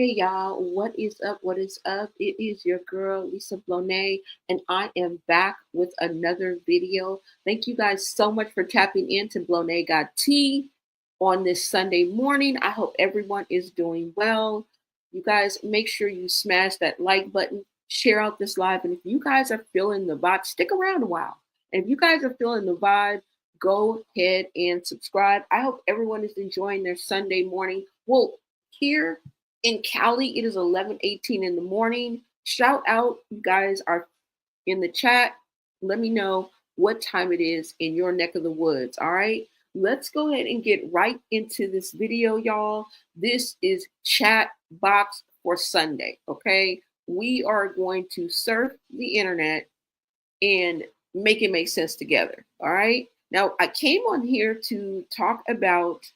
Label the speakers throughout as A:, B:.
A: Hey y'all, what is up? What is up? It is your girl Lisa Blonay, and I am back with another video. Thank you guys so much for tapping into Blonay Got Tea on this Sunday morning. I hope everyone is doing well. You guys make sure you smash that like button, share out this live, and if you guys are feeling the vibe, stick around a while. And if you guys are feeling the vibe, go ahead and subscribe. I hope everyone is enjoying their Sunday morning. Well, here in Cali, it is 11:18 in the morning. Shout out, you guys are in the chat. Let me know what time it is in your neck of the woods. All right. Let's go ahead and get right into this video, y'all. This is chat box for Sunday. Okay. We are going to surf the internet and make it make sense together. All right. Now, I came on here to talk about,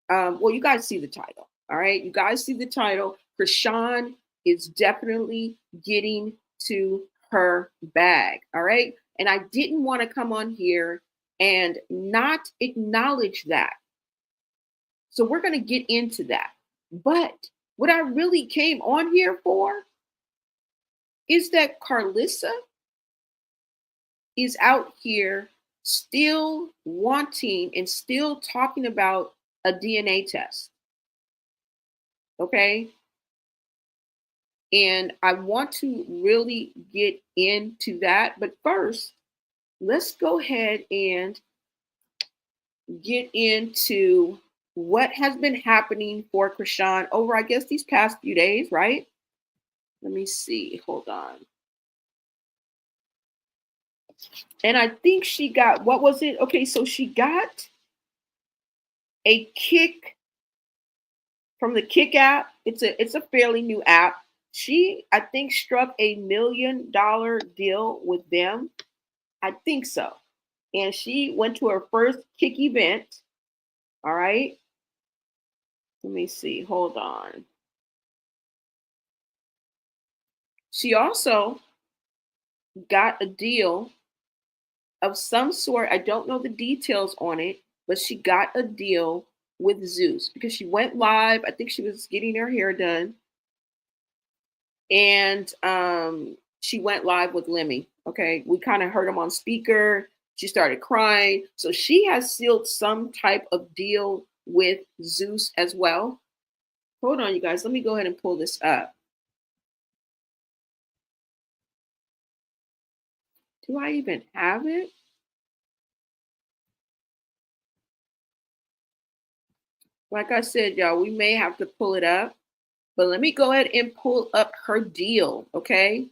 A: well, you guys see the title. All right. You guys see the title. Chrisean is definitely getting to her bag. All right. And I didn't want to come on here and not acknowledge that. So we're going to get into that. But what I really came on here for is that Karlissa is out here still wanting and still talking about a DNA test. Okay. And I want to really get into that. But first, let's go ahead and get into what has been happening for Chrisean over, I guess, these past few days, right? Let me see. Hold on. And I think she got, what was it? Okay, so she got a kick from the Kick app. It's a fairly new app. She, I think, struck $1 million deal with them. I think so. And she went to her first Kick event. All right. Let me see. Hold on. She also got a deal of some sort. I don't know the details on it, but she got a deal with Zeus because she went live. I think she was getting her hair done. And she went live with Lemmy. Okay, we kind of heard him on speaker. She started crying. So she has sealed some type of deal with Zeus as well. Hold on, you guys. Let me go ahead and pull this up. Do I even have it? Like I said, y'all, we may have to pull it up. But let me go ahead and pull up her deal, okay?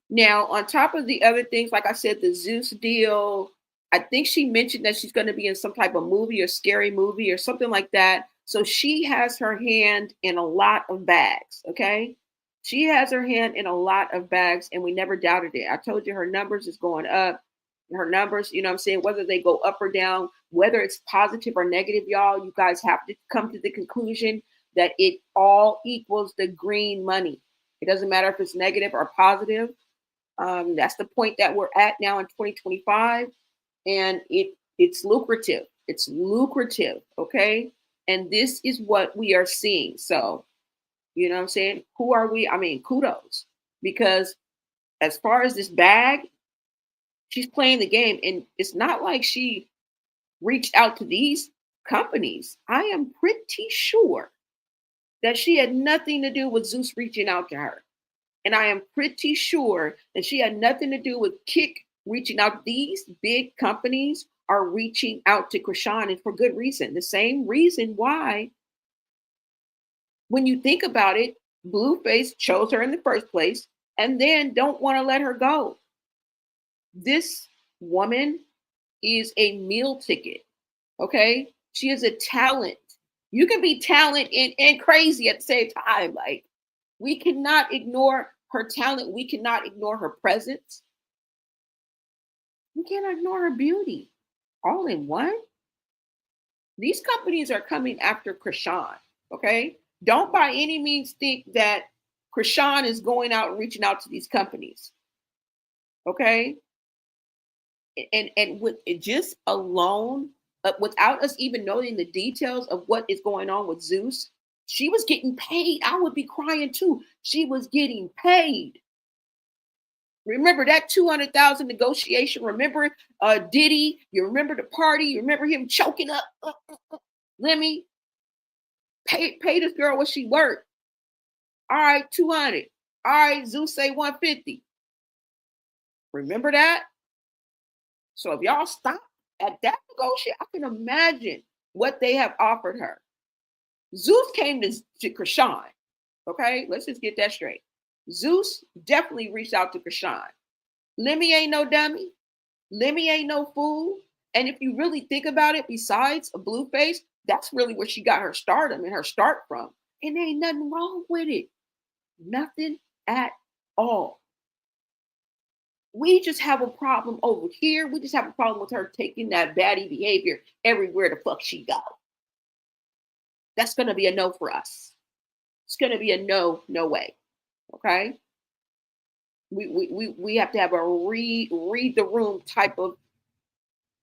A: Now, on top of the other things, like I said, the Zeus deal, I think she mentioned that she's going to be in some type of movie or scary movie or something like that. So she has her hand in a lot of bags, okay? She has her hand in a lot of bags, and we never doubted it. I told you her numbers is going up. Her numbers, you know what I'm saying, whether they go up or down, whether it's positive or negative, y'all, you guys have to come to the conclusion that it all equals the green money. It doesn't matter if it's negative or positive. That's the point that we're at now in 2025, and it's lucrative. It's lucrative, okay? And this is what we are seeing. So, you know what I'm saying? Who are we? I mean, kudos, because as far as this bag, she's playing the game, and it's not like she reached out to these companies. I am pretty sure that she had nothing to do with Zeus reaching out to her. And I am pretty sure that she had nothing to do with Kick reaching out. These big companies are reaching out to Chrisean, and for good reason. The same reason why, when you think about it, Blueface chose her in the first place and then don't want to let her go. This woman is a meal ticket. Okay. She is a talent. You can be talent and crazy at the same time. Like, we cannot ignore her talent. We cannot ignore her presence. We cannot ignore her beauty. All in one. These companies are coming after Chrisean. Okay. Don't by any means think that Chrisean is going out and reaching out to these companies. Okay. And with it just alone, without us even knowing the details of what is going on with Zeus, She was getting paid. I would be crying too. She was getting paid. Remember that 200,000 negotiation? Remember Diddy? You remember the party? You remember him choking up? Let me pay this girl what she worth. All right, 200. All right, Zeus say 150. Remember that? So if y'all stop at that negotiation, I can imagine what they have offered her. Zeus came to Chrisean. Okay, let's just get that straight. Zeus definitely reached out to Chrisean. Lemmy ain't no dummy. Lemmy ain't no fool. And if you really think about it, besides a blue face, that's really where she got her stardom and her start from. And there ain't nothing wrong with it. Nothing at all. We just have a problem over here. We just have a problem with her taking that baddie behavior everywhere the fuck she go. That's going to be a no for us. It's going to be a no way. Okay? We have to have a read the room type of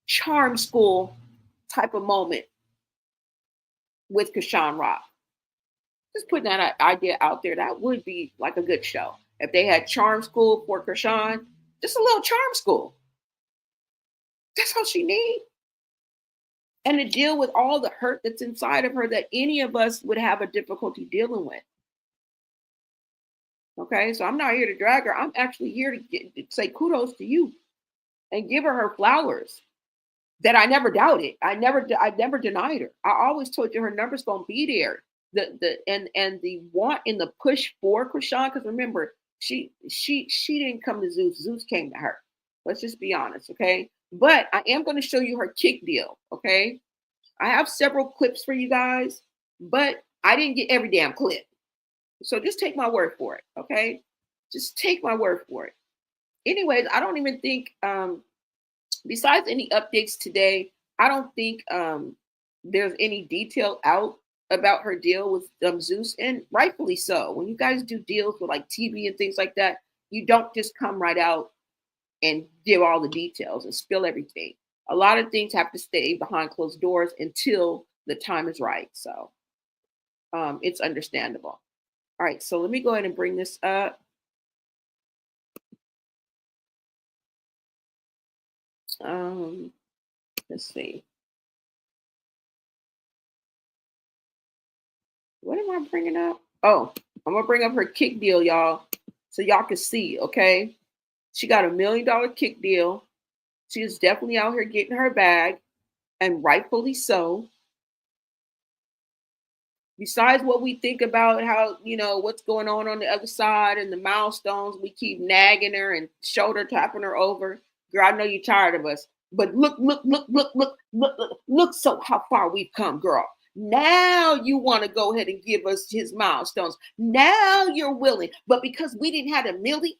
A: charm school type of moment with Chrisean Rock. Just putting that idea out there. That would be like a good show. If they had charm school for Chrisean, just a little charm school. That's all she needs. And to deal with all the hurt that's inside of her that any of us would have a difficulty dealing with. Okay, so I'm not here to drag her. I'm actually here to say kudos to you and give her flowers that I never doubted. I never denied her. I always told you her number's gonna be there. The want and the push for Chrisean, because remember, she didn't come to Zeus. Zeus came to her. Let's just be honest, okay? But I am going to show you her kick deal, okay? I have several clips for you guys, but I didn't get every damn clip. So just take my word for it, okay? Just take my word for it. Anyways, I don't even think, besides any updates today, I don't think there's any detail out about her deal with Zeus, and rightfully so. When you guys do deals with like TV and things like that, you don't just come right out and give all the details and spill everything. A lot of things have to stay behind closed doors until the time is right. So it's understandable. All right, so let me go ahead and bring this up. Let's see. What am I bringing up? Oh, I'm gonna bring up her kick deal, y'all, so y'all can see. Okay, she got $1 million kick deal. She is definitely out here getting her bag, and rightfully so. Besides what we think about how, what's going on the other side and the milestones, we keep nagging her and shoulder tapping her over. Girl, I know you're tired of us, but look, so how far we've come, girl. Now you want to go ahead and give us his milestones. Now you're willing. But because we didn't have a millie,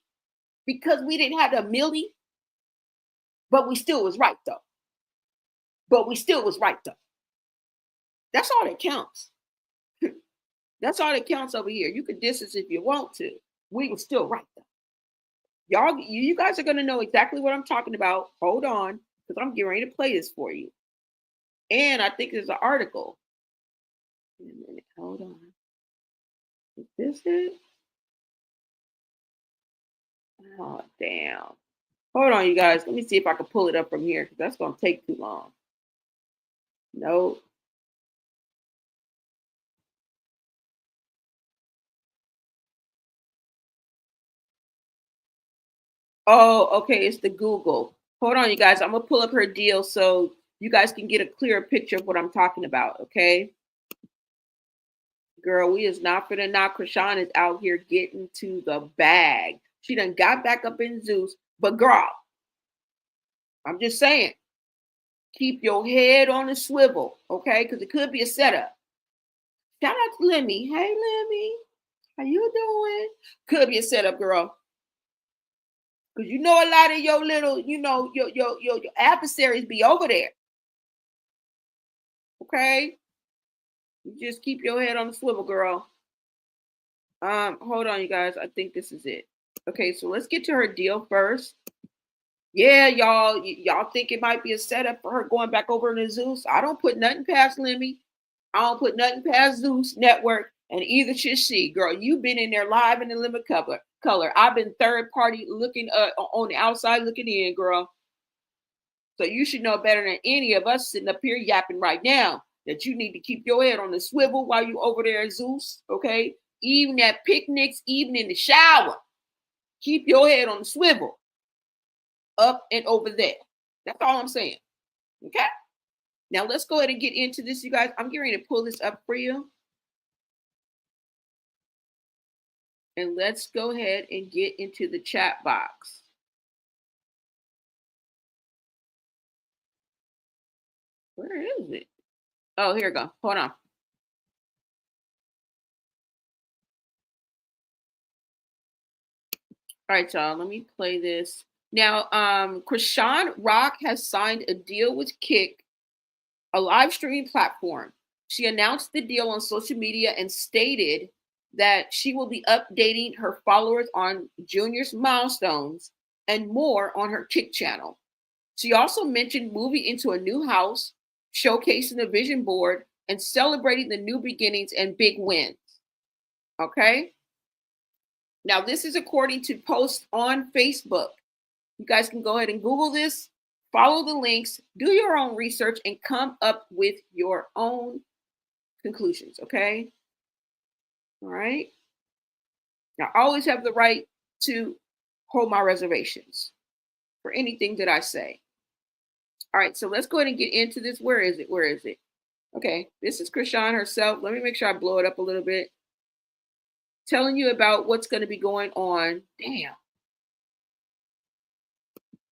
A: but we still was right though. That's all that counts. That's all that counts over here. You can diss us if you want to. We were still right though. Y'all, you guys are going to know exactly what I'm talking about. Hold on, because I'm getting ready to play this for you. And I think there's an article. Wait a minute, hold on. Is this it? Oh, damn. Hold on, you guys. Let me see if I can pull it up from here, because that's going to take too long. Nope. Oh, okay. It's the Google. Hold on, you guys. I'm going to pull up her deal so you guys can get a clearer picture of what I'm talking about, okay? Girl, we is not finna not. Chrisean is out here getting to the bag. She done got back up in Zeus. But girl, I'm just saying, keep your head on the swivel, okay? Because it could be a setup. Shout out to Lemmy. Hey, Lemmy. How you doing? Could be a setup, girl. Because you know a lot of your little, your adversaries be over there. Okay? You just keep your head on the swivel, girl. Hold on, you guys. I think this is it. Okay, so let's get to her deal first. Yeah, y'all think it might be a setup for her going back over to Zeus. I don't put nothing past Lemmy. I don't put nothing past Zeus Network. And either should she, girl, you've been in there live in the limit color. I've been third party looking on the outside looking in, girl. So you should know better than any of us sitting up here yapping right now that you need to keep your head on the swivel while you over there at Zeus, okay? Even at picnics, even in the shower, keep your head on the swivel up and over there. That's all I'm saying, okay? Now let's go ahead and get into this, you guys. I'm getting ready to pull this up for you. And let's go ahead and get into the chat box. Where is it? Oh, here we go. Hold on. All right, y'all. Let me play this. Now, Chrisean Rock has signed a deal with Kick, a live streaming platform. She announced the deal on social media and stated that she will be updating her followers on Junior's milestones and more on her Kick channel. She also mentioned moving into a new house, showcasing the vision board, and celebrating the new beginnings and big wins. Okay? Now, this is according to posts on Facebook. You guys can go ahead and Google this, follow the links, do your own research, and come up with your own conclusions. Okay? All right? Now, I always have the right to hold my reservations for anything that I say. All right, so let's go ahead and get into this. Where is it? Where is it? Okay, this is Chrisean herself. Let me make sure I blow it up a little bit. Telling you about what's going to be going on. Damn.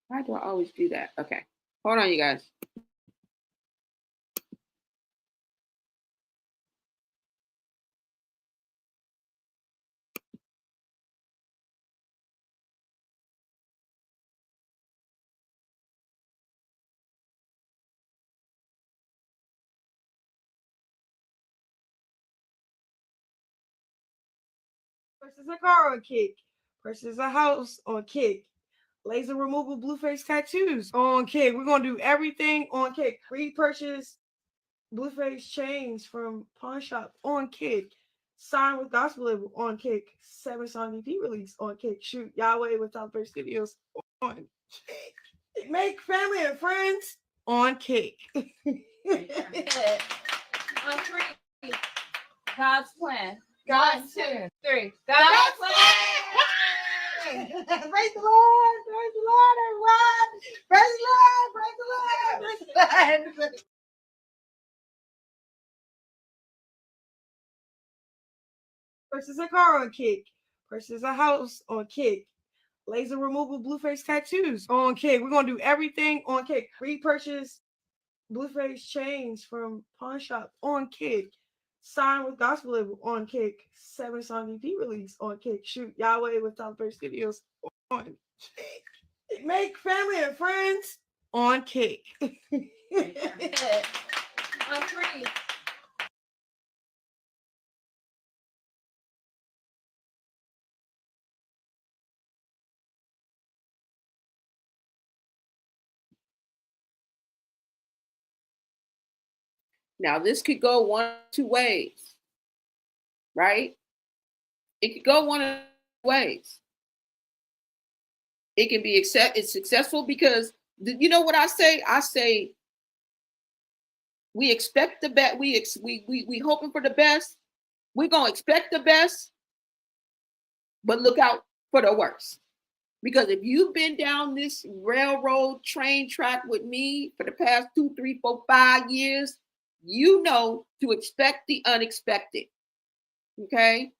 A: Why do I always do that? Okay, hold on, you guys.
B: Purchase a car on Kick. Purchase a house on Kick. Laser removal blueface tattoos on Kick. We're gonna do everything on Kick. Repurchase blueface chains from pawn shop on Kick. Sign with gospel label on Kick. 7-song EP release on Kick. Shoot Yahweh with Top Studios on Kick. Make family and friends on Kick. On 3. God's plan. God's 2, 3. God's plan. Praise the Lord. Praise the Lord, everyone. Praise the Lord. Praise the Lord. Praise the Lord. Purchase a car on Kick. Purchase a house on Kick. Laser removal blueface tattoos on Kick. We're gonna do everything on Kick. Repurchase blueface chains from pawn shop on Kick. Sign with gospel label on Kick. 7-song EP release on Kick. Shoot Yahweh with Top Studios on Kick. Make family and friends on Kick. On 3.
A: Now, this could go one of 2 ways, right? It could go one of 2 ways. It can be it's successful because you know what I say? I say we expect the best. We hoping for the best. We're gonna expect the best, but look out for the worst. Because if you've been down this railroad train track with me for the past 2, 3, 4, 5 years, you know to expect the unexpected. Okay?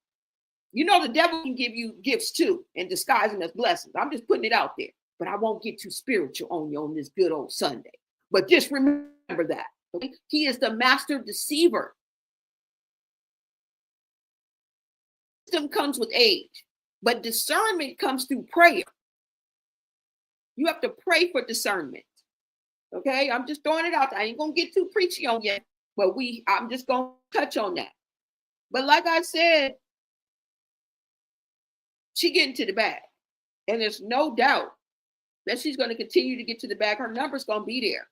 A: You know the devil can give you gifts too and disguise them as blessings. I'm just putting it out there. But I won't get too spiritual on you on this good old Sunday. But just remember that. Okay? He is the master deceiver. Wisdom comes with age, but discernment comes through prayer. You have to pray for discernment. Okay, I'm just throwing it out there. I ain't gonna get too preachy on yet, but I'm just gonna touch on that. But like I said, she getting to the bag, and there's no doubt that she's going to continue to get to the bag. Her number's going to be there.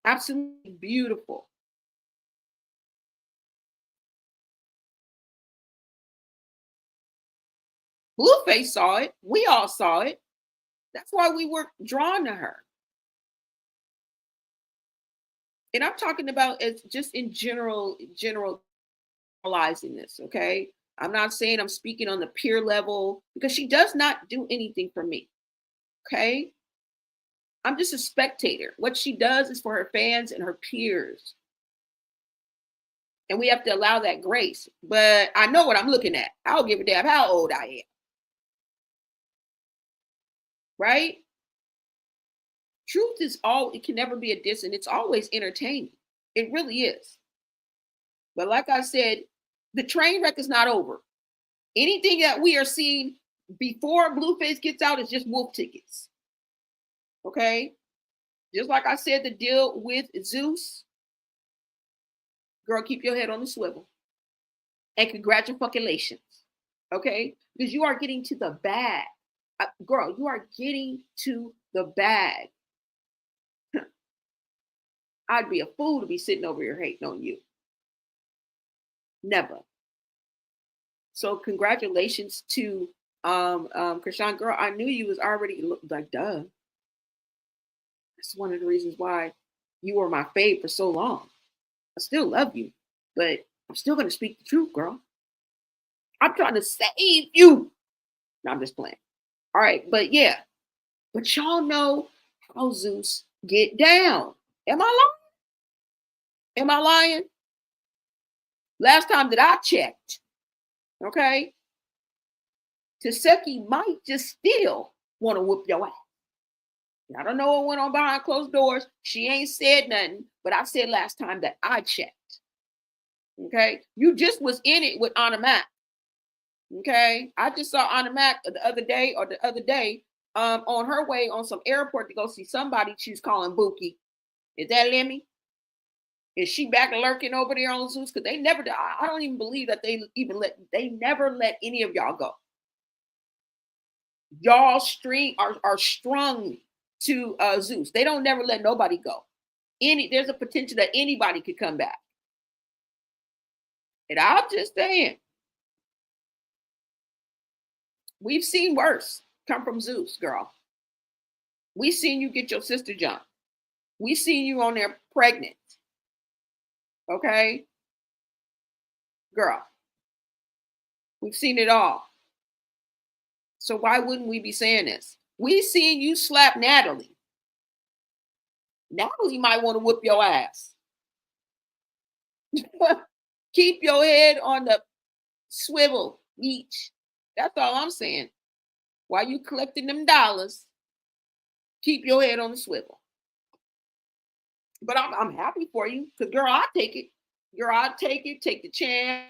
A: Absolutely beautiful. Blueface saw it. We all saw it. That's why we were drawn to her. And I'm talking about as just in generalizing this, okay? I'm not saying I'm speaking on the peer level because she does not do anything for me. Okay? I'm just a spectator. What she does is for her fans and her peers. And we have to allow that grace. But I know what I'm looking at. I don't give a damn how old I am. Right? Truth is all, it can never be a diss, and it's always entertaining. It really is. But like I said, the train wreck is not over. Anything that we are seeing before Blueface gets out is just wolf tickets. Okay? Just like I said, the deal with Zeus, girl, keep your head on the swivel. And congratulations. Okay? Because you are getting to the bag. Girl, you are getting to the bag. I'd be a fool to be sitting over here hating on you. Never. So congratulations to Chrisean. Girl, I knew you was already like duh. That's one of the reasons why you were my fave for so long. I still love you, but I'm still gonna speak the truth, girl. I'm trying to save you. No, I'm just playing. All right, but yeah, but y'all know how Zeus get down. Am I lying? Am I lying? Last time that I checked, okay, Taseki might just still want to whoop your ass. I don't know what went on behind closed doors. She ain't said nothing, but I said last time that I checked. Okay, you just was in it with Anna Mac. Okay, I just saw Anna Mac the other day on her way on some airport to go see somebody she's calling Buki. Is that Lemmy? Is she back lurking over there on Zeus? Because they never, I don't even believe that they never let any of y'all go. Y'all are strung to Zeus. They don't never let nobody go. There's a potential that anybody could come back. And I'm just saying, we've seen worse come from Zeus, girl. We seen you get your sister jumped. We seen you on there pregnant. Okay? Girl. We've seen it all. So why wouldn't we be saying this? We seen you slap Natalie. Natalie might want to whoop your ass. Keep your head on the swivel, each. That's all I'm saying. While you collecting them dollars, keep your head on the swivel. But I'm happy for you because, girl, I'll take it. Girl, I'll take it. Take the chance.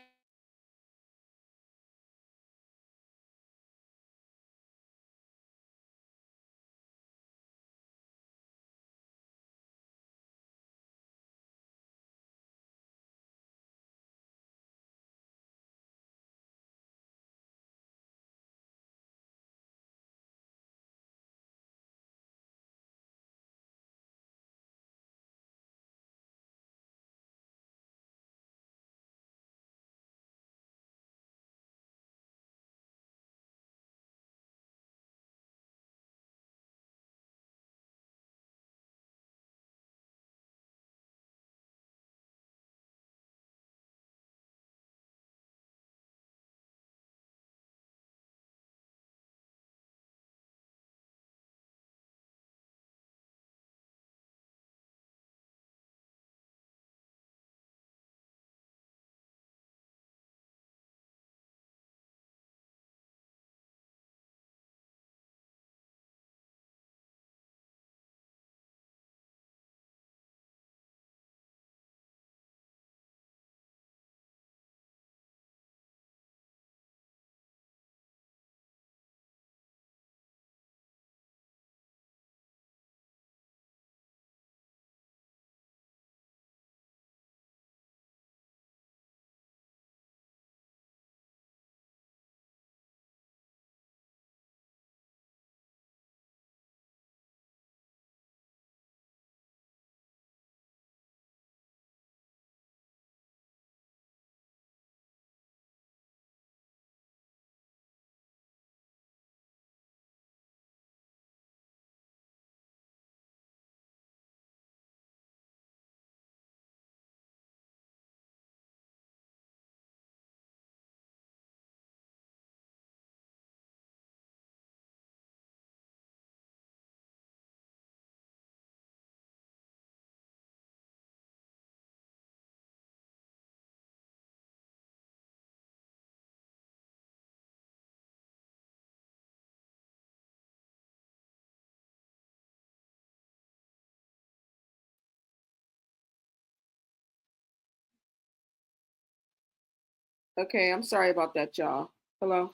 A: Okay, I'm sorry about that, y'all. Hello.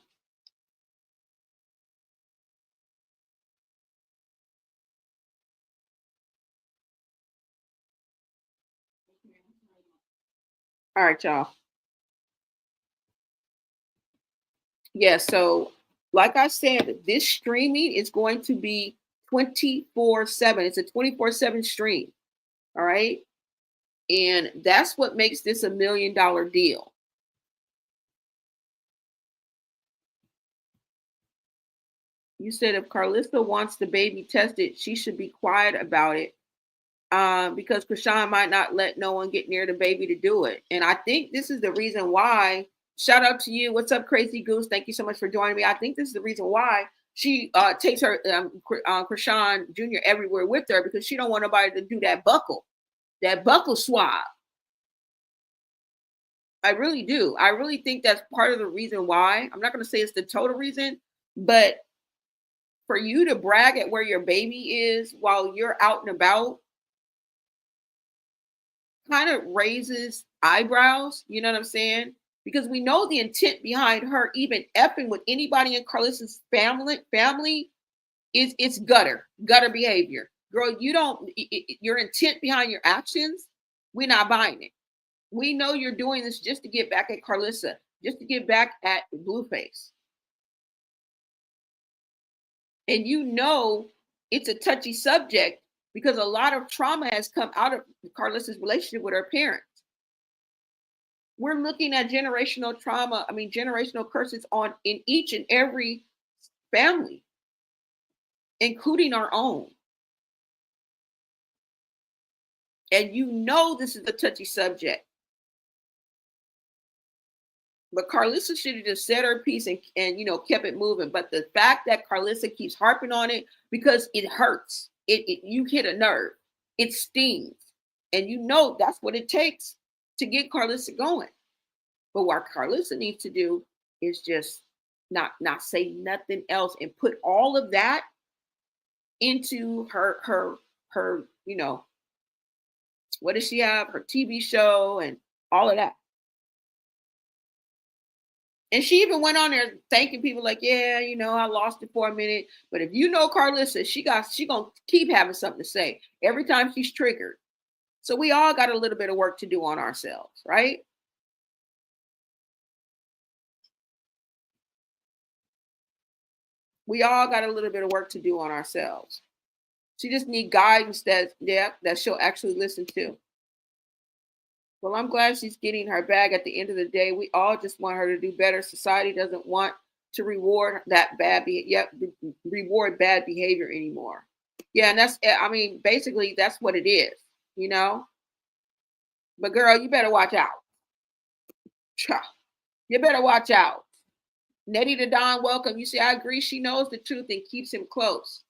A: All right, y'all. Yeah, so like I said, this streaming is going to be 24/7. It's a 24/7 stream. All right. And that's what makes this $1 million deal. You said if Karlissa wants the baby tested, she should be quiet about it. Because Chrisean might not let no one get near the baby to do it. And I think this is the reason why. Shout out to you. What's up, Crazy Goose? Thank you so much for joining me. I think this is the reason why she takes her Chrisean Jr. everywhere with her, because she don't want nobody to do that buckle swab. I really do. I really think that's part of the reason why. I'm not going to say it's the total reason, but for you to brag at where your baby is while you're out and about kind of raises eyebrows. You know what I'm saying? Because we know the intent behind her even effing with anybody in Carlissa's family is it's gutter behavior. Girl, you don't your intent behind your actions, we're not buying it. We know you're doing this just to get back at Karlissa, just to get back at Blueface. And you know it's a touchy subject because a lot of trauma has come out of Karlissa's relationship with her parents. We're looking at generational trauma, I mean generational curses on in each and every family, including our own. And you know this is a touchy subject. But Karlissa should have just said her piece and kept it moving. But the fact that Karlissa keeps harping on it because it hurts. It you hit a nerve. It stings. And you know that's what it takes to get Karlissa going. But what Karlissa needs to do is just not say nothing else and put all of that into her what does she have? Her TV show and all of that. And she even went on there thanking people like, yeah, I lost it for a minute. But if you know Karlissa, she gonna keep having something to say every time she's triggered. So we all got a little bit of work to do on ourselves, right? We all got a little bit of work to do on ourselves. She just need guidance that she'll actually listen to. Well, I'm glad she's getting her bag. At the end of the day, we all just want her to do better. Society doesn't want to reward that reward bad behavior anymore. Yeah, and I mean, basically that's what it is, you know. But girl, you better watch out. Cha. You better watch out. Nettie the Don, welcome. You see, I agree. She knows the truth and keeps him close.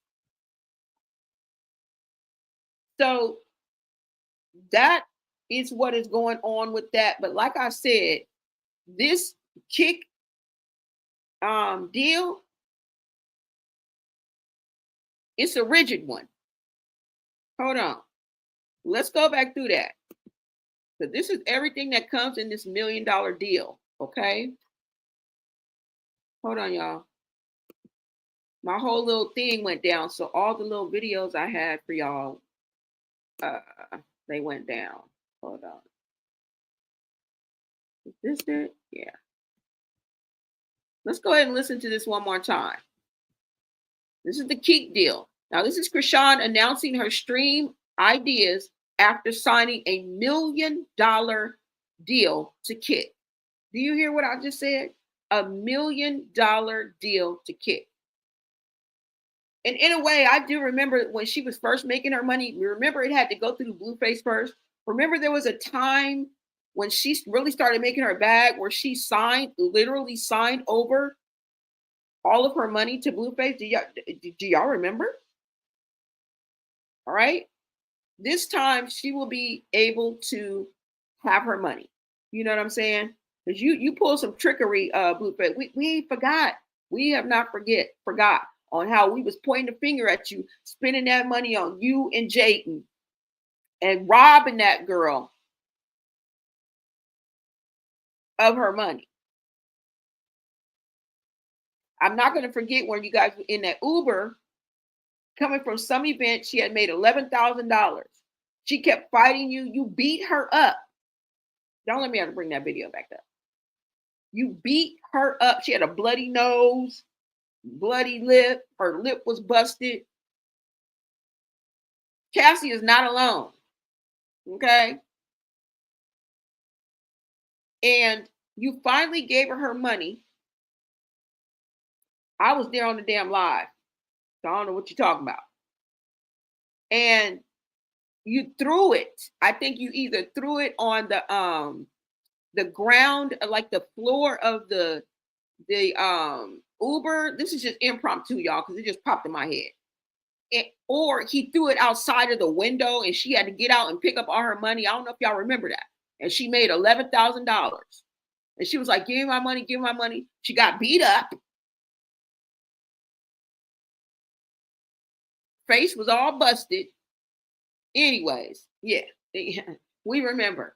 A: So that is what is going on with that. But like I said, this kick deal, it's a rigid one. Hold on. Let's go back through that. So this is everything that comes in this $1 million deal. Okay. Hold on, y'all. My whole little thing went down. So all the little videos I had for y'all, uh, they went down. Hold on. Is this it? Yeah. Let's go ahead and listen to this one more time. This is the Keek deal. Now, this is Chrisean announcing her stream ideas after signing a $1 million deal to Kik. Do you hear what I just said? $1 million deal to Kik. And in a way, I do remember when she was first making her money. Remember, it had to go through Blueface first. Remember, there was a time when she really started making her bag where she literally signed over all of her money to Blueface. Do y'all remember? All right. This time she will be able to have her money. You know what I'm saying? Because you pull some trickery, Blueface. We ain't forgot. We have not forgot on how we was pointing the finger at you, spending that money on you and Jayden and robbing that girl of her money. I'm not going to forget when you guys were in that Uber coming from some event. She had made $11,000. She kept fighting you. You beat her up. Don't let me have to bring that video back up. You beat her up. She had a bloody nose, bloody lip. Her lip was busted. Cassie is not alone. Okay. And you finally gave her money. I was there on the damn live. So I don't know what you're talking about. And you threw it. I think you either threw it on the ground, like the floor of the Uber. This is just impromptu, y'all, because it just popped in my head. Or he threw it outside of the window and she had to get out and pick up all her money. I don't know if y'all remember that. And she made $11,000. And she was like, give me my money, give me my money. She got beat up. Face was all busted. Anyways, yeah, we remember.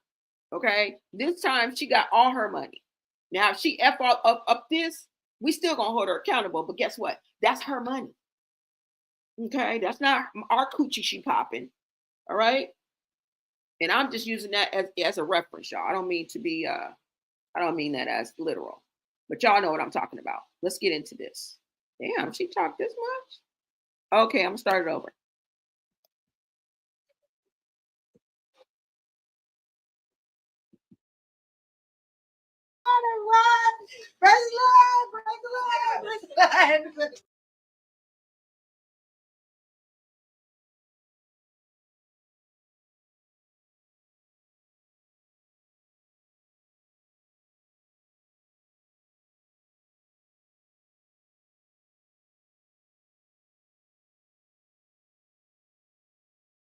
A: Okay. This time she got all her money. Now, if she F up this, we still gonna hold her accountable. But guess what? That's her money. Okay. That's not our coochie she popping. All right. And I'm just using that as a reference, y'all. I don't mean to be I don't mean that as literal. But y'all know what I'm talking about. Let's get into this. Damn, she talked this much? Okay, I'm gonna start it over.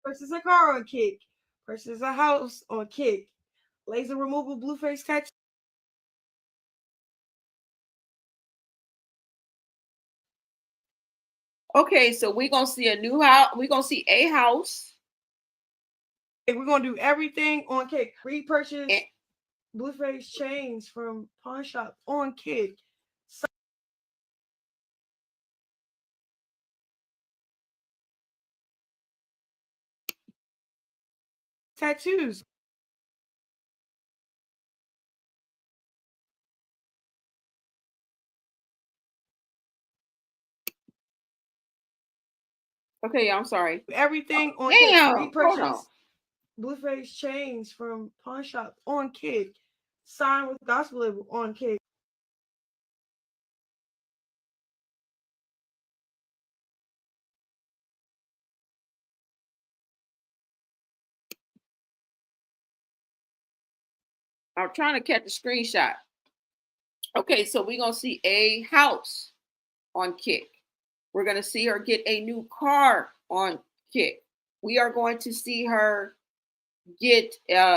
B: Purchase a car on Kick. Purchase a house on Kick. Laser removal Blueface tattoo.
A: Okay, so we're gonna see a new house. We're gonna see a house.
B: We're gonna do everything on Kick. Repurchase Blueface chains from pawn shop on Kick. Tattoos.
A: Okay, I'm sorry.
B: Everything on
A: Damn,
B: Kick.
A: hold on.
B: Repurchase Blueface chains from pawn shop on Kick. Sign with gospel label on Kick.
A: I'm trying to catch the screenshot. Okay, so we're gonna see a house on Kick. We're gonna see her get a new car on Kick. We are going to see her get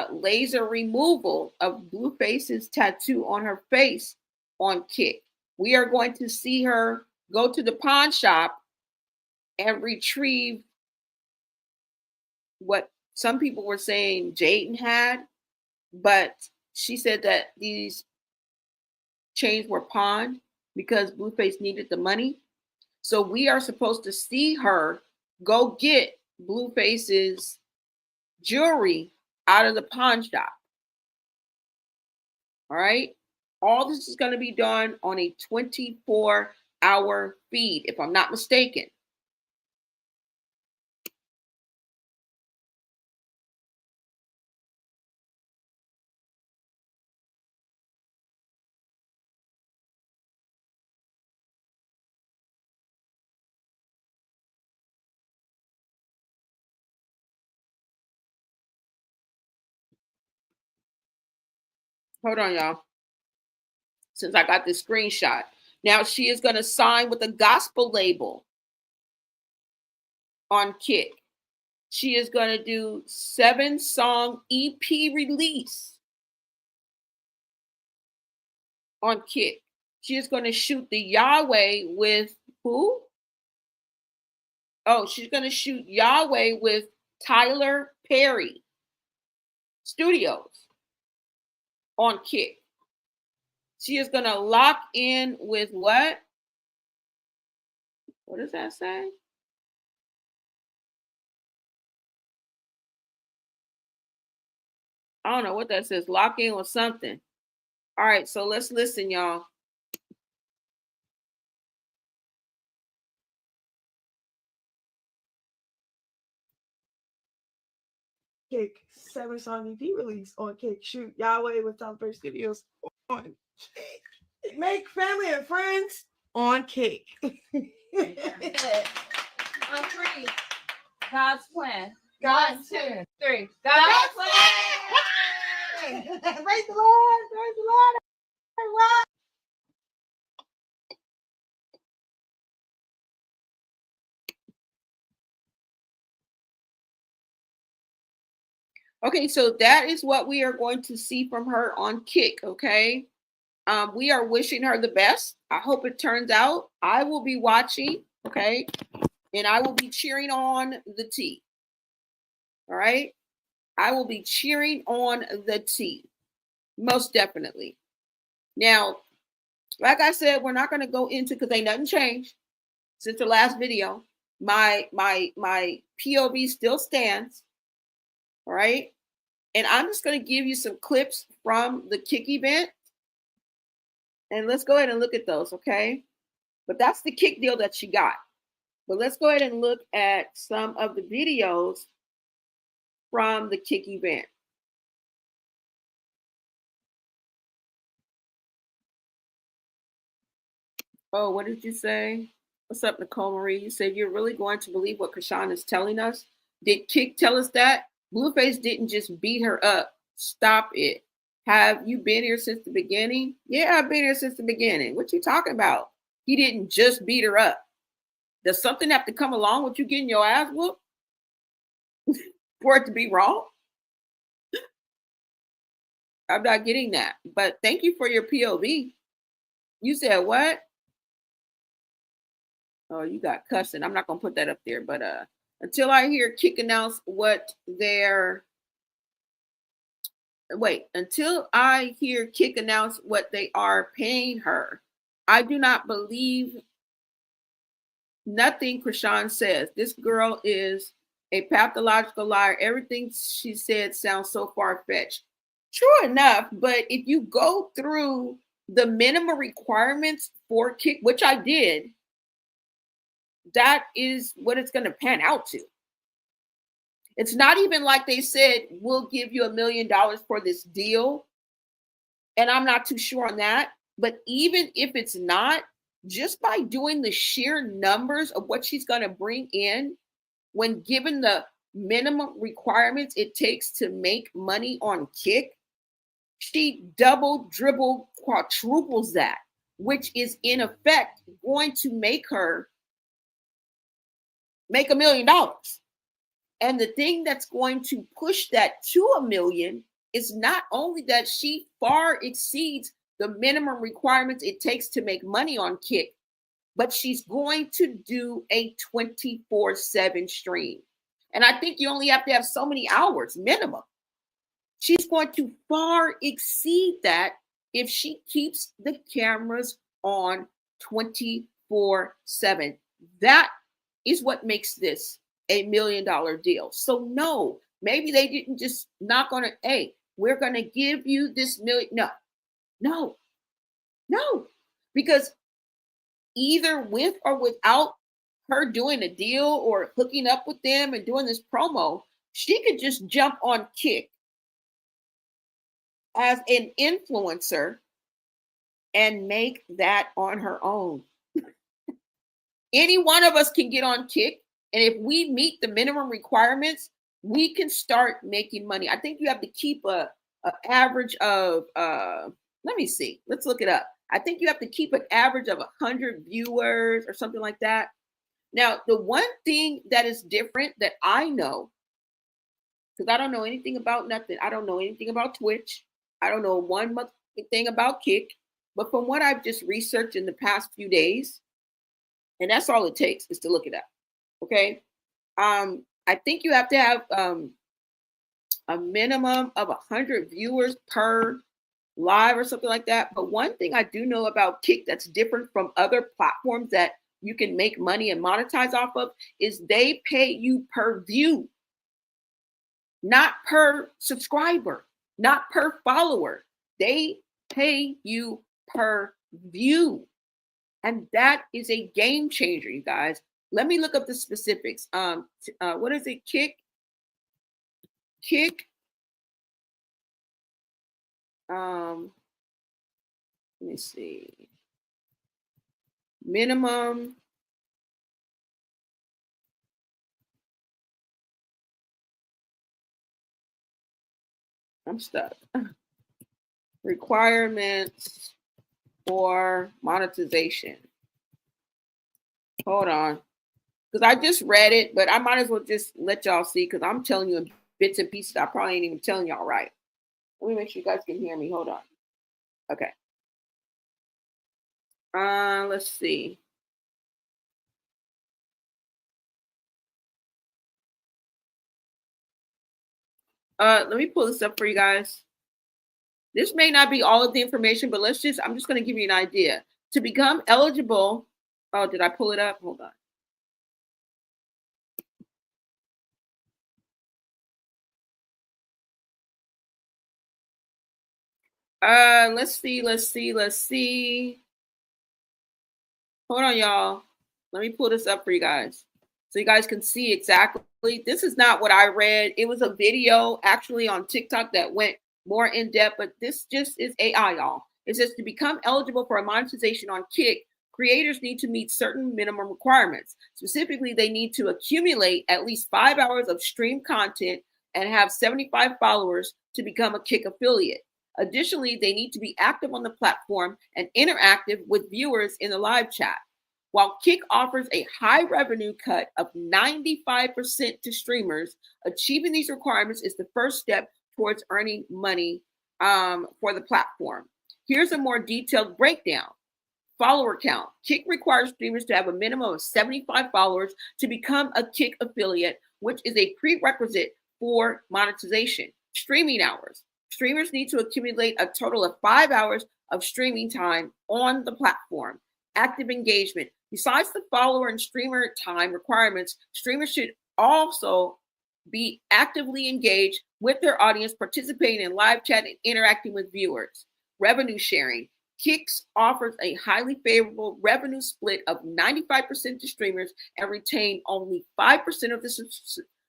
A: laser removal of Blueface's tattoo on her face on Kick. We are going to see her go to the pawn shop and retrieve what some people were saying Jaden had, but she said that these chains were pawned because Blueface needed the money. So we are supposed to see her go get Blueface's jewelry out of the pawn shop. All right. All this is going to be done on a 24-hour feed, if I'm not mistaken. Hold on, y'all. Since I got this screenshot. Now she is going to sign with a gospel label on Kick. She is going to do 7-song EP release on Kick. She is going to shoot the Yahweh with who? Oh, she's going to shoot Yahweh with Tyler Perry Studios on Kick. She is going to lock in with what? What does that say? I don't know what that says. Lock in or something. All right, so let's listen, y'all.
B: Kick 7-song EP release on Kick. Shoot Yahweh with Tyler Studios on Kick. Make family and friends on Kick.
C: On 3. God's plan.
B: God's
C: 1, 2, 3.
B: God's plan. Praise the Lord. Praise the Lord. Everyone.
A: Okay, so that is what we are going to see from her on Kick, okay? We are wishing her the best. I hope it turns out. I will be watching, okay? And I will be cheering on the T. All right? I will be cheering on the T. Most definitely. Now, like I said, we're not going to go into, because ain't nothing changed since the last video. My POV still stands. All right. And I'm just going to give you some clips from the Kick event. And let's go ahead and look at those, okay? But that's the Kick deal that she got. But let's go ahead and look at some of the videos from the Kick event. Oh, what did you say? What's up, Nicole Marie? You said you're really going to believe what Chrisean is telling us? Did Kick tell us that? Blueface didn't just beat her up. Stop it. Have you been here since the beginning? Yeah, I've been here since the beginning. What you talking about? He didn't just beat her up. Does something have to come along with you getting your ass whooped for it to be wrong? I'm not getting that. But thank you for your POV. You said what? Oh, you got cussing. I'm not gonna put that up there, but until I hear Kick announce what their until I hear Kick announce what they are paying her, I do not believe nothing Chrisean says. This girl is a pathological liar. Everything she said sounds so far-fetched. True enough, but if you go through the minimum requirements for Kick, which I did, that is what it's going to pan out to. It's not even like they said, we'll give you $1 million for this deal. And I'm not too sure on that. But even if it's not, just by doing the sheer numbers of what she's going to bring in, when given the minimum requirements it takes to make money on Kick, she double, dribble, quadruples that, which is in effect going to make her make $1 million. And the thing that's going to push that to $1 million is not only that she far exceeds the minimum requirements it takes to make money on Kick, but she's going to do a 24/7 stream. And I think you only have to have so many hours minimum. She's going to far exceed that if she keeps the cameras on 24/7. That is what makes this a $1 million deal. So no, maybe they didn't just knock on it. Hey, we're going to give you this million. No, because either with or without her doing a deal or hooking up with them and doing this promo, she could just jump on Kick as an influencer and make that on her own. Any one of us can get on Kick, and if we meet the minimum requirements, we can start making money. I think you have to keep a average of let me see. Let's look it up. I think you have to keep an average of 100 viewers or something like that. Now, the one thing that is different that I know, because I don't know anything about nothing. I don't know anything about Twitch. I don't know one thing about Kick. But from what I've just researched in the past few days, and that's all it takes is to look it up. Okay. I think you have to have a minimum of 100 viewers per live or something like that. But one thing I do know about Kick that's different from other platforms that you can make money and monetize off of is they pay you per view, not per subscriber, not per follower. They pay you per view. And that is a game changer, you guys. Let me look up the specifics. What is it? Kick. Let me see. Minimum. I'm stuck. Requirements for monetization. Hold on. Because I just read it, but I might as well just let y'all see because I'm telling you in bits and pieces. I probably ain't even telling y'all right. Let me make sure you guys can hear me. Hold on. Okay. Let's see. Let me pull this up for you guys. This may not be all of the information, but I'm just going to give you an idea. To become eligible, oh, did I pull it up? Hold on. Let's see. Hold on, y'all. Let me pull this up for you guys so you guys can see exactly. This is not what I read. It was a video actually on TikTok that went more in depth, but this just is AI, y'all. It says to become eligible for a monetization on Kick, creators need to meet certain minimum requirements. Specifically, they need to accumulate at least 5 hours of stream content and have 75 followers to become a Kick affiliate. Additionally, they need to be active on the platform and interactive with viewers in the live chat. While Kick offers a high revenue cut of 95% to streamers, achieving these requirements is the first step towards earning money for the platform. Here's a more detailed breakdown. Follower count. Kick requires streamers to have a minimum of 75 followers to become a Kick affiliate, which is a prerequisite for monetization. Streaming hours. Streamers need to accumulate a total of 5 hours of streaming time on the platform. Active engagement. Besides the follower and streamer time requirements, streamers should also be actively engaged with their audience, participating in live chat and interacting with viewers. Revenue sharing. Kicks offers a highly favorable revenue split of 95% to streamers and retain only 5% of the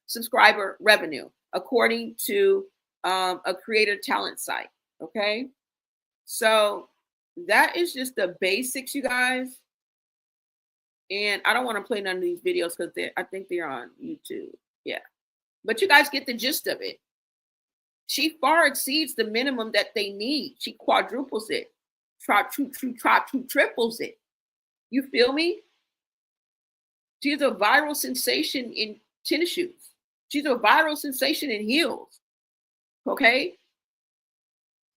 A: subscriber revenue, according to a creator talent site. Okay, so that is just the basics, you guys. And I don't want to play none of these videos because I think they're on YouTube. Yeah, but you guys get the gist of it. She far exceeds the minimum that they need. She quadruples it, triples it. You feel me? She's a viral sensation in tennis shoes. She's a viral sensation in heels. Okay,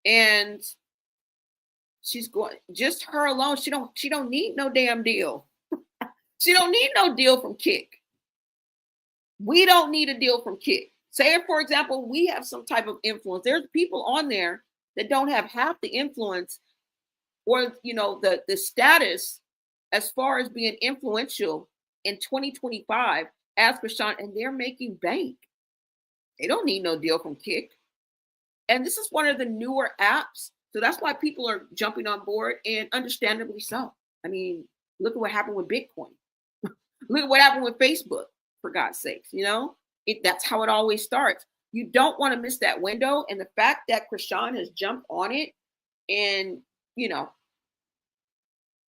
A: and she's going, just her alone. She don't need no damn deal. She don't need no deal from Kick. We don't need a deal from Kick. Say, for example, we have some type of influence. There's people on there that don't have half the influence or the status as far as being influential in 2025 as Chrisean, and they're making bank. They don't need no deal from Kick. And this is one of the newer apps. So that's why people are jumping on board, and understandably so. I mean, look at what happened with Bitcoin. Look at what happened with Facebook, for God's sakes. That's how it always starts. You don't want to miss that window. And the fact that Chrisean has jumped on it and,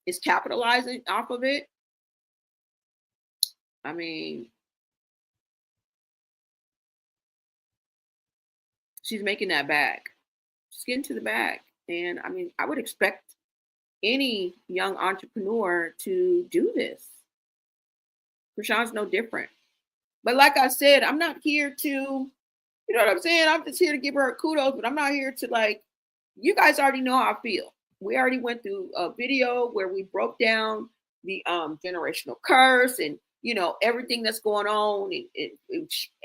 A: is capitalizing off of it. I mean, she's making that bag. She's getting to the bag. And I mean, I would expect any young entrepreneur to do this. Chrisean's no different. But like I said, I'm not here to, you know what I'm saying? I'm just here to give her kudos, but I'm not here to you guys already know how I feel. We already went through a video where we broke down the generational curse and, everything that's going on.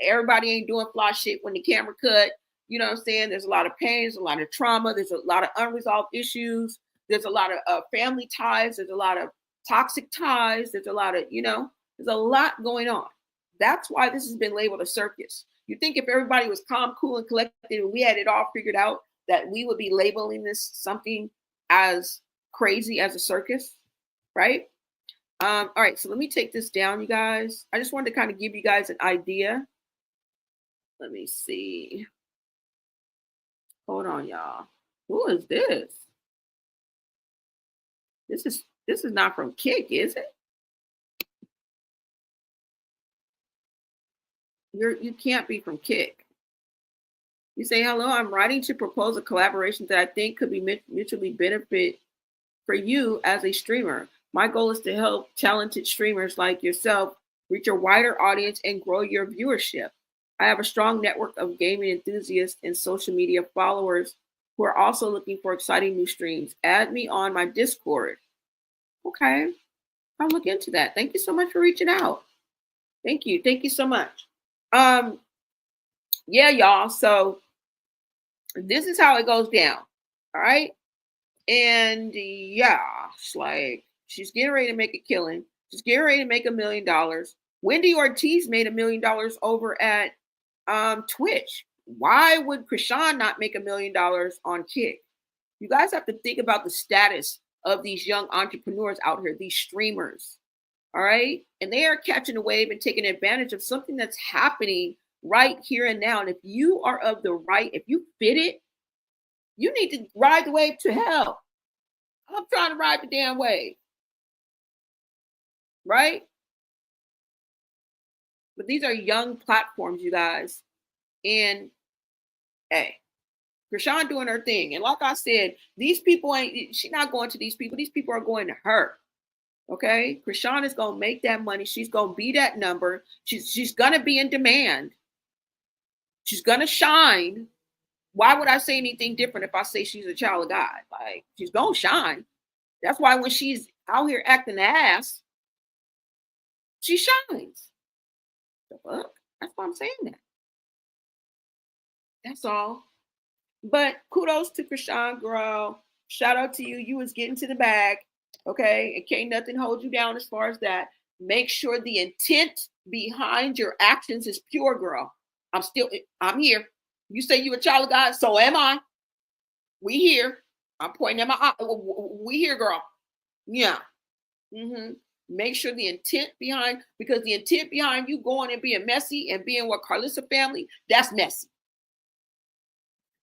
A: Everybody ain't doing fly shit when the camera cut. You know what I'm saying? There's a lot of pain, there's a lot of trauma, there's a lot of unresolved issues, there's a lot of family ties, there's a lot of toxic ties. There's a lot of, there's a lot going on. That's why this has been labeled a circus. You think if everybody was calm, cool, and collected, and we had it all figured out, that we would be labeling this something as crazy as a circus, right? All right, so let me take this down, you guys. I just wanted to kind of give you guys an idea. Let me see. Hold on, y'all. Who is this? This is not from Kick, is it? You can't be from Kick. You say, hello, I'm writing to propose a collaboration that I think could be mutually benefit for you as a streamer. My goal is to help talented streamers like yourself reach a wider audience and grow your viewership. I have a strong network of gaming enthusiasts and social media followers who are also looking for exciting new streams. Add me on my Discord. Okay, I'll look into that. Thank you so much for reaching out. Thank you. Thank you so much. Yeah, y'all. So this is how it goes down. All right. And yeah, it's like she's getting ready to make a killing. She's getting ready to make $1 million. Wendy Ortiz made $1 million over at Twitch. Why would Chrisean not make $1 million on Kick? You guys have to think about the status of these young entrepreneurs out here, these streamers. All right. And they are catching a wave and taking advantage of something that's happening right here and now. And if you are of the right, if you fit it, you need to ride the wave to hell. I'm trying to ride the damn wave. Right? But these are young platforms, you guys. And hey, Chrisean doing her thing. And like I said, these people she's not going to these people. These people are going to her. Okay? Chrisean is going to make that money. She's going to be that number. She's going to be in demand. She's going to shine. Why would I say anything different if I say she's a child of God? Like, she's going to shine. That's why when she's out here acting ass, she shines. The fuck? That's why I'm saying that. That's all. But kudos to Chrisean, girl. Shout out to you. You was getting to the bag. Okay. And can't nothing hold you down as far as that. Make sure the intent behind your actions is pure, girl. I'm here. You say you a child of God, so am I. We here. I'm pointing at my eye. We here, girl. Yeah. Mm-hmm. Make sure the intent behind, because the intent behind you going and being messy and being with Karlissa family, that's messy.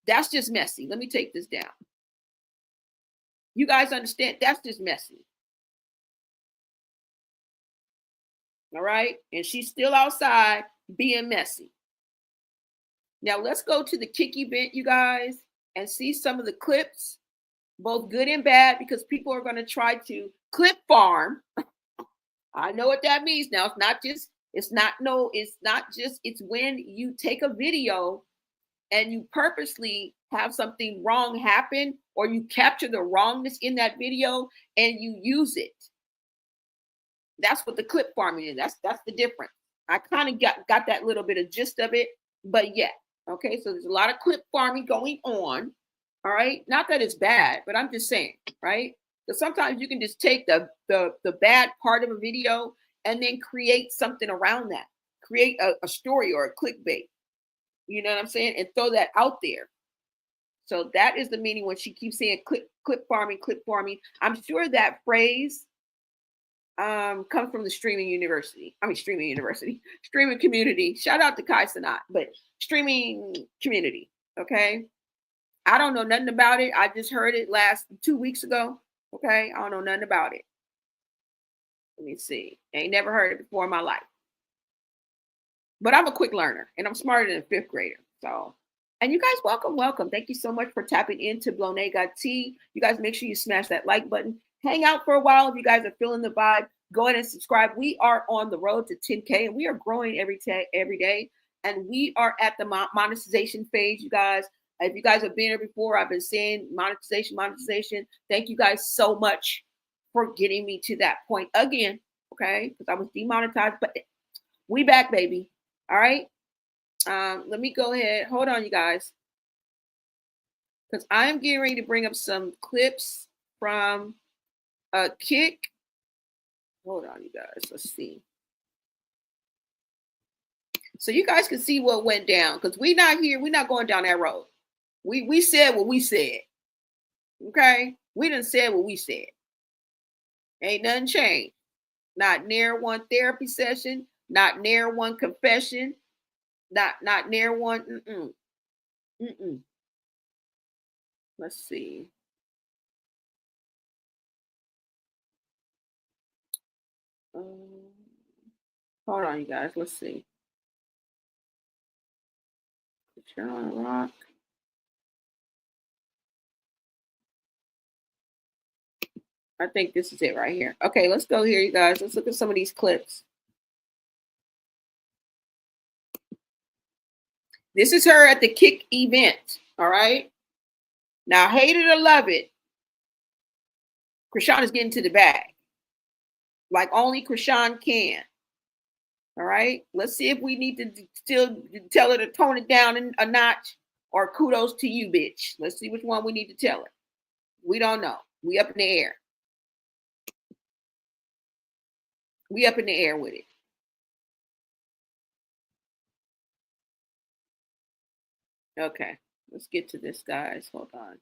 A: That's just messy. Let me take this down. You guys understand? That's just messy. All right. And she's still outside being messy. Now let's go to the Kick event, you guys, and see some of the clips, both good and bad, because people are going to try to clip farm. I know what that means now. It's when you take a video and you purposely have something wrong happen, or you capture the wrongness in that video and you use it. That's what the clip farming is. That's the difference. I kind of got that little bit of gist of it, but yeah. Okay, so there's a lot of clip farming going on. All right, not that it's bad, but I'm just saying, right? Because sometimes you can just take the bad part of a video and then create something around that, create a story or a clickbait. You know what I'm saying? And throw that out there. So that is the meaning when she keeps saying clip farming, clip farming. I'm sure that phrase comes from the streaming community. Shout out to Kai Sanat, but streaming community. Okay. I don't know nothing about it. I just heard it last 2 weeks ago. Okay. I don't know nothing about it. Let me see. Ain't never heard it before in my life. But I'm a quick learner and I'm smarter than a fifth grader. So, and you guys, welcome. Thank you so much for tapping into Blonay Got Tea. You guys make sure you smash that like button. Hang out for a while. If you guys are feeling the vibe, go ahead and subscribe. We are on the road to 10K and we are growing every day. And we are at the monetization phase, you guys. If you guys have been here before, I've been saying monetization. Thank you guys so much for getting me to that point again. Okay. Because I was demonetized, but we back, baby. All right. Let me go ahead. Hold on, you guys. Because I am getting ready to bring up some clips from Kick Hold on, you guys. Let's see. So you guys can see what went down because we're not here. We're not going down that road. We said what we said. Okay? We done said what we said. Ain't nothing changed. Not near one therapy session, not near one confession, not near one. Let's see. Hold on, you guys. Let's see. Chrisean Rock. I think this is it right here. Okay, let's go here, you guys. Let's look at some of these clips. This is her at the kick event. All right. Now, hate it or love it, Chrisean is getting to the bag. Like only Chrisean can. All right. Let's see if we need to still tell her to tone it down a notch or kudos to you, bitch. Let's see which one we need to tell her. We don't know. We up in the air. We up in the air with it. Okay. Let's get to this, guys. Hold on.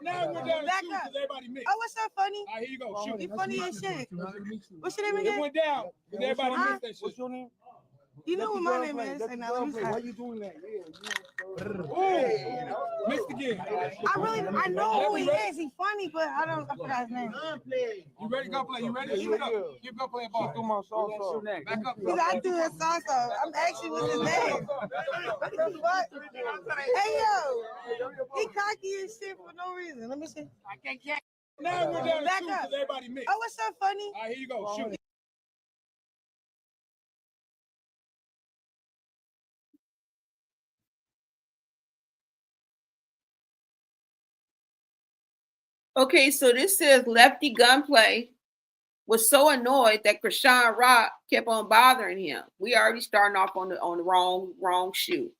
D: Now we're down
B: Back
D: to
B: up.
D: everybody mix.
B: Oh, what's up, funny?
D: All right, here you go. Shoot.
B: You funny as shit. What's your name
D: It
B: again?
D: went down. Because everybody
B: Huh?
D: missed that shit.
E: What's your name?
B: You know what my name is. And now let me
E: Why
B: start.
E: you doing that?
D: Ooh. Missed again.
B: I know who he is. He's funny, but I forgot his name.
D: You ready? Go play. You ready? Keep it up. Keep go play a ball.
E: Do my salsa.
D: Back up.
B: Because I do his salsa. I'm actually with his name. What? Hey, yo. He cocky as shit for no reason. Let me see.
D: Now we're down
B: Back
D: to
B: up.
D: because everybody mixed.
B: Oh, what's up, funny?
D: All right, here you go. Shoot.
A: Okay, so this says Lefty Gunplay was so annoyed that Chrisean Rock kept on bothering him. We already starting off on the wrong shoe.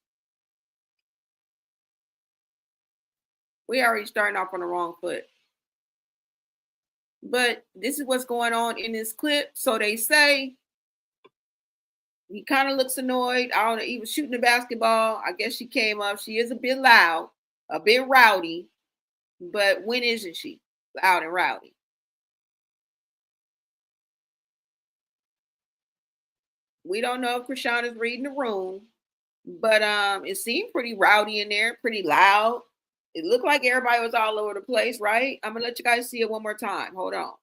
A: We already starting off on the wrong foot. But this is what's going on in this clip. So they say he kind of looks annoyed. I don't know. He was shooting the basketball. I guess she came up. She is a bit loud, a bit rowdy. But when isn't she loud and rowdy? We don't know if Chrisean is reading the room, but it seemed pretty rowdy in there, pretty loud. It looked like everybody was all over the place, right? I'm gonna let you guys see it one more time. Hold on.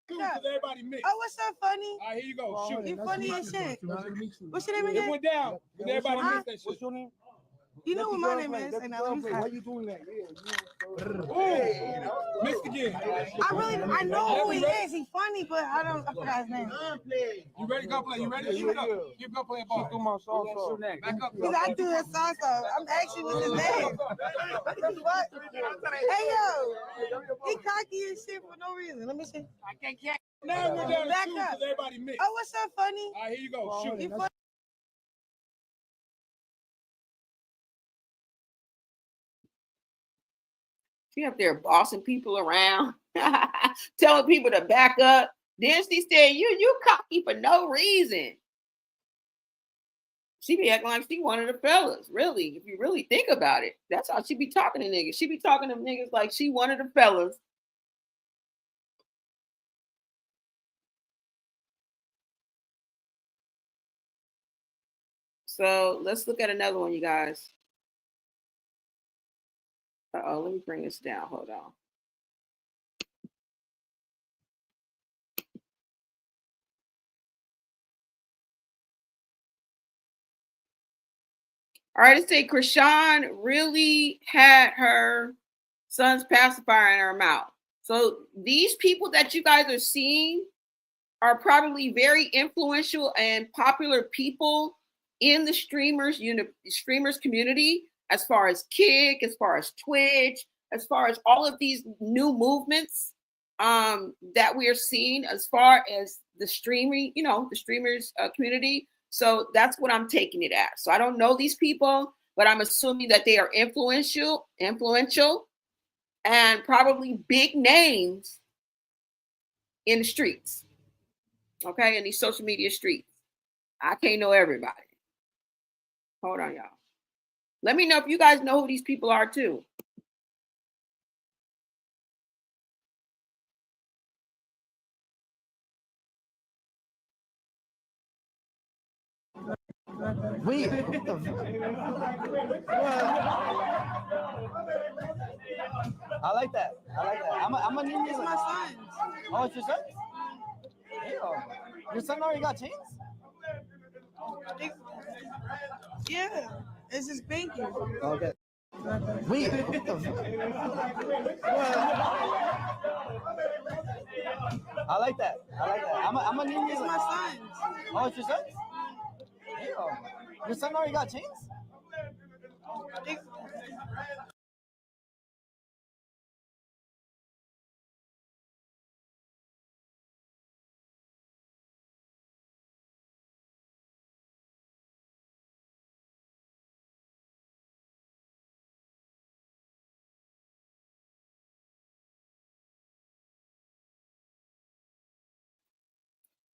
D: Because everybody mixed.
B: Oh, what's up, funny?
D: All right, here you go. Shoot.
B: You funny as shit. What's your name
D: It
B: again?
D: went down. Because everybody missed that
E: What's
D: shit.
E: your name?
B: You know what my name is. And now let me
E: Why
B: start.
E: you doing that?
D: Ooh. Missed again.
B: I know who he is. He's funny, but I forgot his name.
D: You ready? Go play. You ready? Keep it up. Keep go play a ball.
E: Do my salsa.
D: Back up.
B: Because I do his salsa. I'm actually with his name. What? Hey, yo. He cocky as shit for no reason. Let me see.
D: Now we're down to
B: Back
D: two
B: up.
D: because everybody mixed.
B: Oh, what's up, funny?
D: All right, here you go. Shoot.
B: You funny?
A: She up there bossing people around, telling people to back up. Then she said, you cocky for no reason. She be acting like she one of the fellas. Really, if you really think about it, that's how she be talking to niggas. She be talking to niggas like she one of the fellas. So let's look at another one, you guys. Uh-oh, let me bring this down. Hold on. All right, let's say Chrisean really had her Son's pacifier in her mouth. So these people that you guys are seeing are probably very influential and popular people in the streamers community, as far as Kick, as far as Twitch, as far as all of these new movements that we are seeing, as far as the streaming, the streamers community. So that's what I'm taking it as. So I don't know these people, but I'm assuming that they are influential, and probably big names in the streets. Okay, in these social media streets. I can't know everybody. Hold on, y'all. Let me know if you guys know who these people are too.
E: Wait. I like that. I'm gonna need
B: It's my son's.
E: Oh, it's your son? Damn. Your son already got chains?
B: Yeah, it's his pinky.
E: Okay. Wait. I like that. I'm gonna need
B: It's my son's.
E: Oh, it's your son? Damn. Your son already got chains?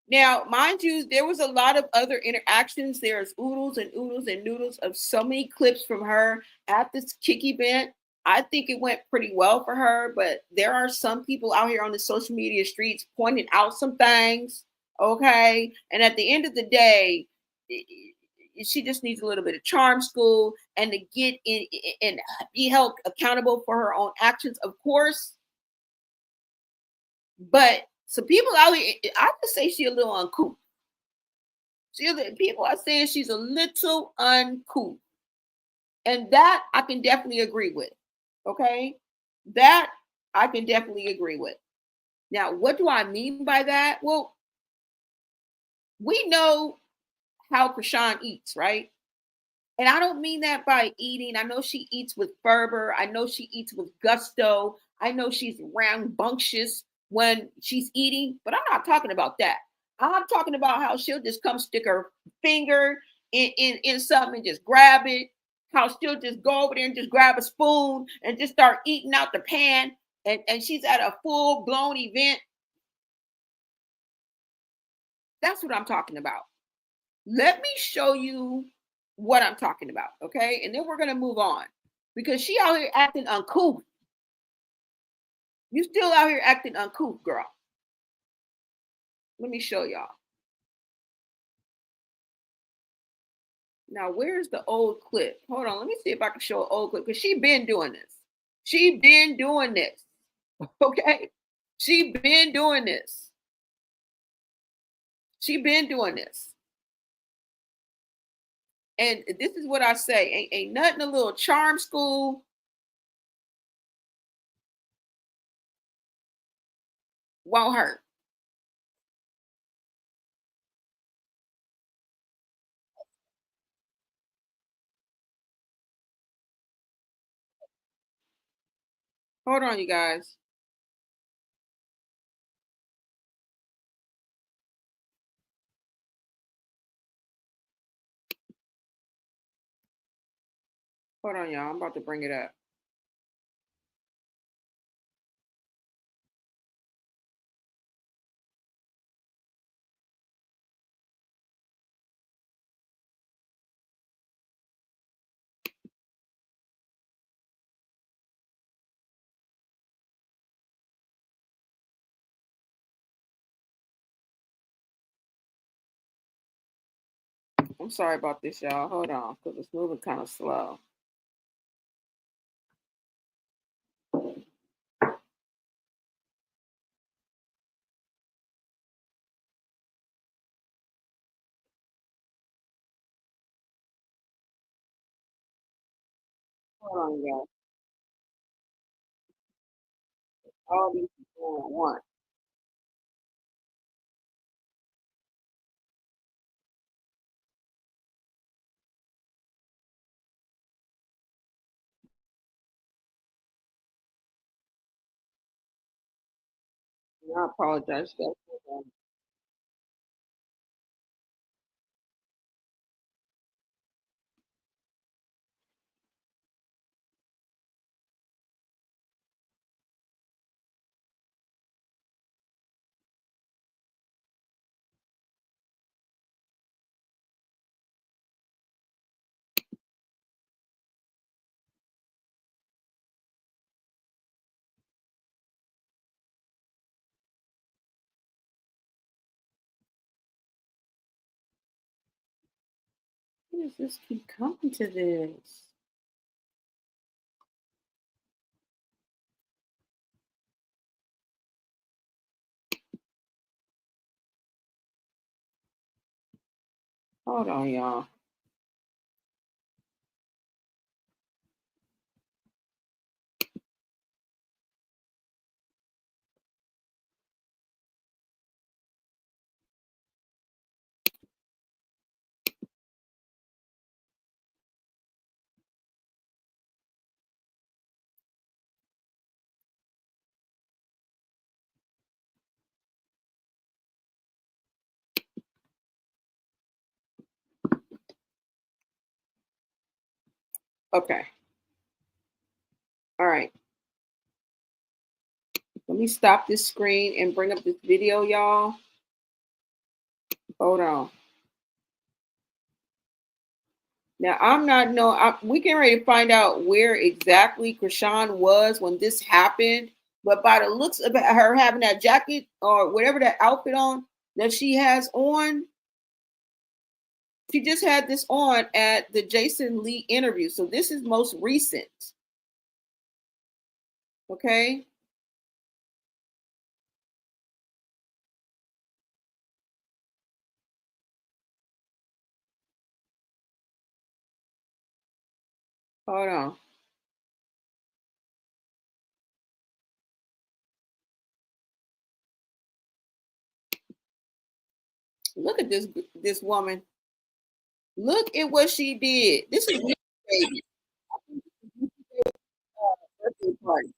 A: Now, mind you, there was a lot of other interactions. There's oodles and oodles and noodles of so many clips from her at this Kick event. I think it went pretty well for her, but there are some people out here on the social media streets pointing out some things. Okay. And at the end of the day, she just needs a little bit of charm school and to get in and be held accountable for her own actions, of course. But some people out here, I would say she's a little uncouth. People are saying she's a little uncouth. And that I can definitely agree with. Okay? That I can definitely agree with. Now, what do I mean by that? Well, we know how Chrisean eats, right? And I don't mean that by eating. I know she eats with fervor. I know she eats with gusto. I know she's rambunctious when she's eating, but I'm not talking about that. I'm talking about how she'll just come stick her finger in something and just grab it. How she'll just go over there and just grab a spoon and just start eating out the pan. And she's at a full blown event. That's what I'm talking about. Let me show you what I'm talking about, okay? And then we're gonna move on because she out here acting uncouth. You still out here acting uncouth, girl. Let me show y'all. Now, where's the old clip? Hold on, let me see if I can show an old clip because she been doing this. She been doing this, okay? She been doing this. She been doing this. And this is what I say: ain't nothing a little charm school won't hurt. Hold on, you guys. Hold on, y'all. I'm about to bring it up. I'm sorry about this, y'all. Hold on, because it's moving kind of slow. Hold on, y'all. all these people at once. I apologize. For that. Why does this keep coming to this? Hold on, y'all. Okay. All right. Let me stop this screen and bring up this video, y'all. Hold on. Now we can ready to find out where exactly Chrisean was when this happened. But by the looks of her having that jacket or whatever that outfit on that she has on, she just had this on at the Jason Lee interview. So this is most recent. Okay. Hold on. Look at this woman. Look at what she did. This is baby. Birthday party.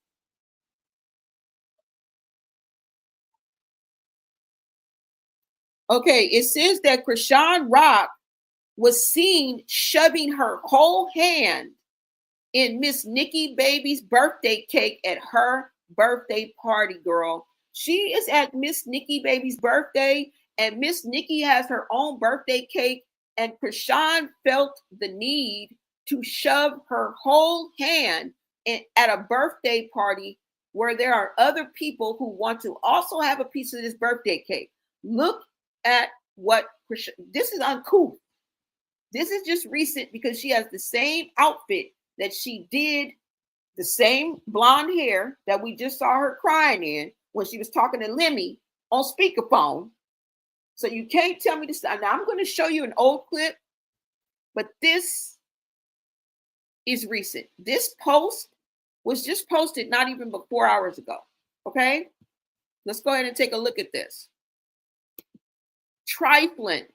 A: Okay, it says that Chrisean Rock was seen shoving her whole hand in Miss Nikki Baby's birthday cake at her birthday party, girl. She is at Miss Nikki Baby's birthday, and Miss Nikki has her own birthday cake, and Chrisean felt the need to shove her whole hand at a birthday party where there are other people who want to also have a piece of this birthday cake. Look at what this is uncouth. This is just recent because she has the same outfit that she did, the same blonde hair that we just saw her crying in when she was talking to Lemmy on speakerphone. So you can't tell me this. Now I'm going to show you an old clip, but this is recent. This post was just posted not even but 4 hours ago. Okay, let's go ahead and take a look at this. Trifling,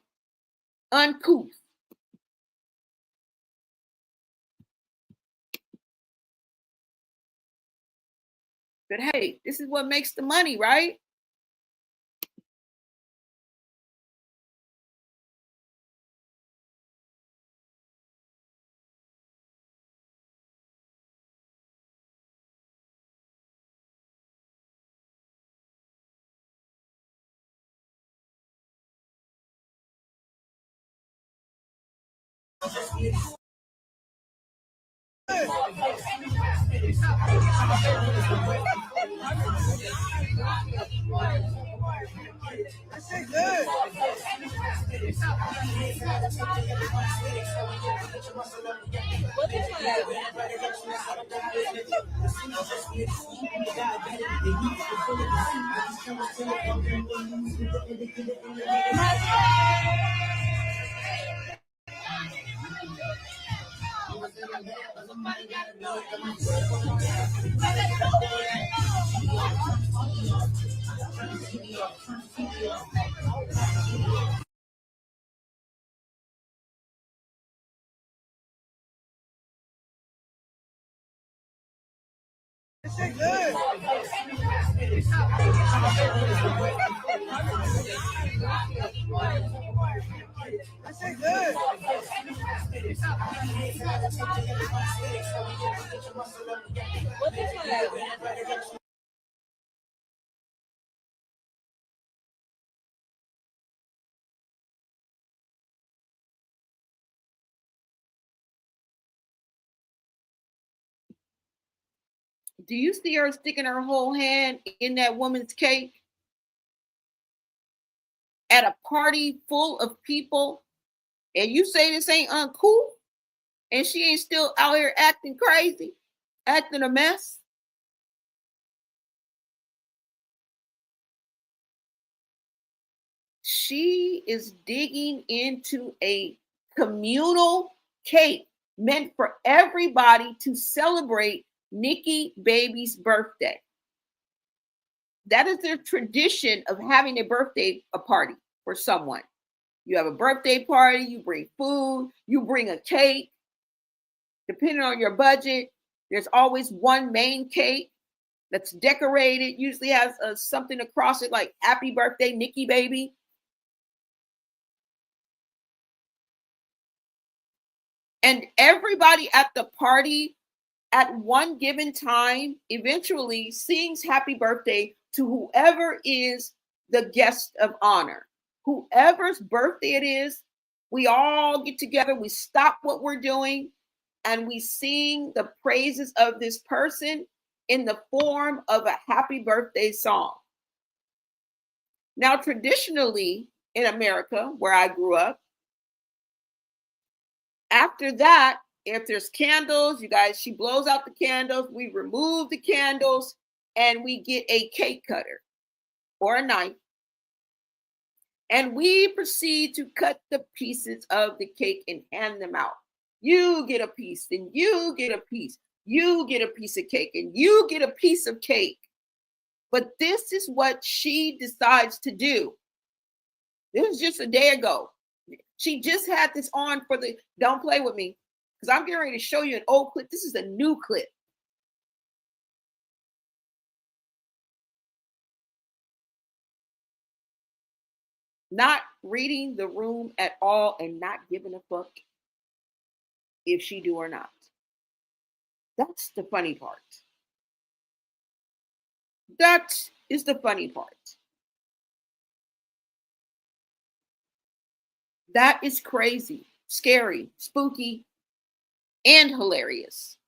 A: uncouth. But hey, this is what makes the money, right?
B: This shit good. This shit good.
C: What this one is?
A: Do you see her sticking her whole hand in that woman's cake at a party full of people? And you say this ain't uncool? And she ain't still out here acting crazy, acting a mess? She is digging into a communal cake meant for everybody to celebrate Nikki Baby's birthday. That is their tradition of having a party for someone. You have a birthday party, you bring food, you bring a cake. Depending on your budget, there's always one main cake that's decorated, usually has something across it like happy birthday, Nikki Baby. And everybody at the party at one given time eventually sings happy birthday to whoever is the guest of honor. Whoever's birthday it is, we all get together, we stop what we're doing, and we sing the praises of this person in the form of a happy birthday song. Now, traditionally in America, where I grew up, after that, if there's candles, you guys, she blows out the candles, we remove the candles, and we get a cake cutter or a knife. And we proceed to cut the pieces of the cake and hand them out. You get a piece, and you get a piece. You get a piece of cake, and you get a piece of cake. But this is what she decides to do. This was just a day ago. She just had this on for the, don't play with me, because I'm getting ready to show you an old clip. This is a new clip. Not reading the room at all and not giving a fuck if she do or not. That's the funny part. That is the funny part. That is crazy, scary, spooky, and hilarious.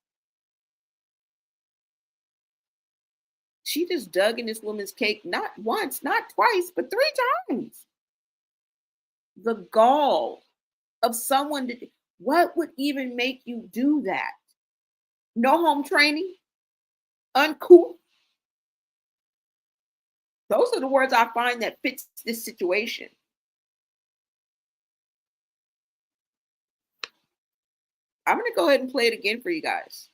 A: She just dug in this woman's cake not once, not twice, but 3 times. The gall of someone that, what would even make you do that? No home training? Uncool? Those are the words I find that fits this situation. I'm going to go ahead and play it again for you guys.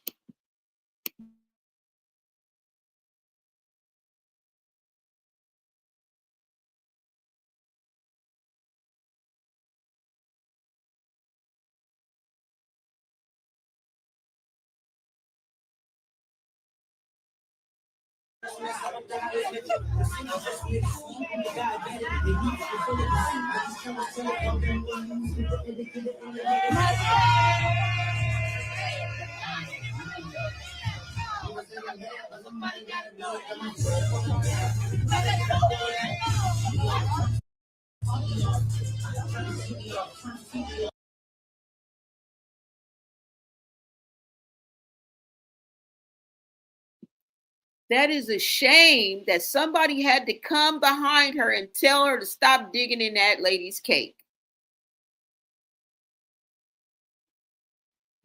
A: That is a shame that somebody had to come behind her and tell her to stop digging in that lady's cake.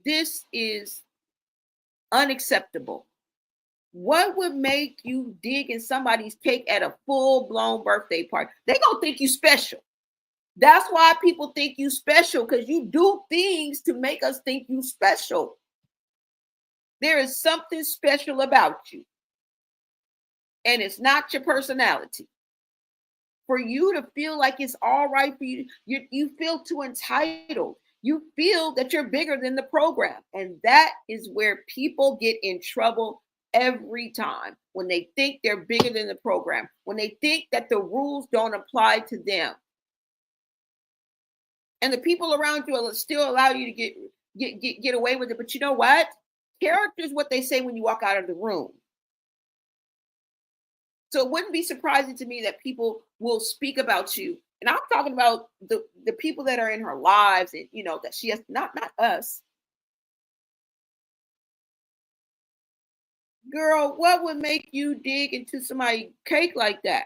A: This is unacceptable. What would make you dig in somebody's cake at a full-blown birthday party? They're going to think you special. That's why people think you special, because you do things to make us think you special. There is something special about you. and it's not your personality. For you to feel like it's all right for you, you feel too entitled. You feel that you're bigger than the program. And that is where people get in trouble every time, when they think they're bigger than the program, when they think that the rules don't apply to them. And the people around you will still allow you to get away with it. But you know what? Character is what they say when you walk out of the room. So it wouldn't be surprising to me that people will speak about you. And I'm talking about the people that are in her lives, and that she has, not us. Girl, what would make you dig into somebody's cake like that?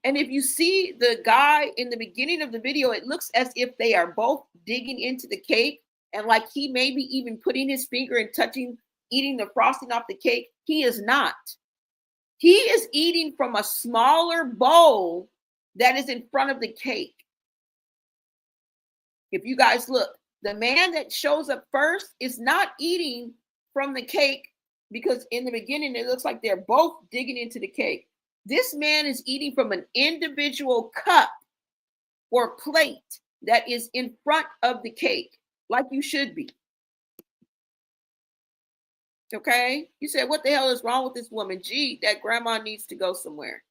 A: And if you see the guy in the beginning of the video, it looks as if they are both digging into the cake, and like he may be even putting his finger and eating the frosting off the cake. He is not. He is eating from a smaller bowl that is in front of the cake. If you guys look, the man that shows up first is not eating from the cake, because in the beginning it looks like they're both digging into the cake. This man is eating from an individual cup or plate that is in front of the cake, like you should be. Okay? You said, what the hell is wrong with this woman? Gee, that grandma needs to go somewhere.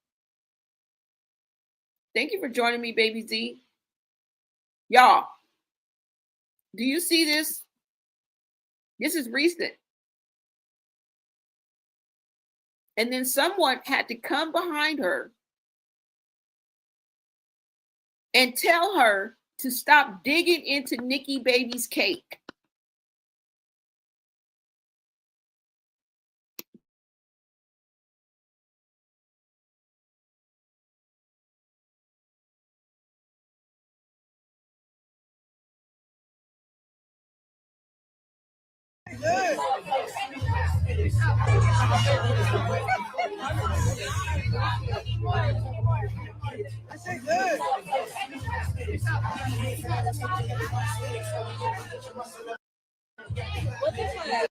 A: Thank you for joining me, Baby Z. Y'all, do you see this? This is recent. And then someone had to come behind her and tell her to stop digging into Nikki Baby's cake.
C: What this one?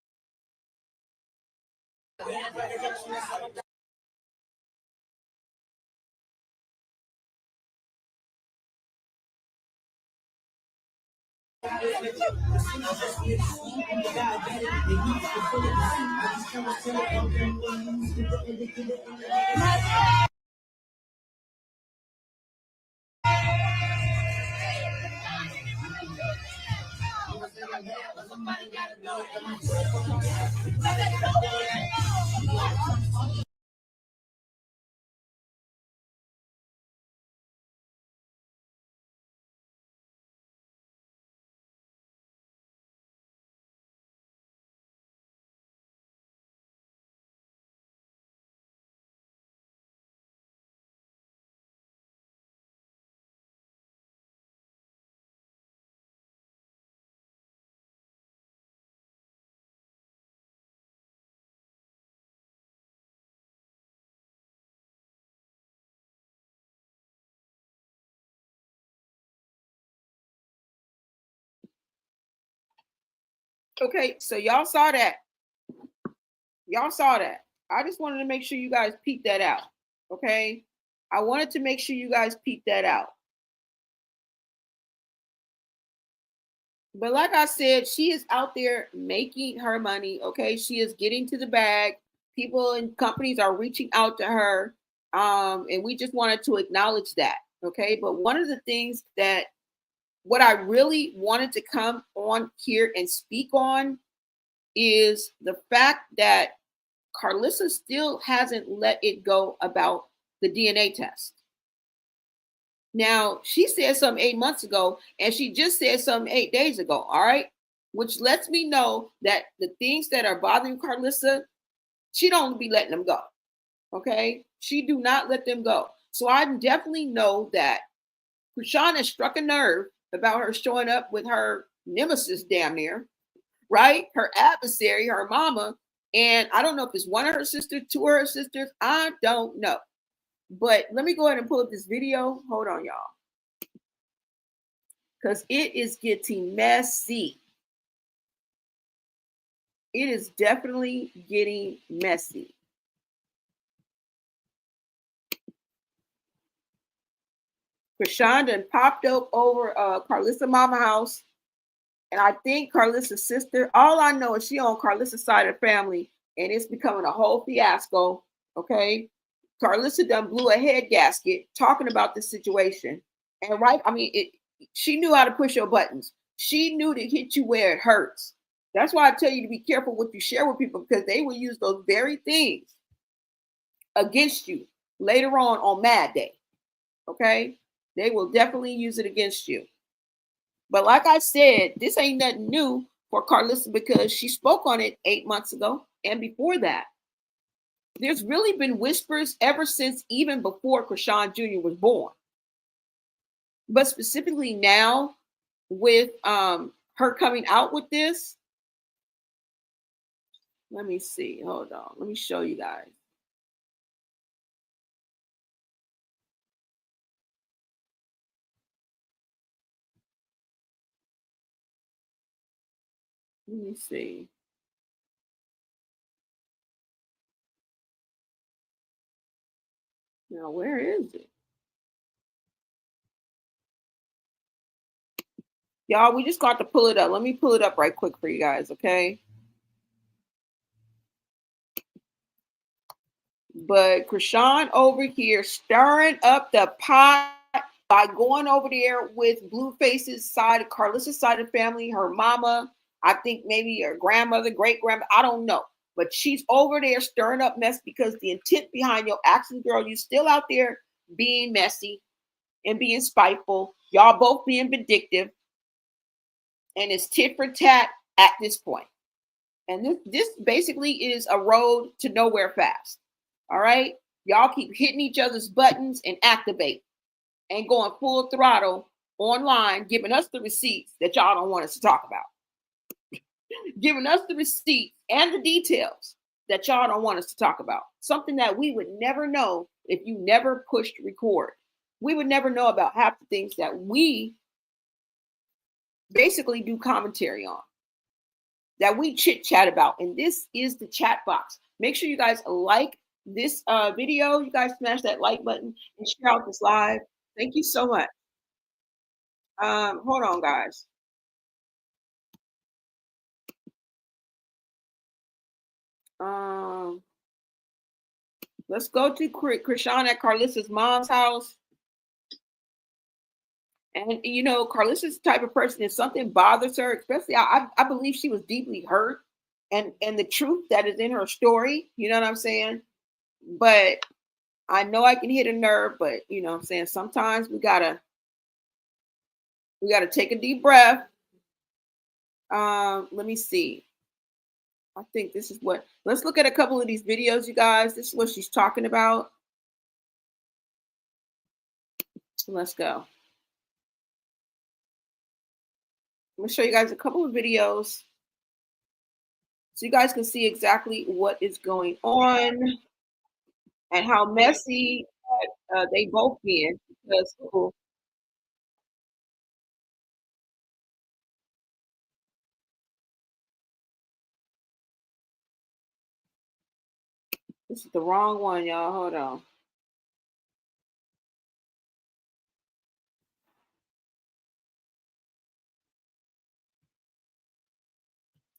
A: Okay, so y'all saw that. Y'all saw that. I just wanted to make sure you guys peeped that out. Okay? I wanted to make sure you guys peeped that out. But like I said, she is out there making her money. Okay, she is getting to the bag. People and companies are reaching out to her, and we just wanted to acknowledge that. Okay, but one of the things that what I really wanted to come on here and speak on is the fact that Karlissa still hasn't let it go about the DNA test. Now, she said something 8 months ago, and she just said something 8 days ago, all right? Which lets me know that the things that are bothering Karlissa, she don't be letting them go, okay? She do not let them go. So I definitely know that Chrisean has struck a nerve about her showing up with her nemesis damn near, right? Her adversary, her mama, and I don't know if it's one of her sisters, two of her sisters, I don't know. But let me go ahead and pull up this video. Hold on, y'all. Because it is getting messy. It is definitely getting messy. Chrisean done popped up over Karlissa mama house. And I think Karlissa's sister, all I know is she on Karlissa's side of the family, and it's becoming a whole fiasco. Okay. Karlissa done blew a head gasket talking about this situation. And right, I mean, she knew how to push your buttons. She knew to hit you where it hurts. That's why I tell you to be careful what you share with people because they will use those very things against you later on Mad Day. Okay. They will definitely use it against you. But like I said, this ain't nothing new for Karlissa because she spoke on it 8 months ago and before that. There's really been whispers ever since even before Chrisean Jr. was born. But specifically now with her coming out with this, let me see. Hold on. Let me show you guys. Let me see. Now, where is it? Y'all, we just got to pull it up. Let me pull it up right quick for you guys, okay? But Chrisean over here stirring up the pot by going over there with Blueface's side, Karlissa's side of the family, her mama, I think maybe her grandmother, great grandma, I don't know. But she's over there stirring up mess because the intent behind your action, girl, you still out there being messy and being spiteful. Y'all both being vindictive. And it's tit for tat at this point. And this basically is a road to nowhere fast. All right. Y'all keep hitting each other's buttons and activate and going full throttle online, giving us the receipts that y'all don't want us to talk about, giving us the receipts and the details that y'all don't want us to talk about. Something that we would never know if you never pushed record. We would never know about half the things that we basically do commentary on, that we chit chat about. And this is the chat box. Make sure you guys like this video. You guys smash that like button and share out this live. Thank you so much. Hold on, guys. Um, let's go to Chrisean at Karlissa's mom's house. And you know, Karlissa's the type of person, if something bothers her, especially I believe she was deeply hurt and the truth that is in her story, you know what I'm saying? But I know I can hit a nerve, but you know what I'm saying, sometimes we gotta take a deep breath. Let me see. I think this is what, let's look at a couple of these videos, you guys. This is what she's talking about. Let's go. I'm gonna show you guys a couple of videos so you guys can see exactly what is going on and how messy they both being. Because this is the wrong one, y'all. Hold on.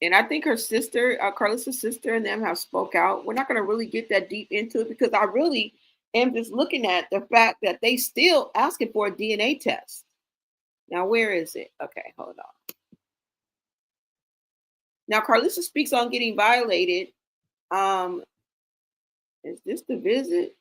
A: And I think her sister, Karlissa's sister, and them have spoke out. We're not going to really get that deep into it because I really am just looking at the fact that they still asking for a DNA test. Now, where is it? Okay, hold on. Now, Karlissa speaks on getting violated. Um, is this the visit?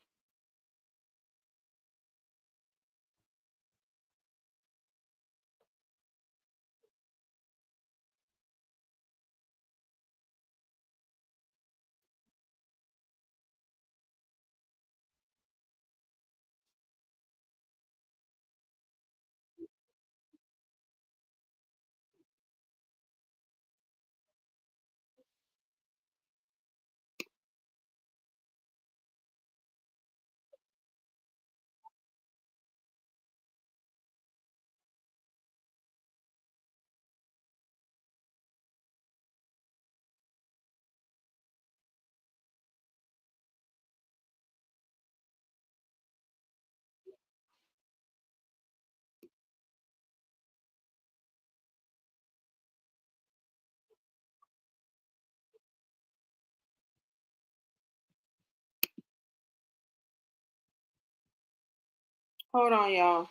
A: Hold on, y'all.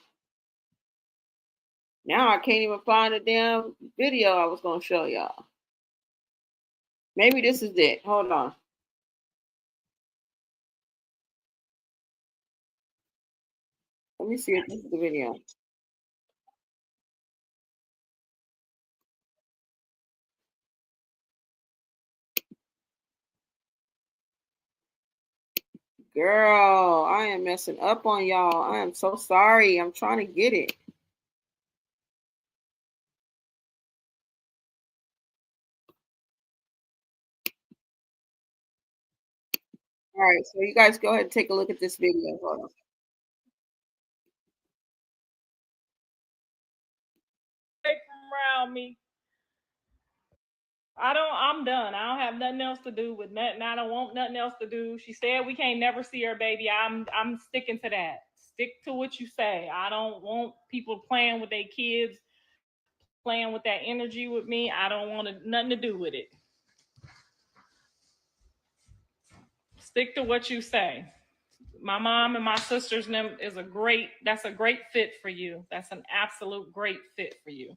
A: Now I can't even find the damn video I was gonna show y'all. Maybe this is it. Hold on. Let me see if this is the video. Girl, I am messing up on y'all. I am so sorry. I'm trying to get it. All right, so you guys go ahead and take a look at this video. Hold on.
C: Take from around me. I'm done. I don't have nothing else to do with nothing. I don't want nothing else to do. She said we can't never see her baby. I'm sticking to that. Stick to what you say. I don't want people playing with their kids, playing with that energy with me. I don't want nothing to do with it. Stick to what you say. My mom and my sisters is that's a great fit for you. That's an absolute great fit for you.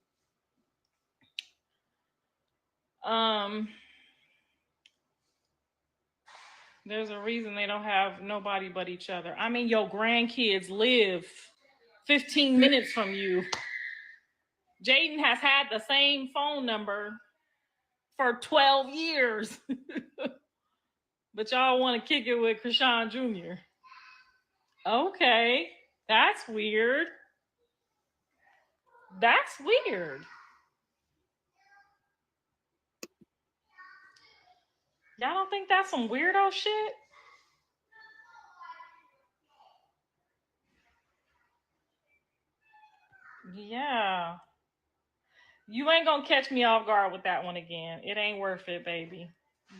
C: There's a reason they don't have nobody but each other. I mean, your grandkids live 15 minutes from you. Jaden has had the same phone number for 12 years. But y'all want to kick it with Chrisean Jr. Okay, that's weird. That's weird. Y'all don't think that's some weirdo shit? Yeah. You ain't gonna catch me off guard with that one again. It ain't worth it, baby.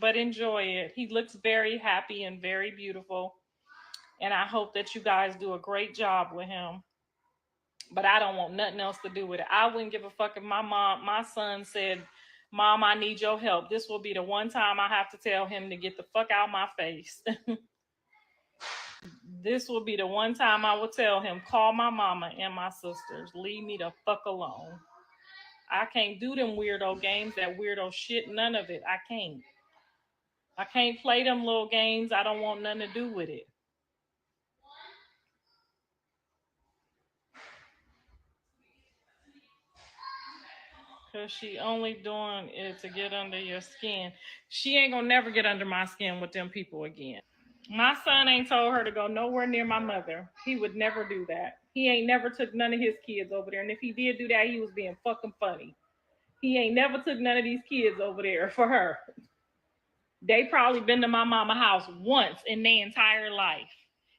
C: But enjoy it. He looks very happy and very beautiful. And I hope that you guys do a great job with him. But I don't want nothing else to do with it. I wouldn't give a fuck if my son said, Mom, I need your help. This will be the one time I have to tell him to get the fuck out my face. This will be the one time I will tell him, call my mama and my sisters. Leave me the fuck alone. I can't do them weirdo games, that weirdo shit, none of it. I can't. I can't play them little games. I don't want nothing to do with it. Because she only doing it to get under your skin. She ain't gonna never get under my skin with them people again. My son ain't told her to go nowhere near my mother. He would never do that. He ain't never took none of his kids over there. And if he did do that, he was being fucking funny. He ain't never took none of these kids over there for her. They probably been to my mama house once in their entire life.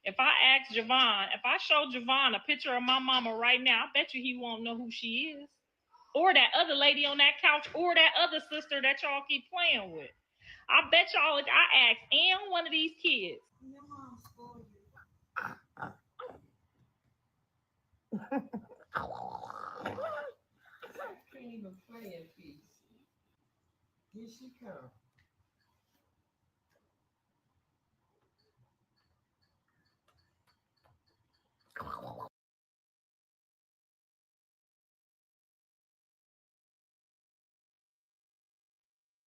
C: If I ask Javon, if I show Javon a picture of my mama right now, I bet you he won't know who she is. Or that other lady on that couch, or that other sister that y'all keep playing with. I bet y'all, if I ask and one of these kids. Your mom spoiled you. Can't even play in peace. Here she comes.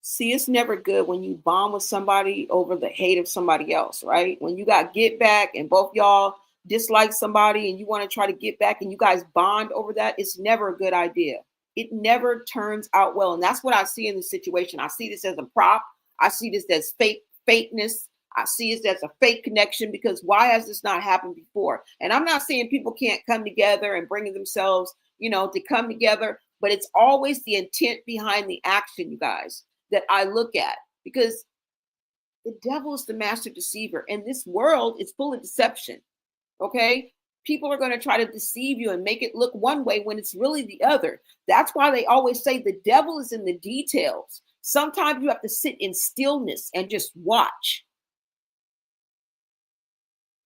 A: See, it's never good when you bond with somebody over the hate of somebody else, right? When you got get back and both y'all dislike somebody and you want to try to get back and you guys bond over that, it's never a good idea. It never turns out well. And that's what I see in this situation. I see this as a prop. I see this as fakeness. I see it as a fake connection because why has this not happened before? And I'm not saying people can't come together and bring themselves, to come together, but it's always the intent behind the action, you guys, that I look at, because the devil is the master deceiver and this world is full of deception. Okay. People are going to try to deceive you and make it look one way when it's really the other. That's why they always say the devil is in the details. Sometimes you have to sit in stillness and just watch.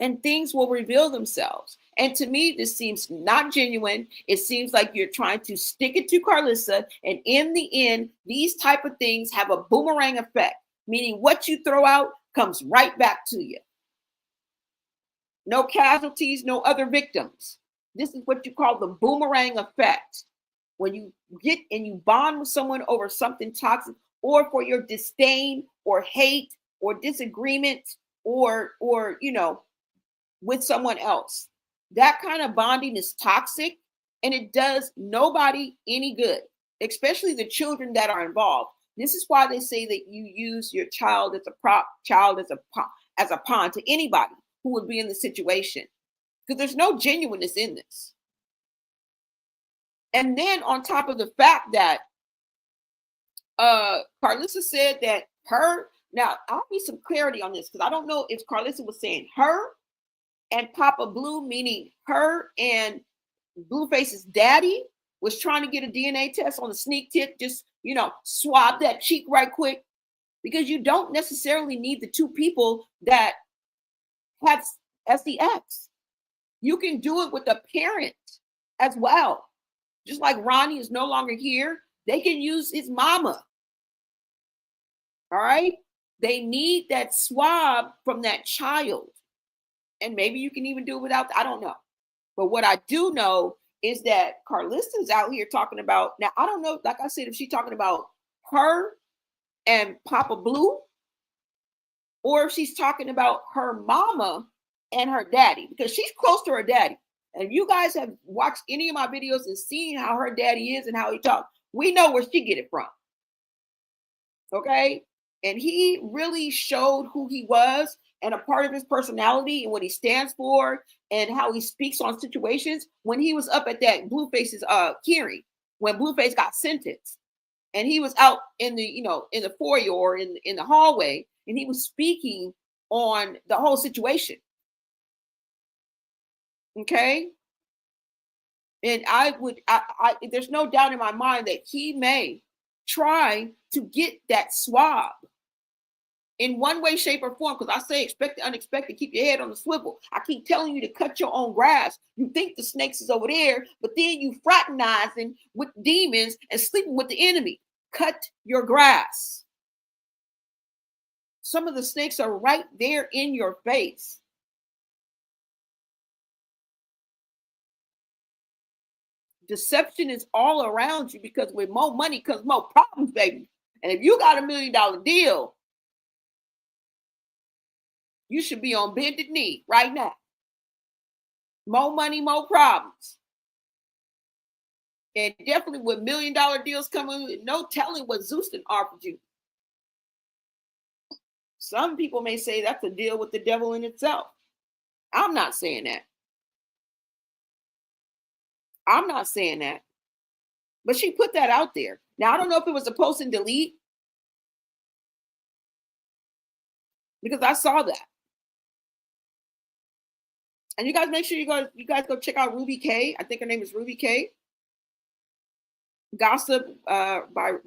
A: And things will reveal themselves. And to me, this seems not genuine. It seems like you're trying to stick it to Karlissa. And in the end, these type of things have a boomerang effect, meaning what you throw out comes right back to you. No casualties, no other victims. This is what you call the boomerang effect. When you get and you bond with someone over something toxic, or for your disdain or hate or disagreement or with someone else, that kind of bonding is toxic, and it does nobody any good, especially the children that are involved. This is why they say that you use your child as a prop, child as a pawn to anybody who would be in the situation, because there's no genuineness in this. And then on top of the fact that Karlissa said that her, now I need some clarity on this, because I don't know if Karlissa was saying her and Papa Blue, meaning her and Blueface's daddy, was trying to get a DNA test on the sneak tip, just swab that cheek right quick, because you don't necessarily need the two people that have SDX. You can do it with a parent as well. Just like Ronnie is no longer here, they can use his mama. All right? They need that swab from that child. And maybe you can even do it without, I don't know. But what I do know is that Karlissa's out here talking about, now I don't know, like I said, if she's talking about her and Papa Blue, or if she's talking about her mama and her daddy, because she's close to her daddy. And if you guys have watched any of my videos and seen how her daddy is and how he talks, we know where she get it from. Okay? And he really showed who he was and a part of his personality and what he stands for and how he speaks on situations when he was up at that Blueface's hearing, when Blueface got sentenced. And he was out in the, in the foyer or in the hallway, and he was speaking on the whole situation. Okay? And there's no doubt in my mind that he may try to get that swab in one way, shape, or form. Because I say expect the unexpected, keep your head on the swivel. I keep telling you to cut your own grass. You think the snakes is over there, but then you fraternizing with demons and sleeping with the enemy. Cut your grass. Some of the snakes are right there in your face. Deception is all around you, because with more money comes more problems, baby. And if you got $1 million deal, you should be on bended knee right now. More money, more problems. And definitely with $1 million deals coming, no telling what Zeus offered you. Some people may say that's a deal with the devil in itself. I'm not saying that. I'm not saying that. But she put that out there. Now, I don't know if it was a post and delete, because I saw that. And you guys make sure you guys go check out Ruby K. I think her name is Ruby K. Gossip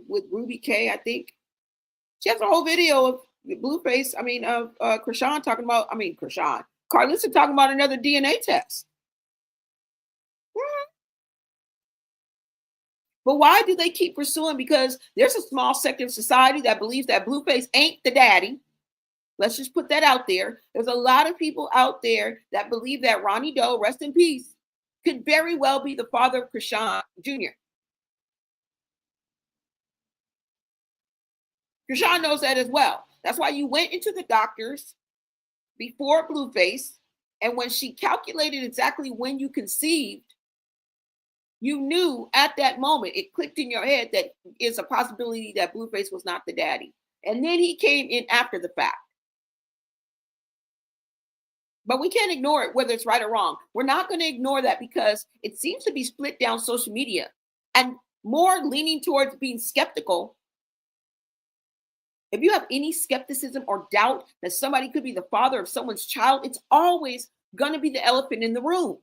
A: with Ruby K, I think. She has a whole video of Blueface, of Chrisean talking about, Chrisean. Karlissa talking about another DNA test. But why do they keep pursuing? Because there's a small sector of society that believes that Blueface ain't the daddy. Let's just put that out there. There's a lot of people out there that believe that Ronnie Doe, rest in peace, could very well be the father of Chrisean Jr. Chrisean knows that as well. That's why you went into the doctors before Blueface, and when she calculated exactly when you conceived, you knew at that moment, it clicked in your head that it's a possibility that Blueface was not the daddy. And then he came in after the fact. But we can't ignore it, whether it's right or wrong. We're not going to ignore that, because it seems to be split down social media and more leaning towards being skeptical. If you have any skepticism or doubt that somebody could be the father of someone's child, it's always going to be the elephant in the room.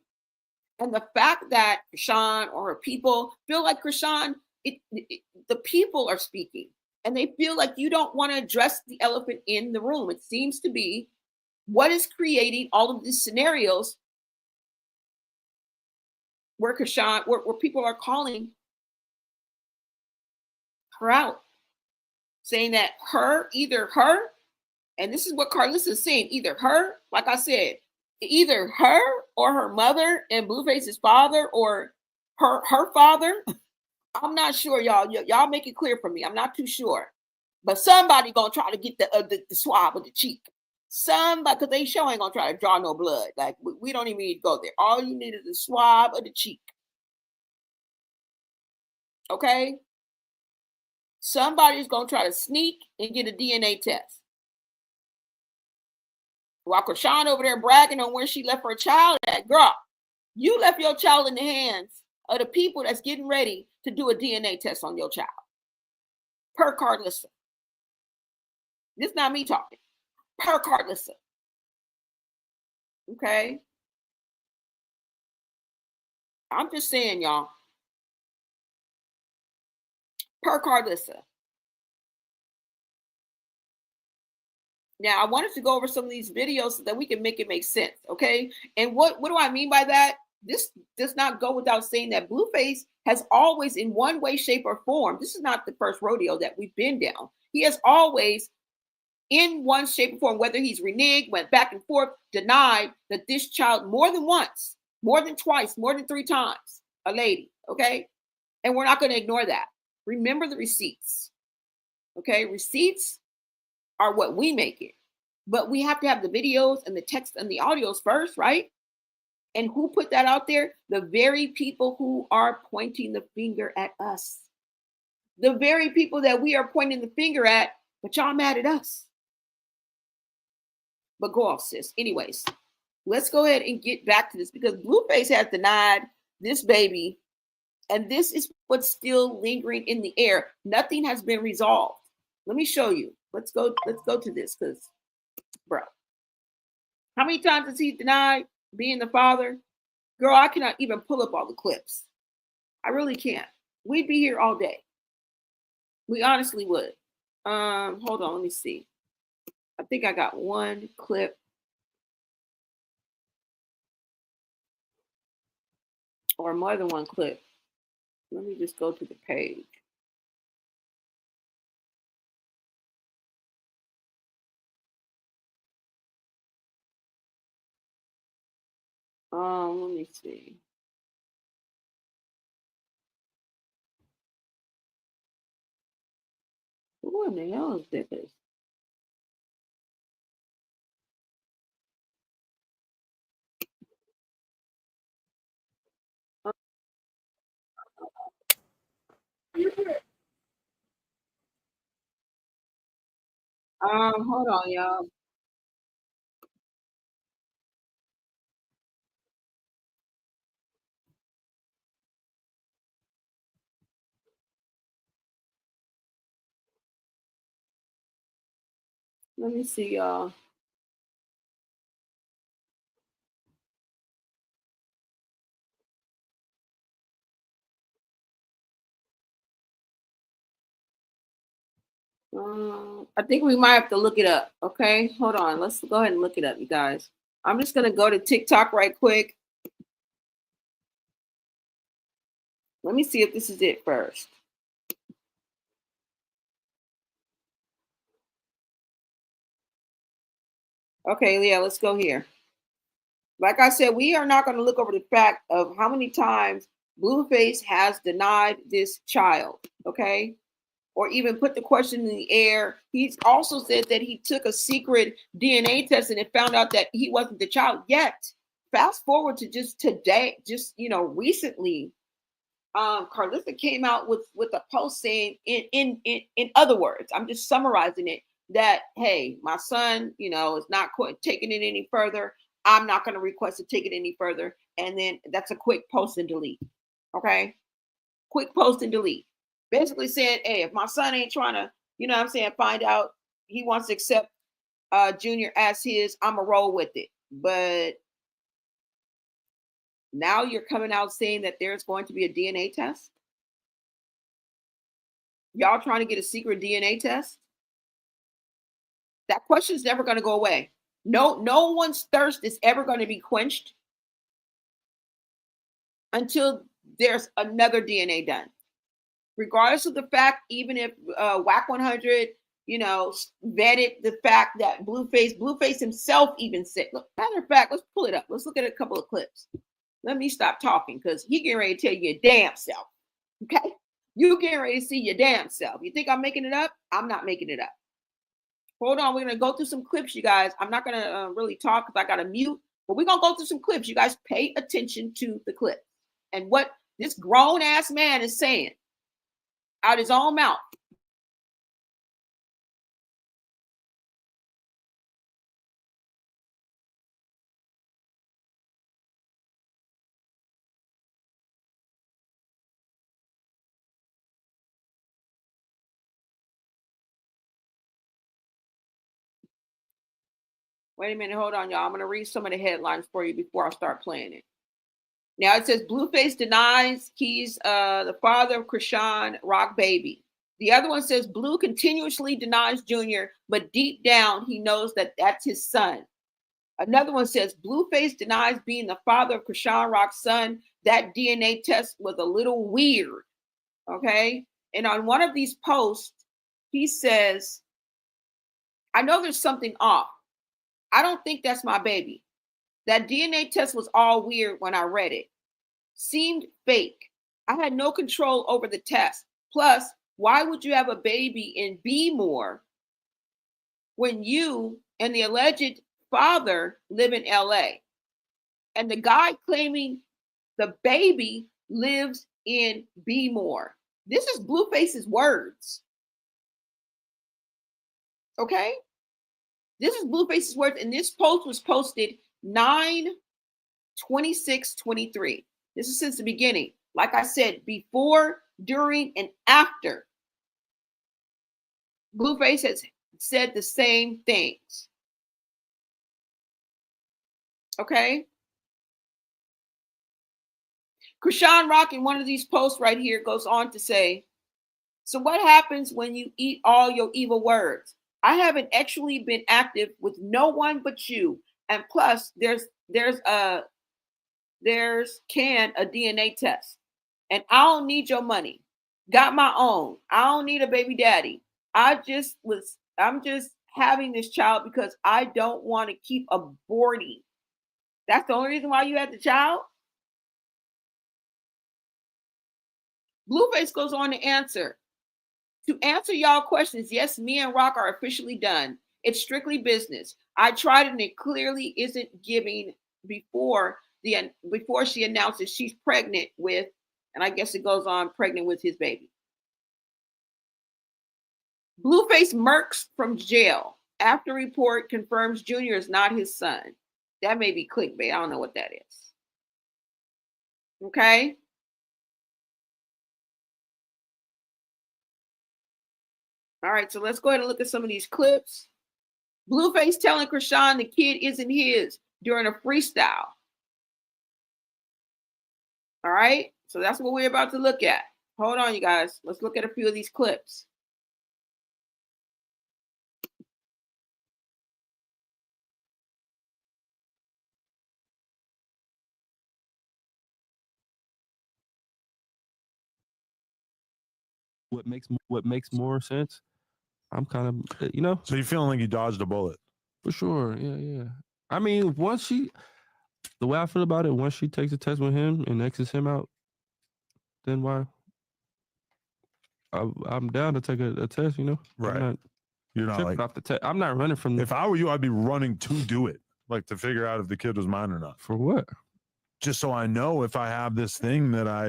A: And the fact that Chrisean or her people feel like Chrisean, the people are speaking, and they feel like you don't want to address the elephant in the room. It seems to be what is creating all of these scenarios where Chrisean, where people are calling her out, saying that either her, and this is what Karlissa is saying, either her, like I said, either her or her mother and Blueface's father or her father. I'm not sure, y'all. Y'all make it clear for me. I'm not too sure. But somebody gonna try to get the swab of the cheek. Somebody, because they sure ain't gonna try to draw no blood. Like we don't even need to go there. All you need is the swab of the cheek. Okay? Somebody's gonna try to sneak and get a DNA test. While Chrisean over there bragging on where she left her child at, girl, you left your child in the hands of the people that's getting ready to do a DNA test on your child. Per Karlissa. This is not me talking. Per Karlissa. Okay? I'm just saying, y'all. Per Karlissa. Now, I wanted to go over some of these videos so that we can make it make sense, okay? And what do I mean by that? This does not go without saying that Blueface has always, in one way, shape, or form, this is not the first rodeo that we've been down. He has always, in one shape or form, whether he's reneged, went back and forth, denied that this child more than once, more than twice, more than 3 times, a lady, okay? And we're not going to ignore that. Remember the receipts, okay? Receipts are what we make it. But we have to have the videos and the text and the audios first, right? And who put that out there? The very people who are pointing the finger at us. The very people that we are pointing the finger at, but y'all mad at us. But go off, sis. Anyways, let's go ahead and get back to this because Blueface has denied this baby. And this is what's still lingering in the air. Nothing has been resolved. Let me show you. Let's go to this because, bro, how many times has he denied being the father? Girl, I cannot even pull up all the clips. I really can't. We'd be here all day. We honestly would. Hold on, let me see. I think I got one clip. Or more than one clip. Let me just go to the page. Let me see. Who in the hell is this? Hold on, y'all. Let me see, y'all. I think we might have to look it up. Okay, hold on. Let's go ahead and look it up, you guys. I'm just gonna go to TikTok right quick. Let me see if this is it first. Okay, Leah, let's go here. Like I said, we are not going to look over the fact of how many times Blueface has denied this child, okay? Or even put the question in the air. He's also said that he took a secret DNA test and it found out that he wasn't the child yet. Fast forward to just today, just recently, Karlissa came out with a post saying, in other words, I'm just summarizing it, that hey, my son, is not taking it any further. I'm not going to request to take it any further. And then that's a quick post and delete. Okay, quick post and delete. Basically saying, hey, if my son ain't trying to, find out he wants to accept Junior as his, I'm going to roll with it. But now you're coming out saying that there's going to be a DNA test. Y'all trying to get a secret DNA test? That question is never going to go away. No one's thirst is ever going to be quenched until there's another DNA done. Regardless of the fact, even if WAC 100 vetted the fact that Blueface himself even said, look, matter of fact, let's pull it up. Let's look at a couple of clips. Let me stop talking because he getting ready to tell you your damn self. Okay? You getting ready to see your damn self. You think I'm making it up? I'm not making it up. Hold on. We're going to go through some clips, you guys. I'm not going to really talk because I got to mute, but we're going to go through some clips. You guys pay attention to the clip and what this grown ass man is saying out his own mouth. Wait a minute, hold on, y'all. I'm going to read some of the headlines for you before I start playing it. Now it says Blueface denies he's the father of Chrisean Rock Baby. The other one says Blue continuously denies Junior, but deep down he knows that that's his son. Another one says Blueface denies being the father of Chrisean Rock's son. That DNA test was a little weird. Okay. And on one of these posts, he says, I know there's something off. I don't think that's my baby. That DNA test was all weird when I read it. Seemed fake. I had no control over the test. Plus, why would you have a baby in B-more when you and the alleged father live in LA? And the guy claiming the baby lives in B-more. This is Blueface's words. Okay? This is Blueface's words, and this post was posted 9/26/23. This is since the beginning. Like I said, before, during, and after. Blueface has said the same things. Okay? Chrisean Rock in one of these posts right here goes on to say, so what happens when you eat all your evil words? I haven't actually been active with no one but you. And plus, there's a DNA test. And I don't need your money. Got my own. I don't need a baby daddy. I'm just having this child because I don't want to keep aborting. That's the only reason why you had the child? Blueface goes on to answer. To answer y'all questions, yes, me and Rock are officially done. It's strictly business. I tried and it clearly isn't giving before she announces she's pregnant with, and I guess it goes on, pregnant with his baby. Blueface murks from jail. After report confirms Junior is not his son. That may be clickbait. I don't know what that is. Okay? All right, so let's go ahead and look at some of these clips. Blueface telling Chrisean the kid isn't his during a freestyle. All right, so that's what we're about to look at. Hold on, you guys. Let's look at a few of these clips.
F: What makes more sense? I'm kind of,
G: So you're feeling like you dodged a bullet?
F: For sure. Yeah. I mean, the way I feel about it, once she takes a test with him and X's him out, then why? I'm down to take a test,
G: Right. You're not like
F: off the test. I'm not running from.
G: If I were you, I'd be running to do it, like to figure out if the kid was mine or not.
F: For what?
G: Just so I know if I have this thing that I,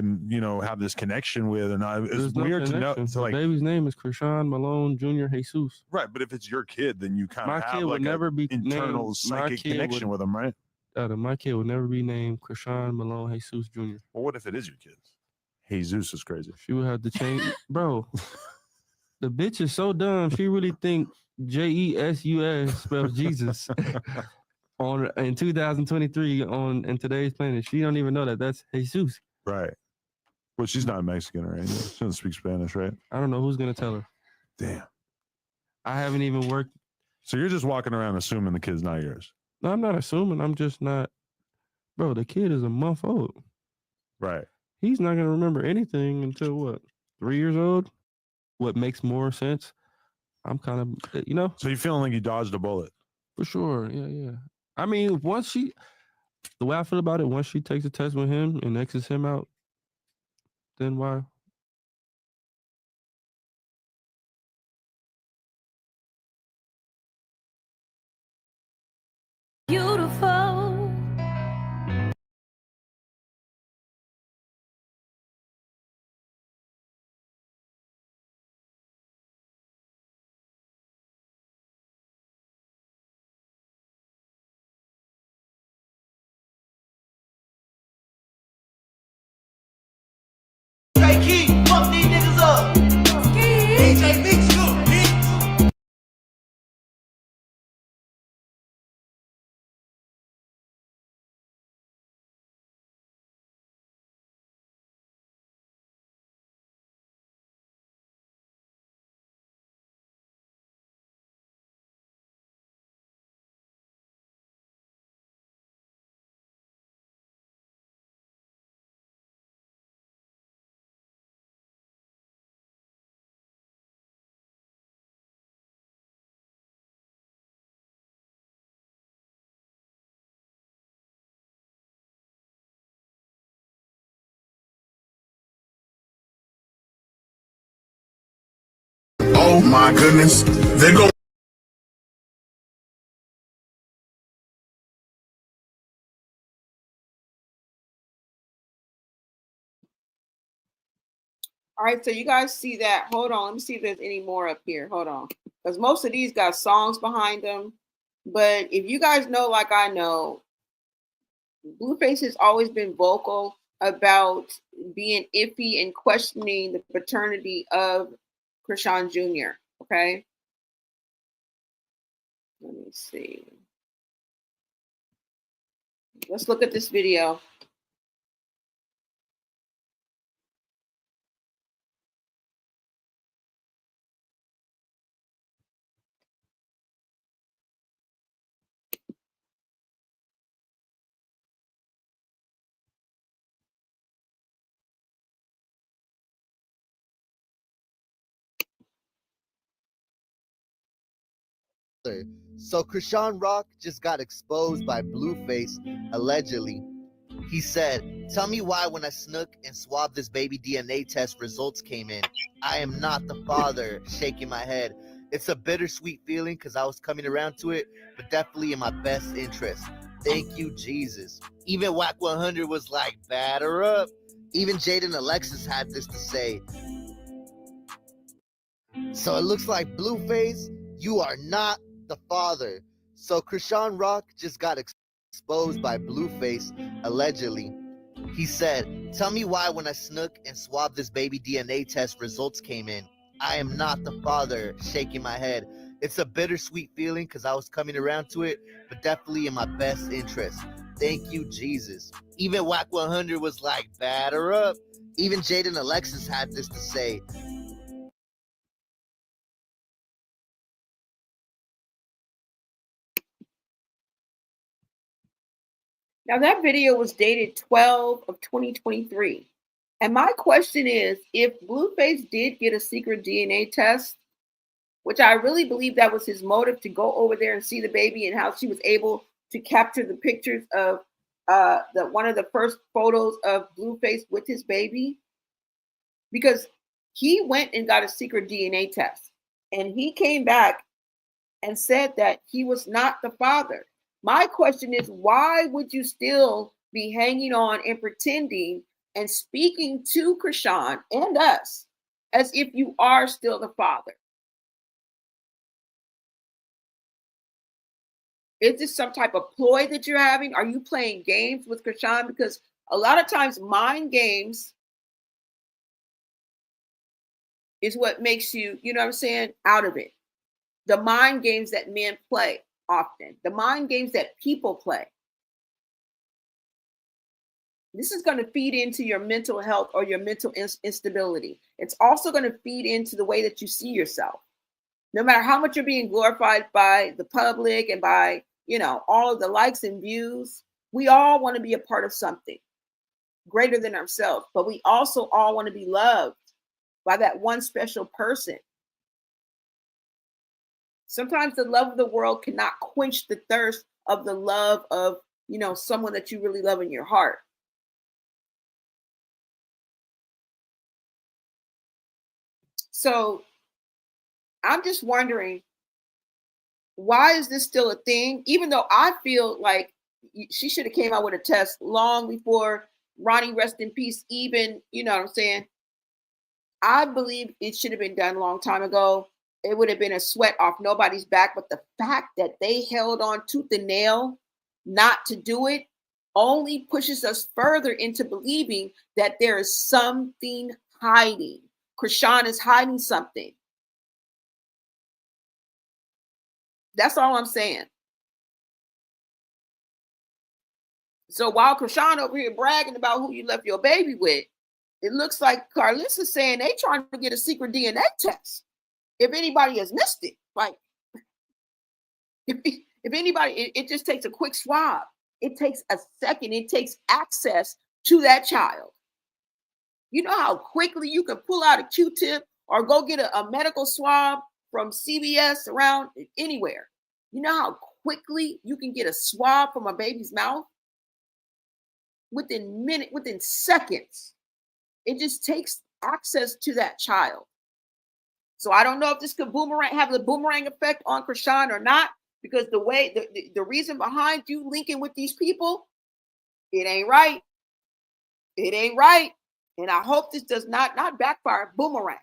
G: have this connection with, and it's weird to know. So
F: the baby's name is Chrisean Malone Jr. Jesus.
G: Right, but if it's your kid, then you kind of have
F: like
G: never
F: be
G: internal psychic connection with him, right?
F: My kid would never be named Chrisean Malone Jesus Jr.
G: Well, what if it is your kid? Jesus is crazy.
F: She would have to change, bro. The bitch is so dumb. She really think Jesus spells Jesus. In 2023 in today's planet, she don't even know that that's Jesus.
G: Right. Well, she's not Mexican or anything. She doesn't speak Spanish, right?
F: I don't know who's gonna tell her.
G: Damn.
F: I haven't even worked.
G: So you're just walking around assuming the kid's not yours.
F: No, I'm not assuming. I'm just not. Bro, the kid is a month old.
G: Right.
F: He's not gonna remember anything until what? 3 years old? What makes more sense? I'm kind of, you know.
G: So you feeling like you dodged a bullet?
F: For sure. Yeah. I mean, the way I feel about it, once she takes a test with him and X's him out, then why?
H: Beautiful.
I: Hey, Key, fuck these niggas up. DJ Mix, good mix.
J: Oh my goodness. They go.
A: All right, so you guys see that. Hold on, let me see if there's any more up here. Hold on. Because most of these got songs behind them. But if you guys know, like I know, Blueface has always been vocal about being iffy and questioning the paternity of Chrisean Jr. Okay. Let me see. Let's look at this video.
I: So Krishan Rock just got exposed by Blueface, allegedly. He said, "Tell me why when I snook and swabbed this baby DNA test, results came in. I am not the father," shaking my head. "It's a bittersweet feeling because I was coming around to it, but definitely in my best interest. Thank you, Jesus." Even Whack 100 was like, "Batter up." Even Jaden Alexis had this to say. So it looks like Blueface, you are not the father. So Krishan Rock just got exposed by Blueface, allegedly. He said, "Tell me why when I snook and swabbed this baby DNA test, results came in. I am not the father," shaking my head. "It's a bittersweet feeling because I was coming around to it, but definitely in my best interest. Thank you, Jesus." Even Whack 100 was like, "Batter up." Even Jaden Alexis had this to say.
A: Now that video was dated 12 of 2023. And my question is, if Blueface did get a secret DNA test, which I really believe that was his motive to go over there and see the baby and how she was able to capture the pictures of the one of the first photos of Blueface with his baby, because he went and got a secret DNA test and he came back and said that he was not the father. My question is, why would you still be hanging on and pretending and speaking to Chrisean and us as if you are still the father? Is this some type of ploy that you're having? Are you playing games with Chrisean? Because a lot of times mind games is what makes you, you know what I'm saying, out of it. The mind games that men play often, the mind games that people play. This is going to feed into your mental health or your mental instability. It's also going to feed into the way that you see yourself. No matter how much you're being glorified by the public and by, you know, all of the likes and views, we all want to be a part of something greater than ourselves, but we also all want to be loved by that one special person. Sometimes the love of the world cannot quench the thirst of the love of, someone that you really love in your heart. So I'm just wondering, why is this still a thing? Even though I feel like she should have came out with a test long before Ronnie, rest in peace, even, you know what I'm saying? I believe it should have been done a long time ago. It would have been a sweat off nobody's back. But the fact that they held on tooth and nail not to do it only pushes us further into believing that there is something hiding. Chrisean is hiding something. That's all I'm saying. So while Chrisean over here bragging about who you left your baby with, it looks like Karlissa saying they trying to get a secret DNA test. If anybody has missed it, like if anybody, it just takes a quick swab. It takes a second. It takes access to that child. You know how quickly you can pull out a Q-tip or go get a medical swab from CVS around anywhere. You know how quickly you can get a swab from a baby's mouth? Within seconds. It just takes access to that child. So I don't know if this could have the boomerang effect on Chrisean or not, because the reason behind you linking with these people, it ain't right. It ain't right. And I hope this does not backfire. Boomerang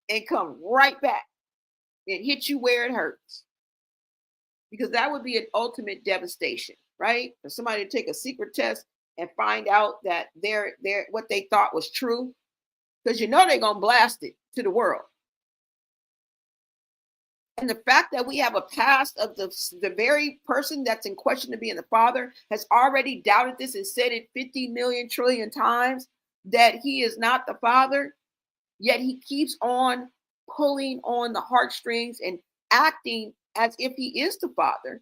A: and come right back and hit you where it hurts. Because that would be an ultimate devastation, right? For somebody to take a secret test and find out that they're what they thought was true, because they're gonna blast it to the world. And the fact that we have a past of the very person that's in question to being the father has already doubted this and said it 50 million trillion times that he is not the father, yet he keeps on pulling on the heartstrings and acting as if he is the father,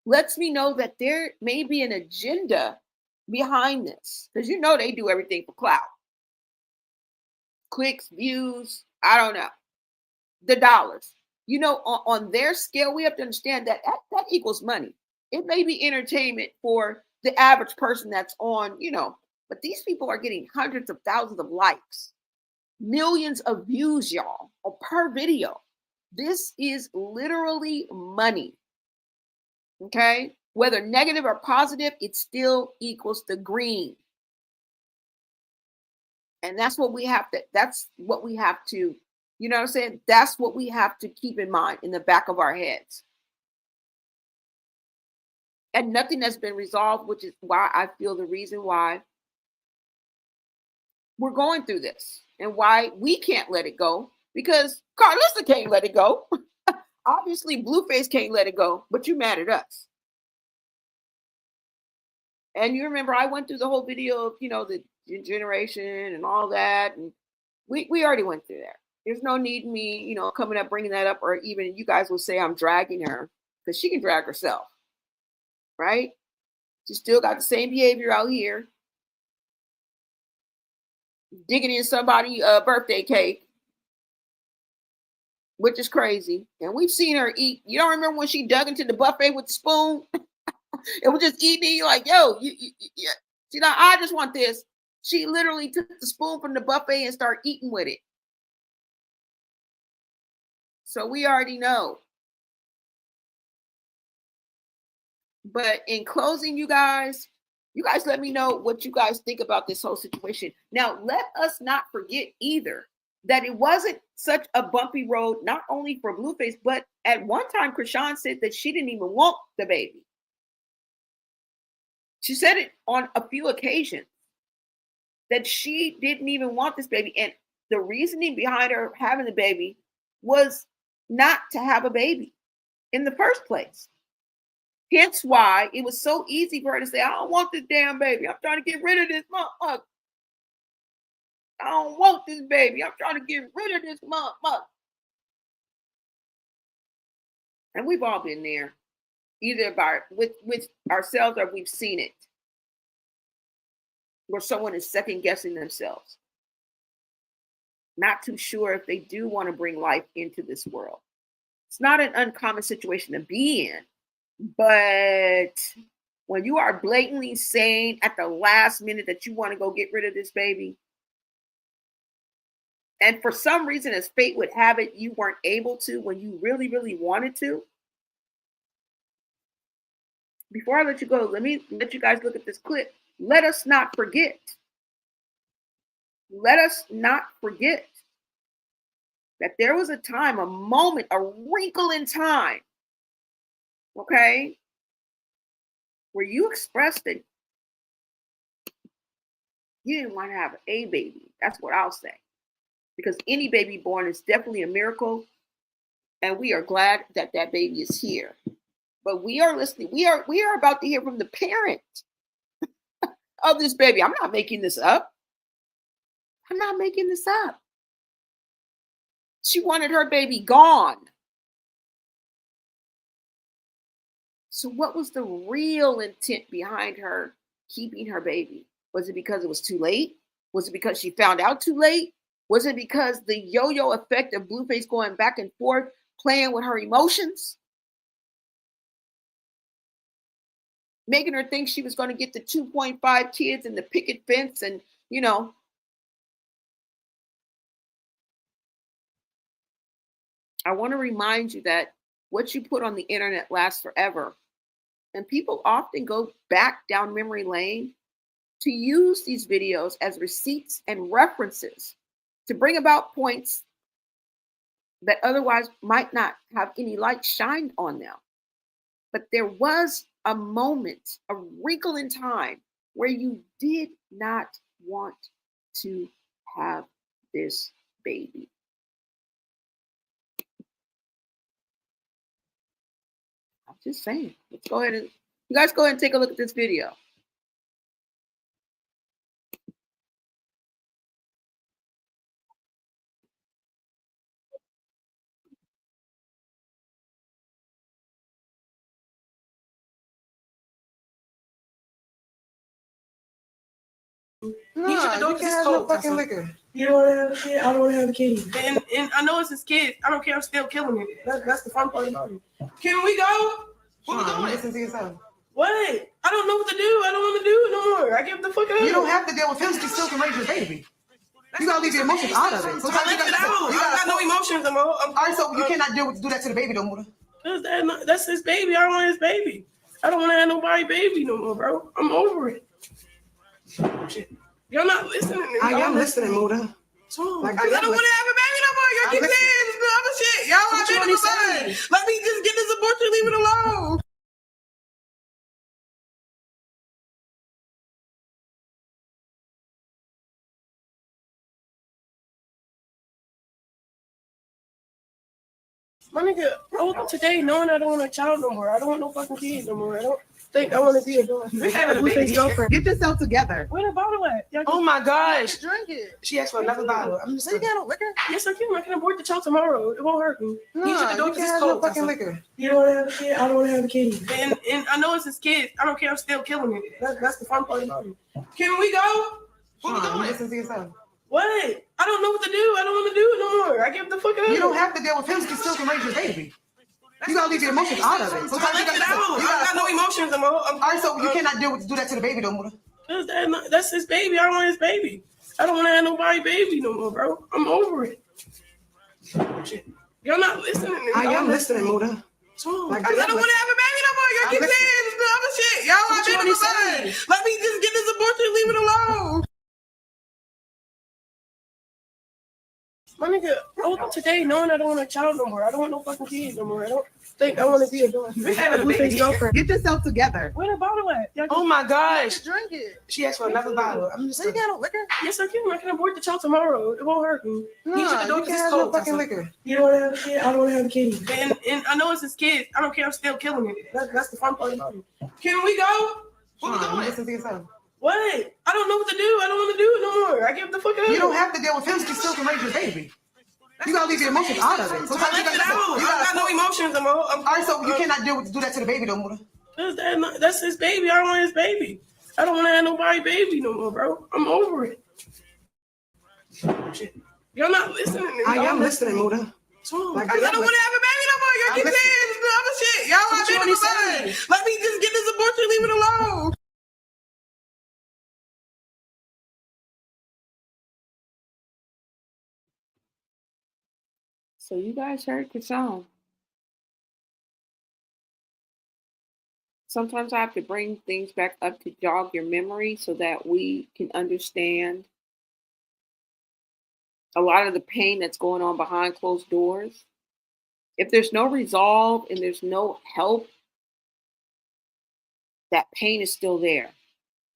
A: lets me know that there may be an agenda behind this. Because they do everything for clout. Clicks, views, I don't know. The dollars. On their scale, we have to understand that equals money. It may be entertainment for the average person that's on, but these people are getting hundreds of thousands of likes, millions of views, y'all, per video. This is literally money. Okay? Whether negative or positive, it still equals the green. And that's what we have to, you know what I'm saying? That's what we have to keep in mind in the back of our heads. And nothing has been resolved, which is why I feel the reason why we're going through this and why we can't let it go, because Karlissa can't let it go. Obviously, Blueface can't let it go, but you mad at us. And you remember I went through the whole video of, the generation and all that. And we already went through that. There's no need in me, coming up, bringing that up, or even you guys will say I'm dragging her, because she can drag herself, right? She still got the same behavior out here, digging in somebody's birthday cake, which is crazy. And we've seen her eat. You don't remember when she dug into the buffet with the spoon? It was just eating. You're like, yo, see, now I just want this. She literally took the spoon from the buffet and started eating with it. So we already know. But in closing, you guys let me know what you guys think about this whole situation. Now, let us not forget either that it wasn't such a bumpy road, not only for Blueface, but at one time, Chrisean said that she didn't even want the baby. She said it on a few occasions that she didn't even want this baby. And the reasoning behind her having the baby was not to have a baby in the first place. Hence why it was so easy for her to say, I don't want this damn baby. I'm trying to get rid of this motherfucker. I don't want this baby. I'm trying to get rid of this motherfucker. And we've all been there, either with ourselves or we've seen it, where someone is second guessing themselves. not too sure if they do want to bring life into this world. It's not an uncommon situation to be in, but when you are blatantly saying at the last minute that you want to go get rid of this baby, and for some reason, as fate would have it, you weren't able to when you really, really wanted to. Before I let you go, let me let you guys look at this clip. Let us not forget. Let us not forget that there was a time, a moment, a wrinkle in time, okay, where you expressed that you didn't want to have a baby. That's what I'll say. Because any baby born is definitely a miracle. And we are glad that that baby is here. But we are listening. We are about to hear from the parent of this baby. I'm not making this up. I'm not making this up. She wanted her baby gone. So what was the real intent behind her keeping her baby? Was it because it was too late? Was it because she found out too late? Was it because the yo-yo effect of Blueface going back and forth, playing with her emotions? Making her think she was going to get the 2.5 kids and the picket fence and, you know. I want to remind you that what you put on the internet lasts forever. And people often go back down memory lane to use these videos as receipts and references to bring about points that otherwise might not have any light shined on them. But there was a moment, a wrinkle in time where you did not want to have this baby. I'm just saying. Let's go ahead and you guys go ahead and take a look at this video.
B: No, you can't have no fucking liquor. You don't want to have a kid. I don't want to have a kid. And I know it's his kid. I don't care. I'm still killing it. That's the fun part about it. Can we go? What we doing? Listen to yourself. What? I don't know what to do. I don't want to do it no more. I give the fuck up. You don't have to deal with him. He still can raise your baby. You gotta leave the emotions out of it. So I left it out. I got no emotions no more. All right, so you cannot do that to the baby no more. That's his baby. I don't want his baby. I don't want to have nobody baby no more, bro. I'm over it. Y'all not listening. I am listening, Muda. Like, I don't want to have a baby no more. Y'all keep saying this other shit. Y'all want to be the Let me just get this abortion. Leave it alone. My nigga, I woke up today knowing I don't want a child no more. I don't want no fucking kid no more. I don't think I want to be a girl. Blueface girlfriend. Get yourself together. Where the bottle at? Oh my gosh. Drink it. She asked for another bottle. I'm just saying. You got no liquor? Yes, I can. I can abort the child tomorrow. It won't hurt me. No, you can't have no fucking liquor. You don't want to have a kid? I don't want to have a kid. And I know it's his kid. I don't care. I'm still killing it. That's the fun part about it. Can we go? What we doing? Listen to yourself. What? I don't know what to do. I don't want to do it no more. I give the fuck up. You don't have to deal with him. He still can raise your baby. You gotta leave the emotions out of it. So I left it out. I got no emotions no more. All right, so you cannot do that to the baby no more. That's his baby. I don't want his baby. I don't want to have nobody baby no more, bro. I'm over it. Y'all not listening. I am listening, Muda. Like, I don't want to have a baby no more. Y'all keep saying this other shit. Y'all want to be the Let me just get this abortion and leave it alone. My nigga, I woke up today knowing I don't want a child no more. I don't want no fucking kid no more. I don't think I want to be a girl. Blueface girlfriend. Get yourself together. Where the bottle at? Oh my gosh. Drink it. She asked for another bottle. I'm just saying. You got no liquor? Yes, I can. I can abort the child tomorrow. It won't hurt me. No, you can't have no fucking liquor. You don't want to have a kid? I don't want to have a kid. And I know it's his kid. I don't care. I'm still killing it. That's the fun part about it. Can we go? What we doing? Listen to yourself. What? I don't know what to do. I don't want to do it no more. I give the fuck up. You don't have to deal with him. He still can raise your baby. You gotta leave the emotions out of it. So I left it out. I got no emotions no more. All right, so you cannot do that to the baby no more. That's his baby. I don't want his baby. I don't want to have nobody baby no more, bro. I'm over it. You're not listening. I am listening, Muda. Like, I don't want to have a baby no more. Y'all keep saying this other shit. Y'all want to be fun. Let me just get this abortion. Leave it alone.
A: So you guys heard Chrisean. Sometimes I have to bring things back up to jog your memory so that we can understand a lot of the pain that's going on behind closed doors. If there's no resolve and there's no help, that pain is still there.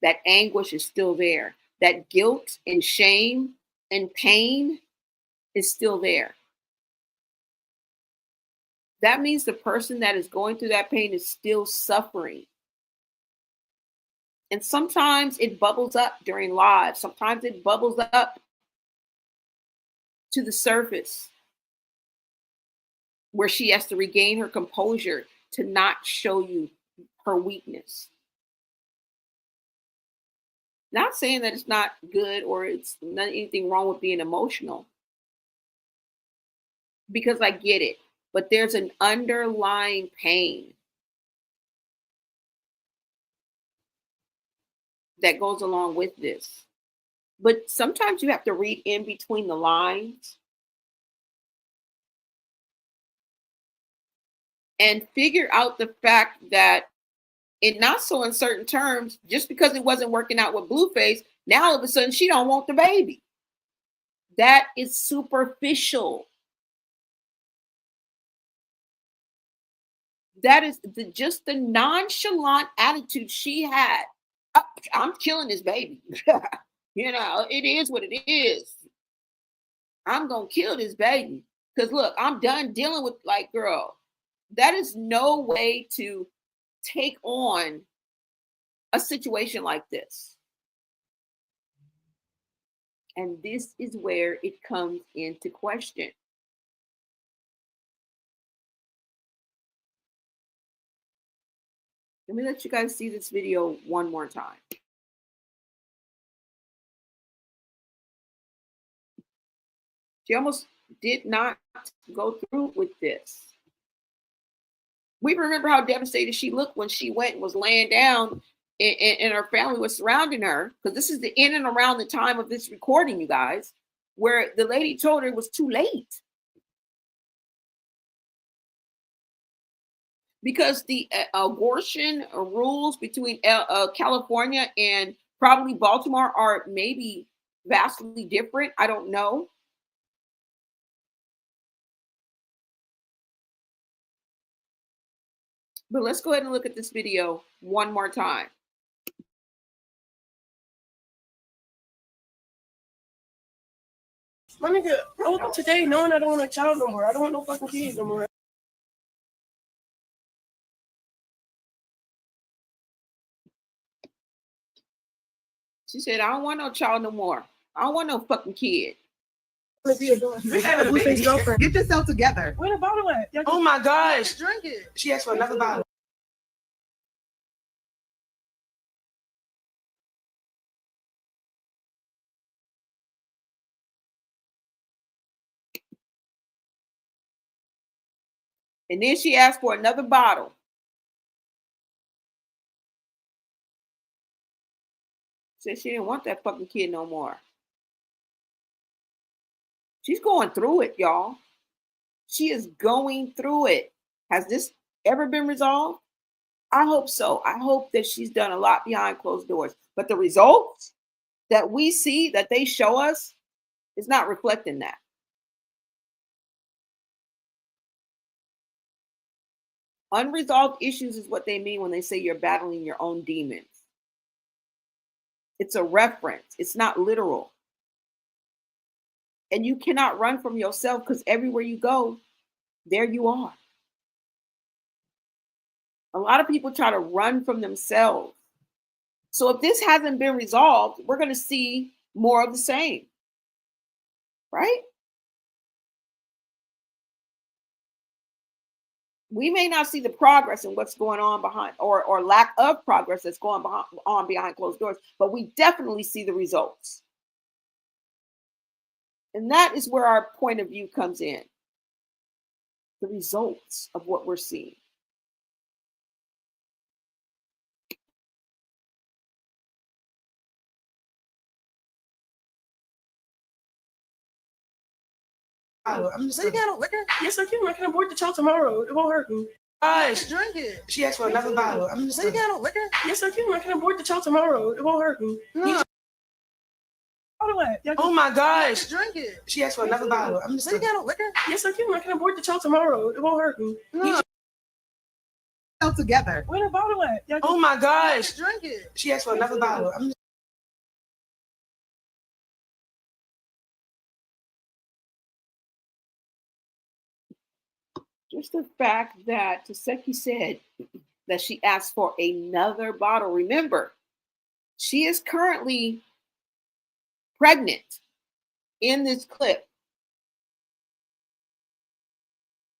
A: That anguish is still there. That guilt and shame and pain is still there. That means the person that is going through that pain is still suffering. And sometimes it bubbles up during live. Sometimes it bubbles up to the surface where she has to regain her composure to not show you her weakness. Not saying that it's not good or it's not anything wrong with being emotional, because I get it, but there's an underlying pain that goes along with this. But sometimes you have to read in between the lines and figure out the fact that in not so uncertain terms, just because it wasn't working out with Blueface, now all of a sudden she don't want the baby. That is superficial. That is just the nonchalant attitude she had. I'm killing this baby. You know, it is what it is. I'm going to kill this baby. Because look, I'm done dealing with, like, girl, that is no way to take on a situation like this. And this is where it comes into question. Let me let you guys see this video one more time. She almost did not go through with this. We remember how devastated she looked when she went and was laying down and her family was surrounding her. Because this is the in and around the time of this recording, you guys, where the lady told her it was too late. Because the abortion rules between California and probably Baltimore are maybe vastly different. I don't know. But let's go ahead and look at this video one more time.
B: My nigga, I woke up today knowing I don't want a child no more. I don't want no fucking kids no more.
A: She said, I don't want no child no more. I don't want no fucking kid.
B: Get
K: yourself together.
B: Where the bottle at? Oh my gosh. Drink it. She asked for another bottle.
A: And then she asked for another bottle. Said she didn't want that fucking kid no more. She's going through it, y'all. She is going through it. Has this ever been resolved? I hope so. I hope that she's done a lot behind closed doors. But the results that we see, that they show us, is not reflecting that. Unresolved issues is what they mean when they say you're battling your own demons. It's a reference. It's not literal. And you cannot run from yourself because everywhere you go, there you are. A lot of people try to run from themselves. So if this hasn't been resolved, we're going to see more of the same. Right? We may not see the progress in what's going on behind, or lack of progress that's going on behind closed doors, but we definitely see the results. And that is where our point of view comes in. The results of what we're seeing.
B: I'm just saying, you got liquor? Yes, I can. I can abort the child tomorrow. It won't hurt me. Guys, drink it. She asked for another bottle. I'm just saying, you got liquor? Yes, I can. I can abort the child tomorrow. It won't hurt me. No. Oh my gosh, drink it. She asked for another bottle. I'm just saying, you got liquor? Yes, I can. I can abort the child tomorrow. It won't hurt me. No. Together. Where the bottle at? Oh my gosh, drink it. She asked for another bottle. I'm just
A: the fact that Taseki said that she asked for another bottle. Remember, she is currently pregnant in this clip.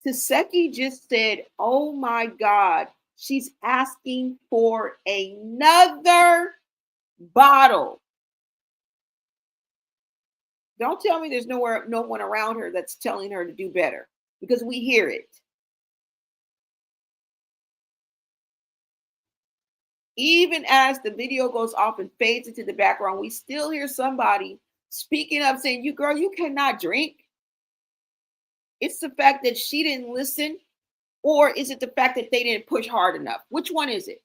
A: Taseki just said, oh my God, she's asking for another bottle. Don't tell me there's no one around her that's telling her to do better, because we hear it. Even as the video goes off and fades into the background, we still hear somebody speaking up saying, you girl, you cannot drink. It's the fact that she didn't listen, or is it the fact that they didn't push hard enough? Which one is it?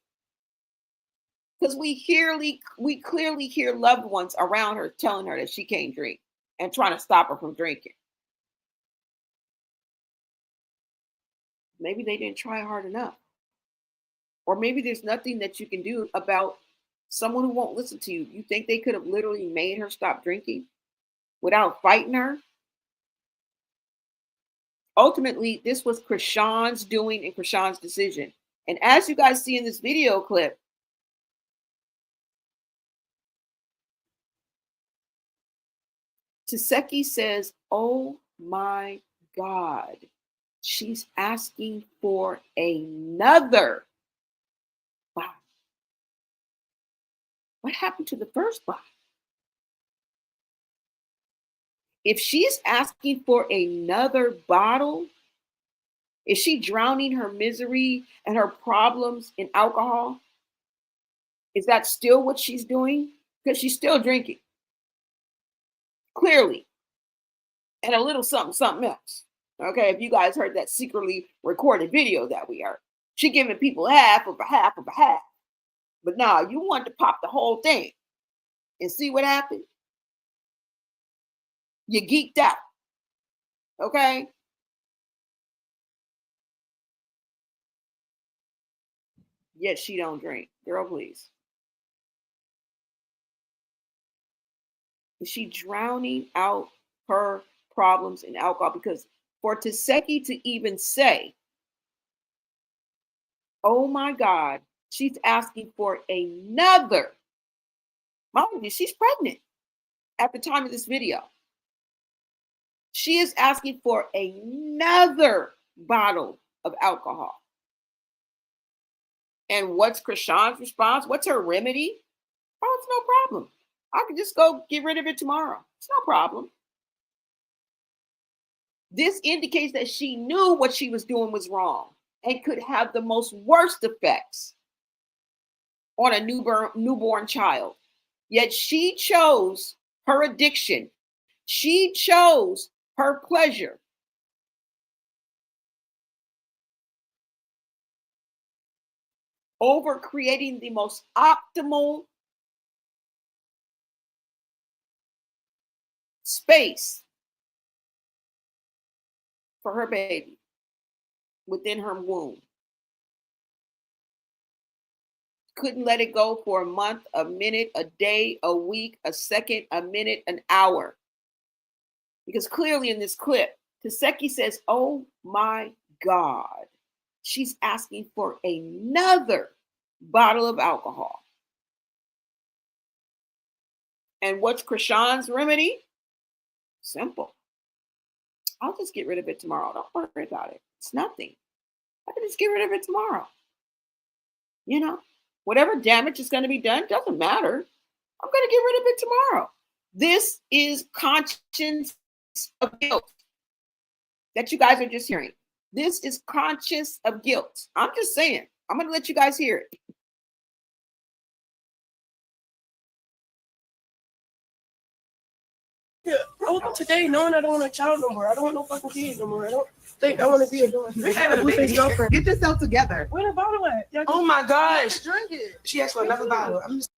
A: Because we clearly hear loved ones around her telling her that she can't drink and trying to stop her from drinking. Maybe they didn't try hard enough. Or maybe there's nothing that you can do about someone who won't listen to you. You think they could have literally made her stop drinking without fighting her? Ultimately, this was Chrisean's doing and Chrisean's decision. And as you guys see in this video clip, Taseki says, oh my God, she's asking for another bottle. What happened to the first bottle? If she's asking for another bottle, is she drowning her misery and her problems in alcohol? Is that still what she's doing? Because she's still drinking. Clearly. And a little something else. Okay, if you guys heard that secretly recorded video that we heard. She giving people half of a half of a half. But now you want to pop the whole thing and see what happened? You geeked out. Okay? Yet she don't drink. Girl, please. Is she drowning out her problems in alcohol? Because for Taseki to even say, oh my God, she's asking for another. Mind you, she's pregnant at the time of this video. She is asking for another bottle of alcohol. And what's Chrisean's response? What's her remedy? Oh, it's no problem. I can just go get rid of it tomorrow. It's no problem. This indicates that she knew what she was doing was wrong and could have the most worst effects on a newborn child. Yet she chose her addiction. She chose her pleasure. Over creating the most optimal space for her baby within her womb. Couldn't let it go for a month, a minute, a day, a week, a second, a minute, an hour. Because clearly in this clip, Taseki says, oh my God, she's asking for another bottle of alcohol. And what's Chrisean's remedy? Simple. I'll just get rid of it tomorrow. Don't worry about it. It's nothing. I can just get rid of it tomorrow. You know, whatever damage is going to be done, doesn't matter. I'm going to get rid of it tomorrow. This is conscience of guilt that you guys are just hearing. This is conscious of guilt. I'm just saying. I'm going to let you guys hear it.
K: Yeah, I woke up today knowing I don't want a child no more. I don't want no fucking kids no more. I don't think I want to be a dog. I have a Blueface girlfriend.
B: Get yourself together.
K: Where the bottle at? Oh my gosh.
B: Drink it.
K: She asked for another bottle. I'm just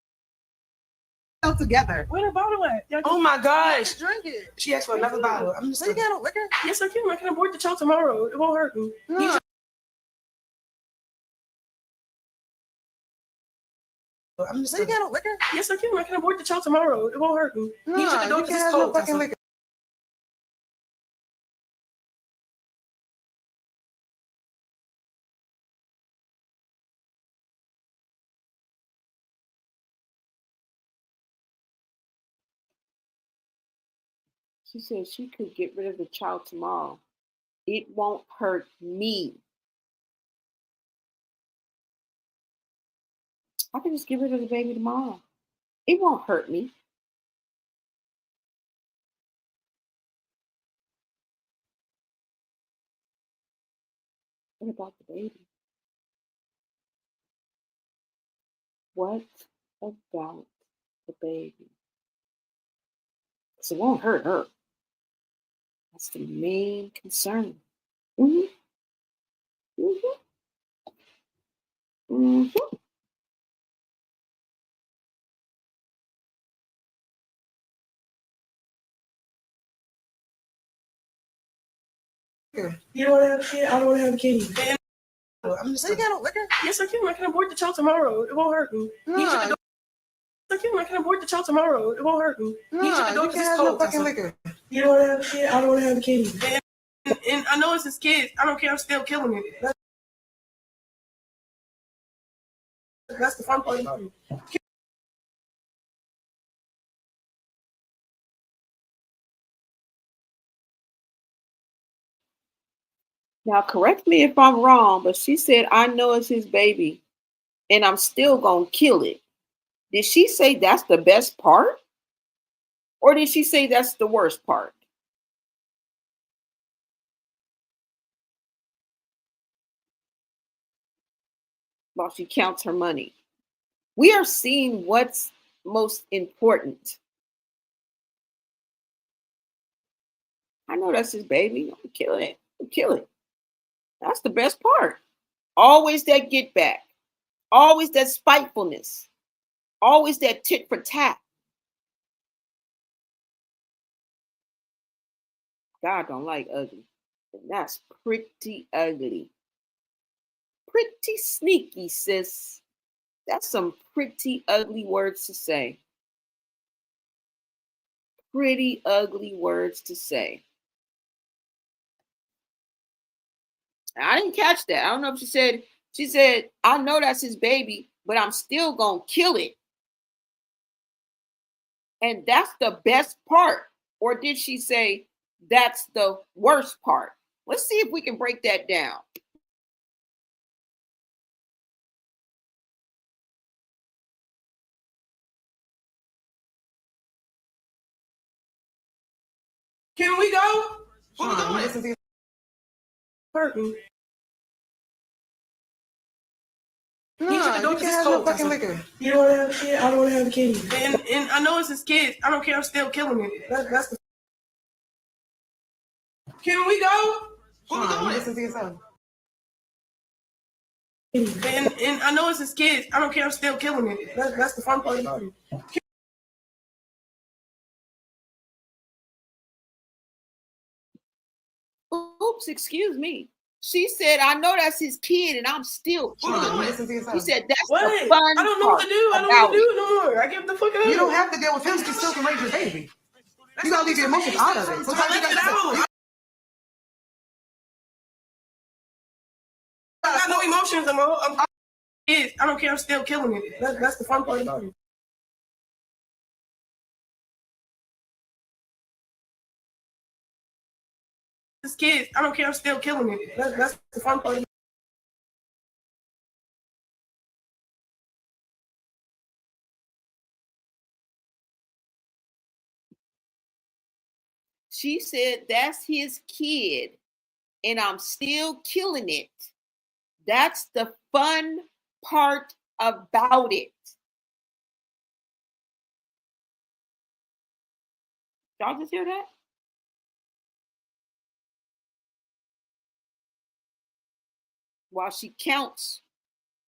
B: Yourself together.
K: Where the bottle at? Oh my gosh.
B: Drink it.
K: She asked for another bottle. I'm just
B: So you got a liquor?
K: Yes, I can. I can abort the child tomorrow. It won't hurt me.
B: No.
K: I'm just
B: So you got a liquor?
K: Yes, I can. I can abort the child tomorrow. It won't hurt me.
B: No, you can't have no fucking liquor.
A: She said she could get rid of the child tomorrow. It won't hurt me. I can just get rid of the baby tomorrow. It won't hurt me. What about the baby? What about the baby? Because it won't hurt her. That's the main concern. Mm-hmm. Mm-hmm. Mm-hmm.
K: You don't want to have a kid? I don't want to have a kid either. I'm just
B: So you got a liquor?
K: Yes, I can. I can abort the child tomorrow. It won't hurt me.
B: No.
K: I can abort the child tomorrow. It won't hurt me.
B: No, you can't have no fucking liquor.
K: You don't want to have a kid? I don't want to have a kid either. And I know it's his kids. I don't care. I'm still killing it. That's the fun part about it.
A: Now, correct me if I'm wrong, but she said, I know it's his baby and I'm still going to kill it. Did she say that's the best part? Or did she say that's the worst part? While she counts her money. We are seeing what's most important. I know that's his baby. I'm killing it. I'm killing it. That's the best part. Always that get back. Always that spitefulness. Always that tit for tat. God don't like ugly. And that's pretty ugly. Pretty sneaky, sis. That's some pretty ugly words to say. Pretty ugly words to say. I didn't catch that. I don't know if she said, I know that's his baby, but I'm still going to kill it. And that's the best part. Or did she say that's the worst part? Let's see if we can break that down.
K: Can we go? What we doing? Hurting.
B: No, you can't have no fucking liquor.
K: You don't want to have a kid? I don't want to have a kid either. And I know it's his kids. I don't care. I'm still killing it. That's the. Can we go? What we doing?
B: Listen to yourself.
K: And I know it's his kids. I don't care. I'm still killing it. That's the fun part about it.
A: Oops, excuse me. She said, I know that's his kid and I'm still killing it. She said, that's the fun
K: I don't know what to do. I don't want to do it no more. I give the fuck up.
B: You don't have to deal with him. He still can raise your baby. You gotta leave your emotions out of it. Sometimes you gotta
K: I got no emotions. I'm kids. I don't care. I'm still killing it. That's the fun part about it. His kids. I don't care. I'm still killing it. That's the fun part.
A: She said that's his kid, and I'm still killing it. That's the fun part about it. Y'all just hear that? While she counts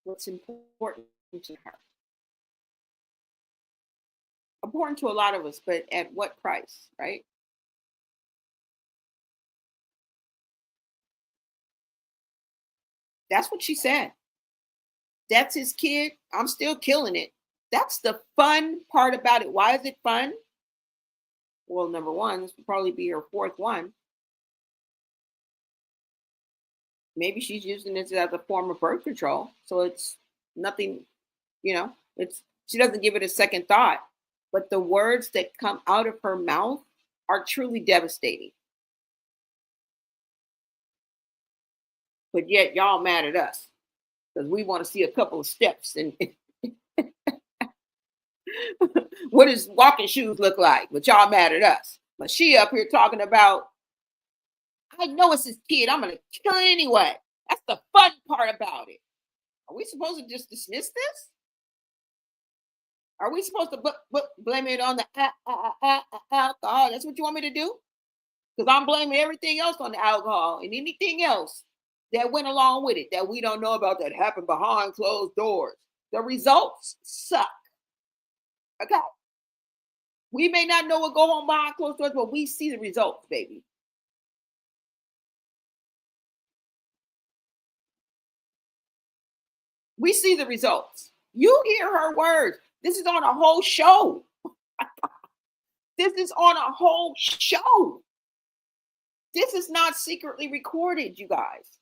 A: what's important to her. Important to a lot of us, but at what price, right? That's what she said. That's his kid. I'm still killing it. That's the fun part about it. Why is it fun? Well, number one, this will probably be her fourth one. Maybe she's using this as a form of birth control. So it's nothing, she doesn't give it a second thought. But the words that come out of her mouth are truly devastating. But yet y'all mad at us because we want to see a couple of steps. And what does walking shoes look like? But y'all mad at us. But she up here talking about, I know it's his kid. I'm going to kill it anyway. That's the fun part about it. Are we supposed to just dismiss this? Are we supposed to blame it on the alcohol? That's what you want me to do? Because I'm blaming everything else on the alcohol and anything else that went along with it that we don't know about that happened behind closed doors. The results suck. Okay? We may not know what go on behind closed doors, but we see the results, baby. We see the results. You hear her words. This is on a whole show. This is on a whole show. This is not secretly recorded, you guys.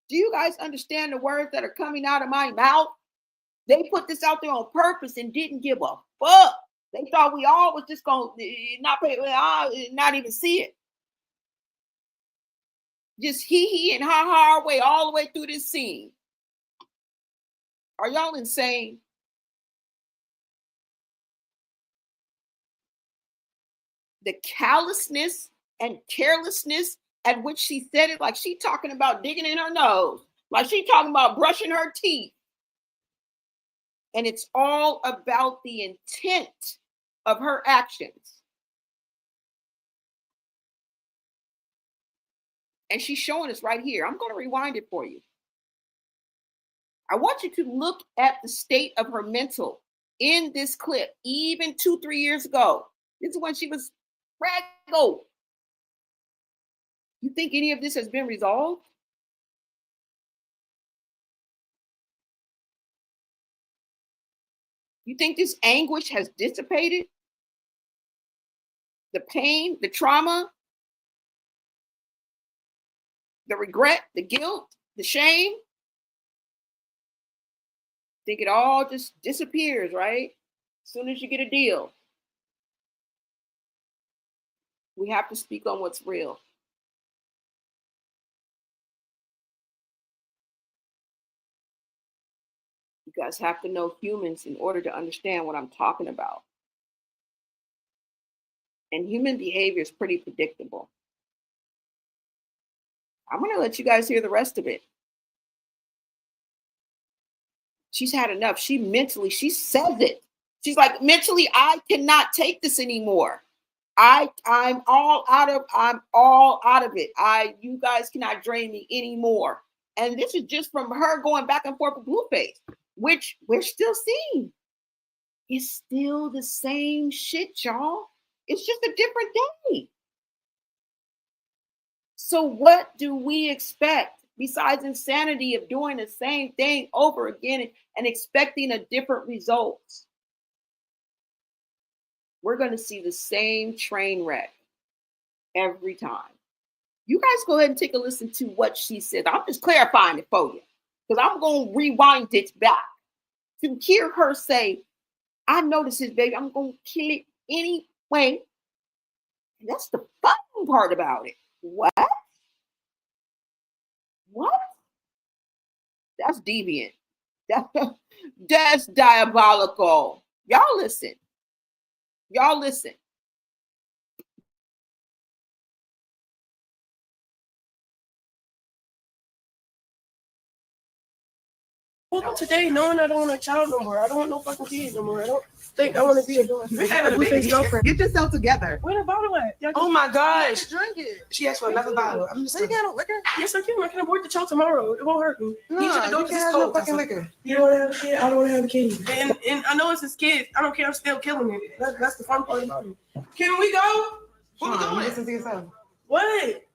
A: Do you guys understand the words that are coming out of my mouth? They put this out there on purpose and didn't give a fuck. They thought we all was just going to not even see it. Just hee and ha our way all the way through this scene. Are y'all insane? The callousness and carelessness at which she said it, like she talking about digging in her nose, like she talking about brushing her teeth. And it's all about the intent of her actions. And she's showing us right here. I'm going to rewind it for you. I want you to look at the state of her mental in this clip, even 2-3 years ago. This is when she was raggo. You think any of this has been resolved? You think this anguish has dissipated? The pain, the trauma, the regret, the guilt, the shame? Think it all just disappears, right? As soon as you get a deal. We have to speak on what's real. You guys have to know humans in order to understand what I'm talking about. And human behavior is pretty predictable. I'm going to let you guys hear the rest of it. She's had enough. She says it. She's like, mentally, I cannot take this anymore. I'm all out of it. You guys cannot drain me anymore. And this is just from her going back and forth with Blueface, which we're still seeing. It's still the same shit, y'all. It's just a different day. So what do we expect besides insanity of doing the same thing over again and expecting a different result? We're going to see the same train wreck every time. You guys go ahead and take a listen to what she said. I'm just clarifying it for you because I'm going to rewind it back to hear her say, I know this is baby. I'm going to kill it anyway. And that's the fun part about it. What? That's deviant. That's diabolical. Y'all listen.
K: woke up today knowing I don't want a child no more. I don't want no fucking kid no more. I don't think I want to be a daughter.
B: You have a Blueface girlfriend. Get yourself together.
K: Where the bottle at?
B: Oh my gosh.
K: Drink it.
B: She asked for another bottle. I'm just saying.
K: Yes, I can. I can abort the child tomorrow. It won't hurt me.
B: No, you can't have no fucking liquor.
K: You don't want to have a kid? I don't want to have a kid. And I know it's his kid. I don't care. I'm still killing it. That's the fun part about it. Can we go? Where we going?
B: Listen to yourself.
K: What?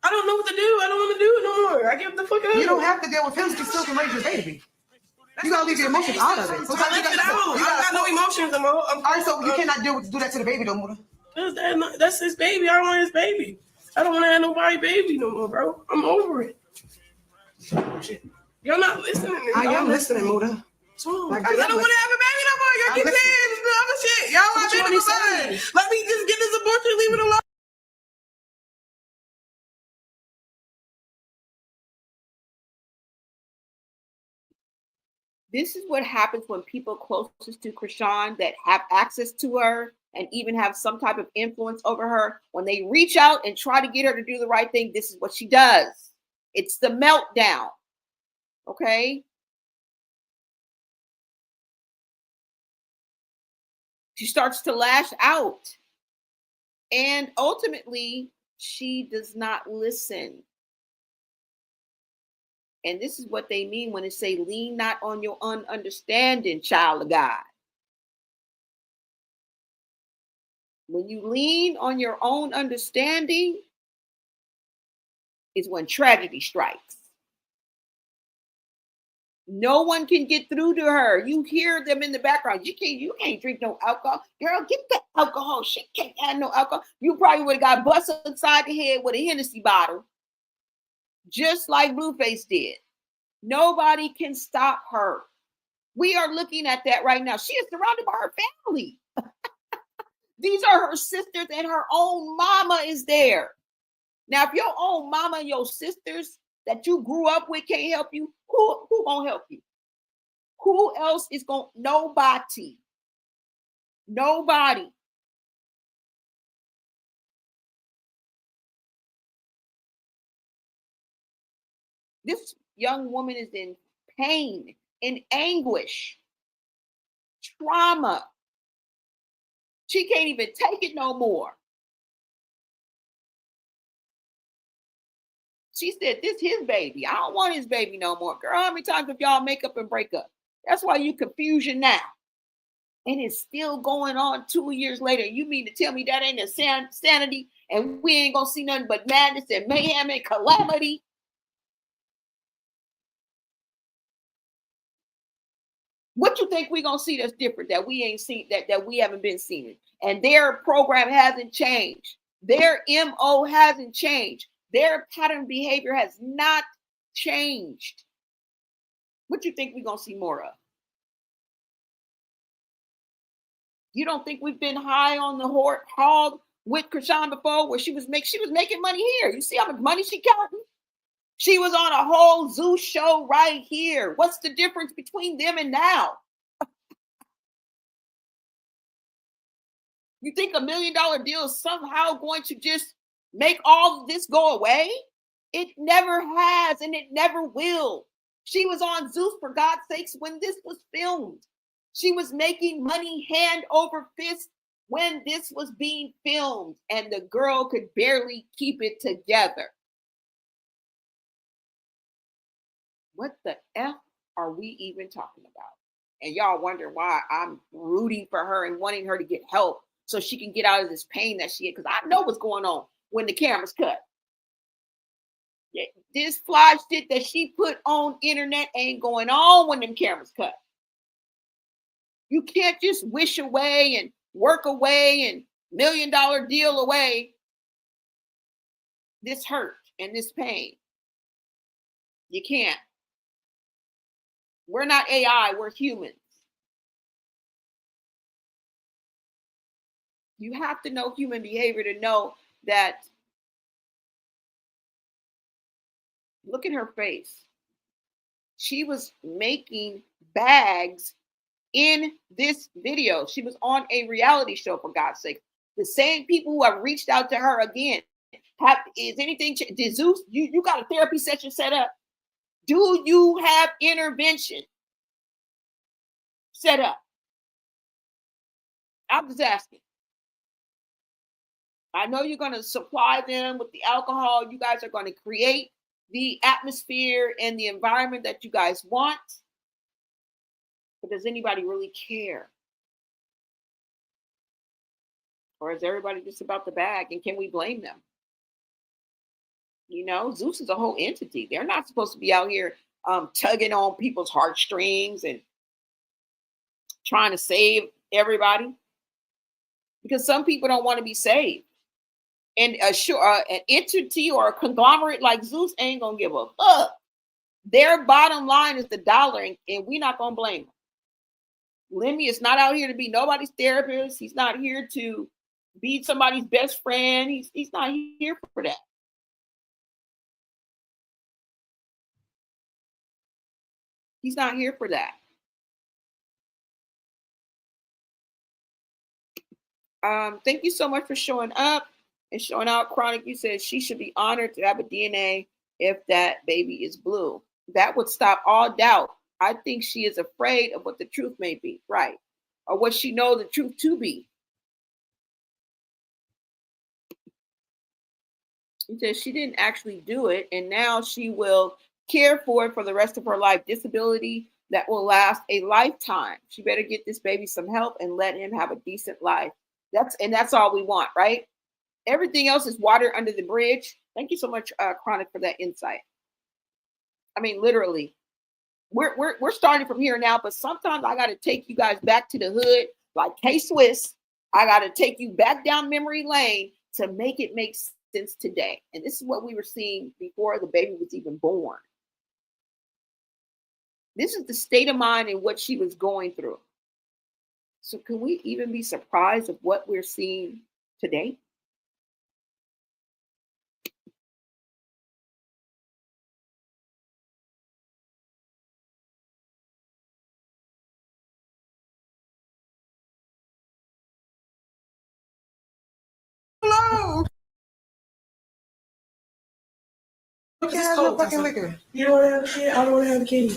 K: I don't know what to do. I don't want to do it no more. I give the fuck up.
B: You don't have to deal with him. You still can raise your baby. You gotta leave your emotions out of it. So
K: I left it out. I got no emotions no more.
B: All right, so you cannot do that to the baby no more.
K: That's his baby. I don't want his baby. I don't want to have nobody baby no more, bro. I'm over it. Shit. Y'all not listening.
B: I am listening, Muda.
K: What's wrong?
B: Like,
K: I don't want to have a baby no more. Y'all keep saying this other shit. Y'all want baby no more. Let me just get this abortion and leave it alone.
A: This is what happens when people closest to Chrisean that have access to her and even have some type of influence over her, when they reach out and try to get her to do the right thing, this is what she does. It's the meltdown. Okay? She starts to lash out. And ultimately, she does not listen. And this is what they mean when they say, lean not on your understanding, child of God. When you lean on your own understanding is when tragedy strikes. No one can get through to her. You hear them in the background. You can't drink no alcohol. Girl, get the alcohol. She can't have no alcohol. You probably would have got busted upside the head with a Hennessy bottle. Just like Blueface did. Nobody can stop her. We are looking at that right now. She is surrounded by her family. These are her sisters and her own mama is there. Now, if your own mama and your sisters that you grew up with can't help you, who gonna help you? Who else is gonna? Nobody. Nobody. This young woman is in pain, in anguish, trauma. She can't even take it no more. She said, this his baby. I don't want his baby no more. Girl, how many times have y'all make up and break up? That's why you confusion now. And it's still going on 2 years later. You mean to tell me that ain't a sanity and we ain't gonna see nothing but madness and mayhem and calamity? What you think we gonna see that's different that we ain't seen, that we haven't been seeing? And their program hasn't changed. Their MO hasn't changed. Their pattern behavior has not changed. What you think we gonna see more of? You don't think we've been high on the hog with Chrisean before, where she was making money here? You see how much money she counting? She was on a whole Zeus show right here. What's the difference between them and now? You think $1 million deal is somehow going to just make all of this go away? It never has, and it never will. She was on Zeus, for God's sakes, when this was filmed. She was making money hand over fist when this was being filmed, and the girl could barely keep it together. What the F are we even talking about? And y'all wonder why I'm rooting for her and wanting her to get help so she can get out of this pain that she is, because I know what's going on when the camera's cut. This fly shit that she put on internet ain't going on when them cameras cut. You can't just wish away and work away and $1 million deal away this hurt and this pain. You can't. We're not AI, we're humans. You have to know human behavior to know that. Look at her face. She was making bags in this video. She was on a reality show, for God's sake. The same people who have reached out to her again. Is anything, did Zeus, you got a therapy session set up? Do you have intervention? set up? I'm just asking. I know you're going to supply them with the alcohol. You guys are going to create the atmosphere and the environment that you guys want. But does anybody really care? Or is everybody just about the bag? And can we blame them? You know, Zeus is a whole entity. They're not supposed to be out here tugging on people's heartstrings and trying to save everybody. Because some people don't want to be saved. And an entity or a conglomerate like Zeus ain't going to give a fuck. Their bottom line is the dollar, and we're not going to blame them. Lemmy is not out here to be nobody's therapist. He's not here to be somebody's best friend. He's not here for that. He's not here for that. Thank you so much for showing up and showing out. Chronic, you said she should be honored to have a DNA if that baby is blue. That would stop all doubt. I think she is afraid of what the truth may be, right? Or what she knows the truth to be. He says she didn't actually do it, and now she will care for it for the rest of her life. Disability that will last a lifetime. She better get this baby some help and let him have a decent life. That's all we want, right? Everything else is water under the bridge. Thank you so much, Chronic, for that insight. I mean, literally, we're starting from here now, but sometimes I got to take you guys back to the hood, like K-Swiss. I got to take you back down memory lane to make it make sense today. And this is what we were seeing before the baby was even born. This is the state of mind and what she was going through. So can we even be surprised of what we're seeing today?
B: Hello. You can't have no fucking liquor. You don't want to have a kid. I don't want to have a kid.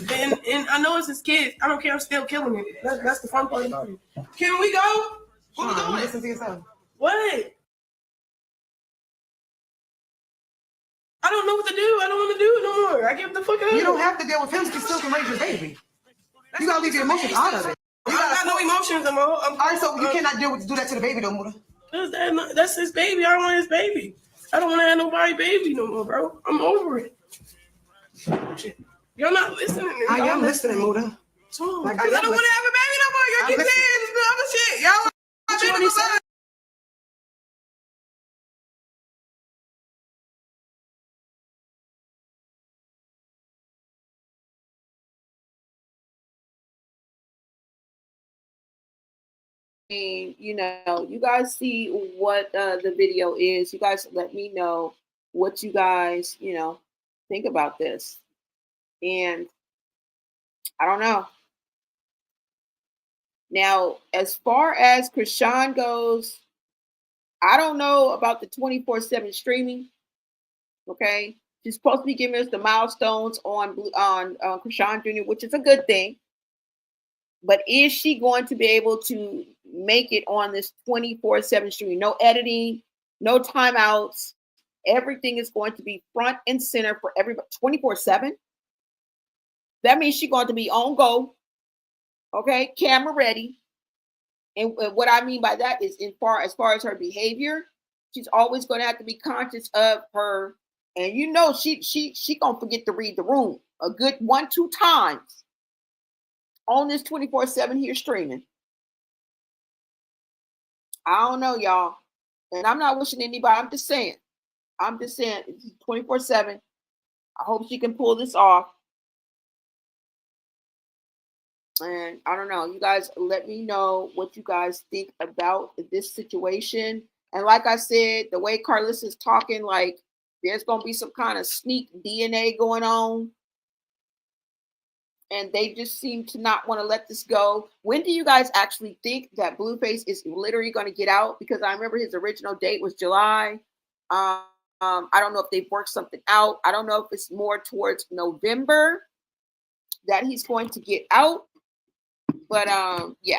B: And I know it's his kid. I don't care. I'm still killing it. That's the fun part about it. Can we go? Where we going? Listen to yourself. What? I don't know what to do. I don't want to do it no more. I give the fuck up. You don't have to deal with him. He still can raise your baby. You gotta leave your emotions out of it. I got no emotions. All right, so you cannot do that to the baby no more. That's his baby. I don't want his baby. I don't want to have nobody baby no more, bro. I'm over it. You're not listening. I am listening, Muda. Like, I don't want to have a baby no more. Y'all keep saying this other shit. Y'all want to have a baby.
A: You know, you guys see what the video is. You guys let me know what you guys, think about this. And I don't know. Now, as far as Chrisean goes, I don't know about the 24/7 streaming. Okay. She's supposed to be giving us the milestones on Chrisean Jr., which is a good thing. But is she going to be able to make it on this 24/7 streaming? No editing, no timeouts. Everything is going to be front and center for everybody 24/7. That means she's going to be on go. Okay, camera ready. And what I mean by that is as far as her behavior, she's always going to have to be conscious of her. And she gonna forget to read the room a good 1-2 times on this 24/7 here streaming. I don't know, y'all. And I'm not wishing anybody. I'm just saying. It's 24/7. I hope she can pull this off. And I don't know. You guys let me know what you guys think about this situation. And like I said, the way Karlissa is talking, like there's going to be some kind of sneak DNA going on. And they just seem to not want to let this go. When do you guys actually think that Blueface is literally going to get out? Because I remember his original date was July. I don't know if they've worked something out. I don't know if it's more towards November that he's going to get out. But yeah,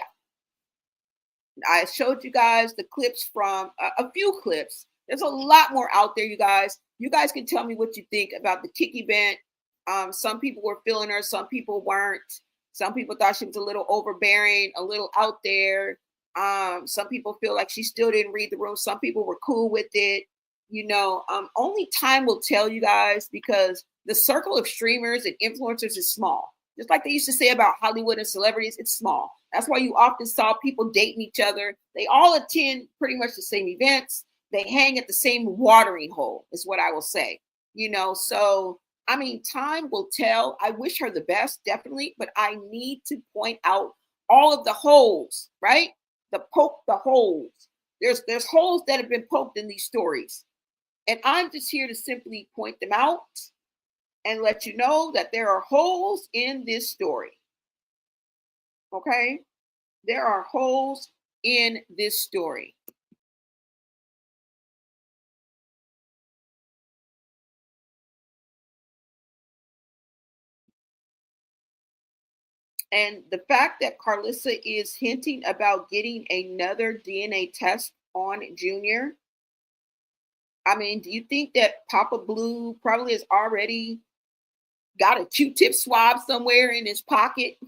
A: I showed you guys the clips from a few clips. There's a lot more out there, you guys. You guys can tell me what you think about the kick event. Some people were feeling her, some people weren't. Some people thought she was a little overbearing, a little out there. Some people feel like she still didn't read the room. Some people were cool with it. You know, only time will tell, you guys, because the circle of streamers and influencers is small. Just like they used to say about Hollywood and celebrities, it's small. That's why you often saw people dating each other. They all attend pretty much the same events. They hang at the same watering hole, is what I will say. You know, so I mean, time will tell. I wish her the best, definitely, but I need to point out all of the holes, right? The holes. There's holes that have been poked in these stories. And I'm just here to simply point them out and let you know that there are holes in this story. Okay? There are holes in this story. And the fact that Karlissa is hinting about getting another DNA test on Junior, I mean, do you think that Papa Blue probably has already got a Q-tip swab somewhere in his pocket,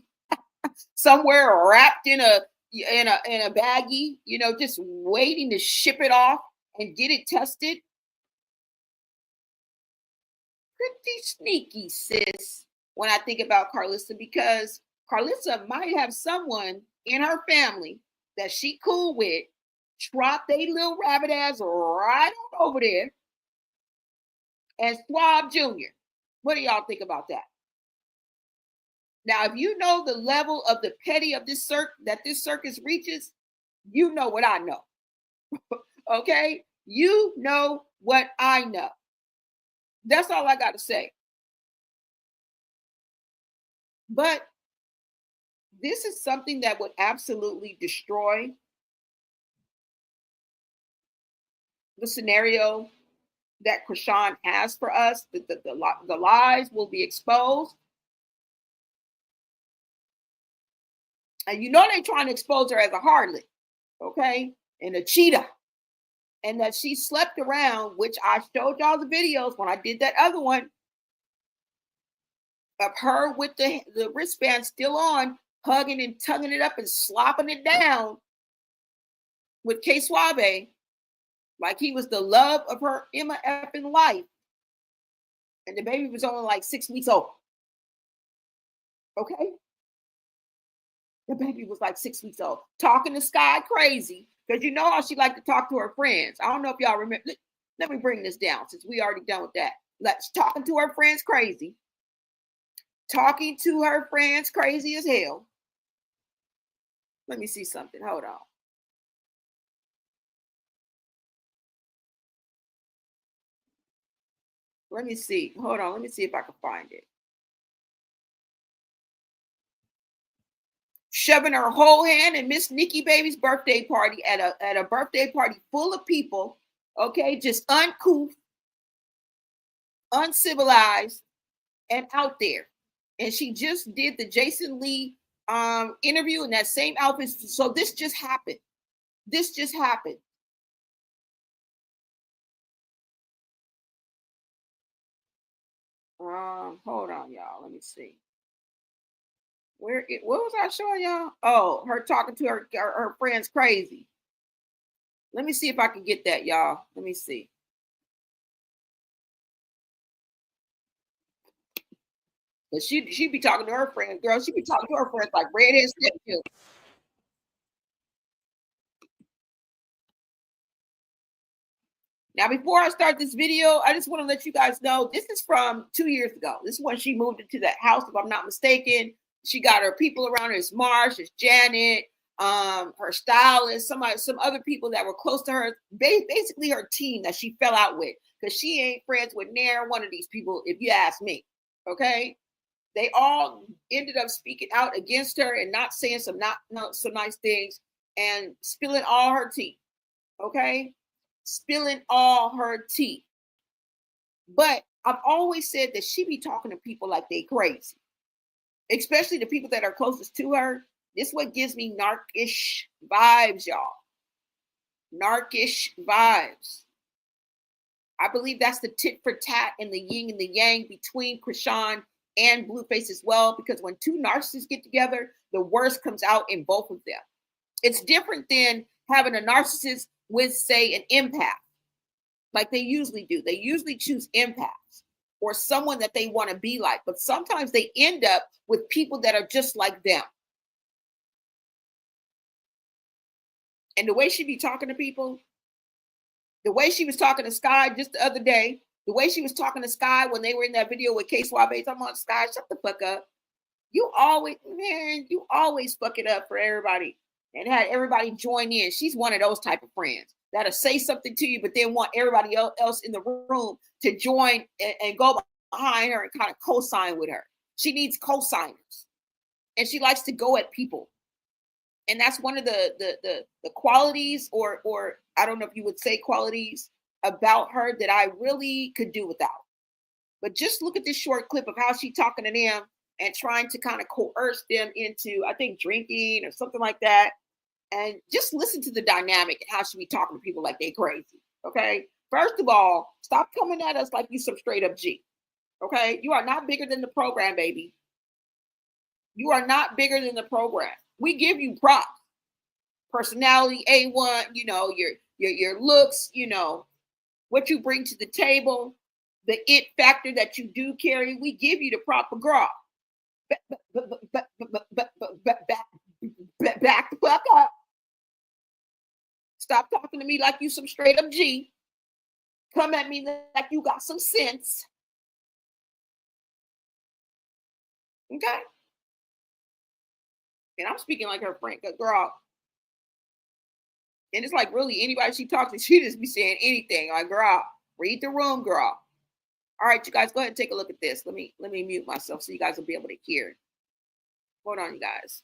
A: somewhere wrapped in a baggie, you know, just waiting to ship it off and get it tested? Pretty sneaky, sis, when I think about Karlissa, because Karlissa might have someone in her family that she cool with, trot they little rabbit ass right on over there and swab Junior. What do y'all think about that? Now, if you know the level of the petty of this circus reaches, you know what I know. Okay? You know what I know. That's all I got to say. But this is something that would absolutely destroy the scenario that Chrisean has for us. The lies will be exposed. And you know they're trying to expose her as a harlot, okay? And a cheetah. And that she slept around, which I showed y'all the videos when I did that other one of her with the wristband still on, hugging and tugging it up and slopping it down with K Suave, like he was the love of her Emma effing life. And the baby was only like 6 weeks old. Okay? The baby was like 6 weeks old. Talking to Sky crazy. Because you know how she liked to talk to her friends. I don't know if y'all remember. Let me bring this down since we already done with that. Let's talking to her friends crazy. Talking to her friends crazy as hell. Let me see something. Hold on. Let me see. Hold on. Let me see if I can find it. Shoving her whole hand in Miss Nikki Baby's birthday party at a birthday party full of people. Okay, just uncouth, uncivilized, and out there. And she just did the Jason Lee interview in that same outfit. So this just happened. This just happened. Hold on, y'all. Let me see. What was I showing y'all? Oh, her talking to her friends crazy. Let me see if I can get that, y'all. Let me see. But she be talking to her friends, girl. She be talking to her friends like redhead stepchildren. Now, before I start this video, I just want to let you guys know this is from 2 years ago. This is when she moved into that house, if I'm not mistaken. She got her people around her. It's Marsh, it's Janet, her stylist, some other people that were close to her. Basically, her team that she fell out with, because she ain't friends with near one of these people, if you ask me. Okay, they all ended up speaking out against her and not saying some nice things and spilling all her tea. Okay. Spilling all her tea. But I've always said that she be talking to people like they crazy, especially the people that are closest to her. This what gives me narcish vibes, y'all. Narcish vibes. I believe that's the tit for tat and the yin and the yang between Chrisean and Blueface as well, because when two narcissists get together, the worst comes out in both of them. It's different than having a narcissist with, say, an empath, like they usually do. They usually choose empaths or someone that they want to be like, but sometimes they end up with people that are just like them. And the way she be talking to people, the way she was talking to Sky just the other day, the way she was talking to Sky when they were in that video with K Suave talking about Sky, shut the fuck up. You always fuck it up for everybody and had everybody join in. She's one of those type of friends that'll say something to you, but then want everybody else in the room to join and go behind her and kind of co-sign with her. She needs co-signers, and she likes to go at people. And that's one of the qualities, or I don't know if you would say qualities about her that I really could do without. But just look at this short clip of how she's talking to them and trying to kind of coerce them into, I think, drinking or something like that. And just listen to the dynamic and how she be talking to people like they crazy. Okay. First of all, stop coming at us like you some straight up G. Okay. You are not bigger than the program, baby. You are not bigger than the program. We give you props. Personality, A1, you know, your looks, you know, what you bring to the table, the it factor that you do carry. We give you the proper girl. Back the fuck up. Stop talking to me like you some straight up G. Come at me like you got some sense. Okay? And I'm speaking like her friend, girl. And it's like really anybody she talks to, she just be saying anything. Like, girl, read the room, girl. All right, you guys, go ahead and take a look at this. Let me mute myself so you guys will be able to hear. Hold on, you guys.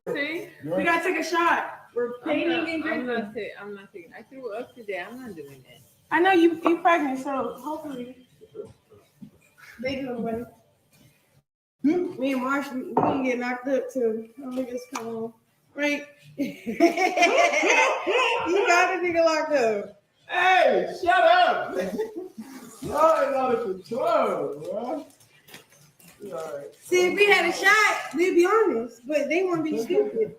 K: See? We gotta take a shot. We're painting and drinking.
L: I'm not taking. I threw up today. I'm not doing that.
K: I know you pregnant, so hopefully they do it. Me and Marsh, we gonna get knocked up too. Let me just come on. Right? You got a nigga locked up.
E: Hey, shut up. Y'all ain't out of control, bro. Right.
K: See, if we had a shot, we'd be honest, but they want to be stupid.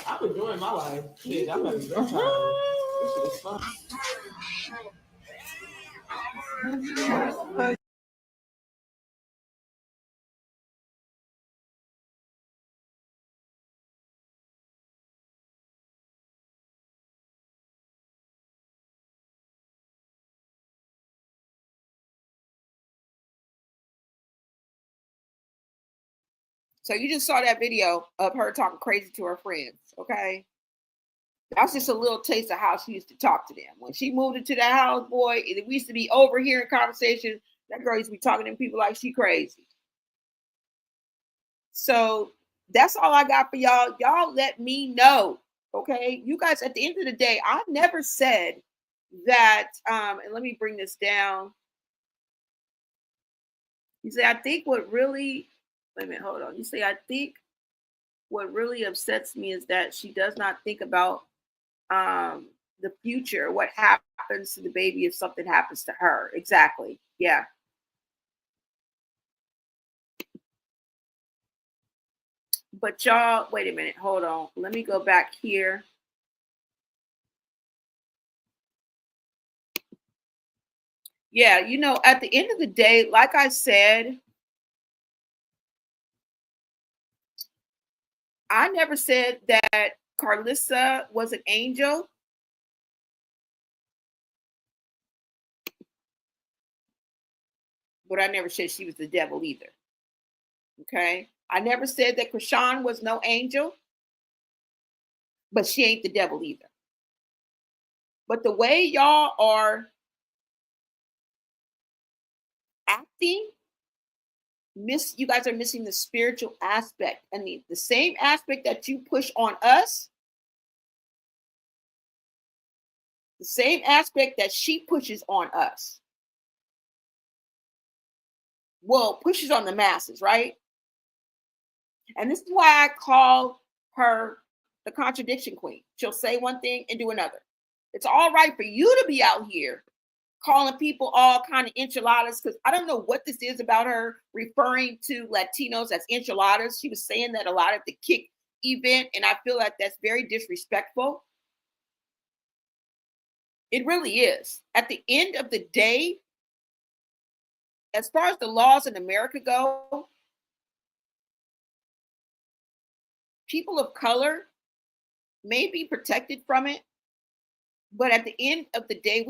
E: I'm enjoying my life. Shit, I'm having a good time. This shit is fun.
A: So you just saw that video of her talking crazy to her friends, okay? That's just a little taste of how she used to talk to them. When she moved into that house, boy, we used to be overhearing conversations. That girl used to be talking to people like she crazy. So that's all I got for y'all. Y'all let me know, okay? You guys, at the end of the day, I never said that, and let me bring this down. You say, I think what really... Wait a minute, hold on. You say, I think what really upsets me is that she does not think about the future, what happens to the baby if something happens to her. Exactly. Yeah. But y'all, wait a minute, hold on. Let me go back here. Yeah, you know, at the end of the day, like I said, I never said that Karlissa was an angel. But I never said she was the devil either. Okay? I never said that Chrisean was no angel. But she ain't the devil either. But the way y'all are acting, you guys are missing the spiritual aspect. And the same aspect that you push on us, the same aspect that she pushes on us. Well, pushes on the masses, right? And this is why I call her the contradiction queen. She'll say one thing and do another. It's all right for you to be out here calling people all kind of enchiladas, because I don't know what this is about her referring to Latinos as enchiladas. She was saying that a lot at the Kick event, and I feel like that's very disrespectful. It really is. At the end of the day, as far as the laws in America go, people of color may be protected from it, but at the end of the day,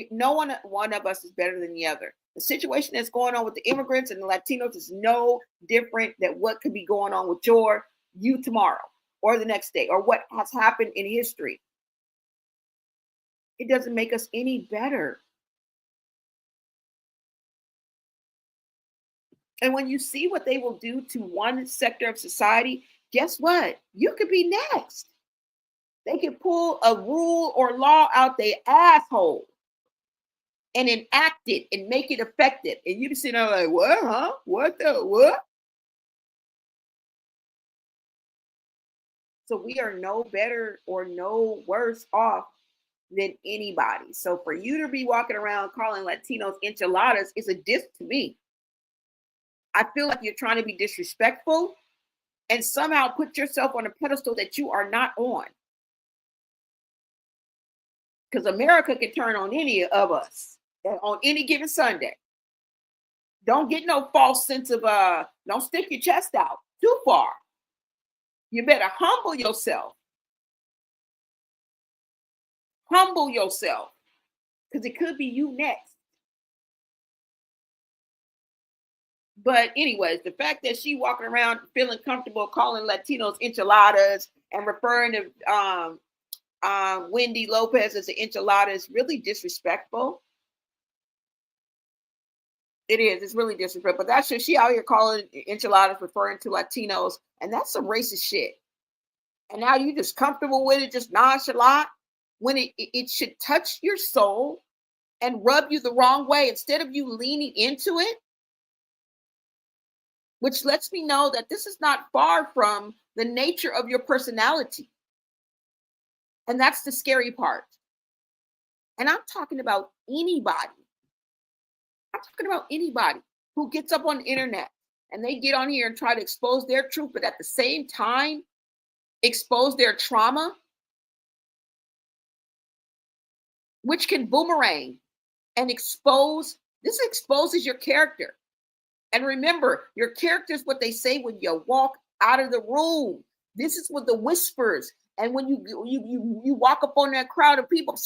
A: no one of us is better than the other. The situation that's going on with the immigrants and the Latinos is no different than what could be going on with you tomorrow or the next day, or what has happened in history. It doesn't make us any better. And when you see what they will do to one sector of society, guess what? You could be next. They could pull a rule or law out their asshole and enact it and make it effective. And you just sit there like, what, huh? What? So we are no better or no worse off than anybody. So for you to be walking around calling Latinos enchiladas is a diss to me. I feel like you're trying to be disrespectful and somehow put yourself on a pedestal that you are not on. Because America can turn on any of us on any given Sunday. Don't get no false sense of, don't stick your chest out too far. You better humble yourself. Humble yourself. Because it could be you next. But anyways, the fact that she walking around feeling comfortable calling Latinos enchiladas and referring to Wendy Lopez as an enchilada is really disrespectful. It is. It's really disrespectful. But that's just she out here calling enchiladas, referring to Latinos, and that's some racist shit. And now you just comfortable with it, just nonchalant, when it should touch your soul and rub you the wrong way instead of you leaning into it, which lets me know that this is not far from the nature of your personality. And that's the scary part. And I'm talking about anybody. I'm talking about anybody who gets up on the internet and they get on here and try to expose their truth, but at the same time, expose their trauma, which can boomerang and exposes your character. And remember, your character is what they say when you walk out of the room. This is what the whispers. And when you walk up on that crowd of people,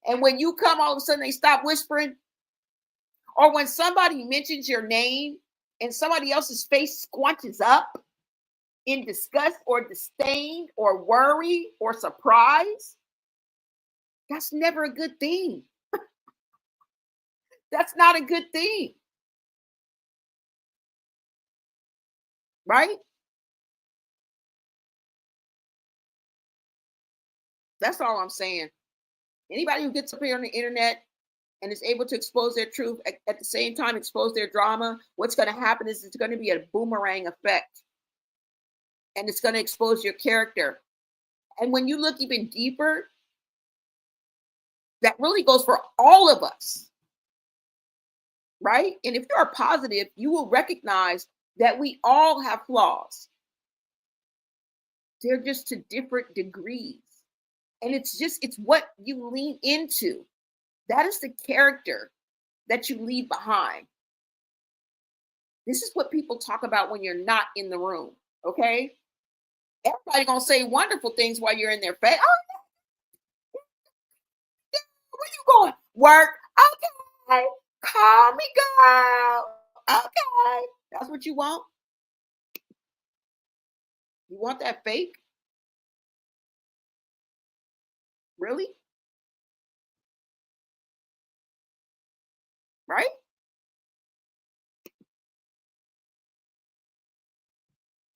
A: and when you come, all of a sudden they stop whispering. Or when somebody mentions your name and somebody else's face squanches up in disgust or disdain or worry or surprise, that's never a good thing. That's not a good thing. Right? That's all I'm saying. Anybody who gets up here on the internet and is able to expose their truth at the same time expose their drama, what's going to happen is it's going to be a boomerang effect. And it's going to expose your character. And when you look even deeper, that really goes for all of us. Right? And if you're positive, you will recognize that we all have flaws. They're just to different degrees. And it's what you lean into. That is the character that you leave behind. This is what people talk about when you're not in the room, okay? Everybody gonna say wonderful things while you're in their face. Oh, where you going? Work. Okay. Call me, girl. Okay. That's what you want? You want that fake? Really? Right?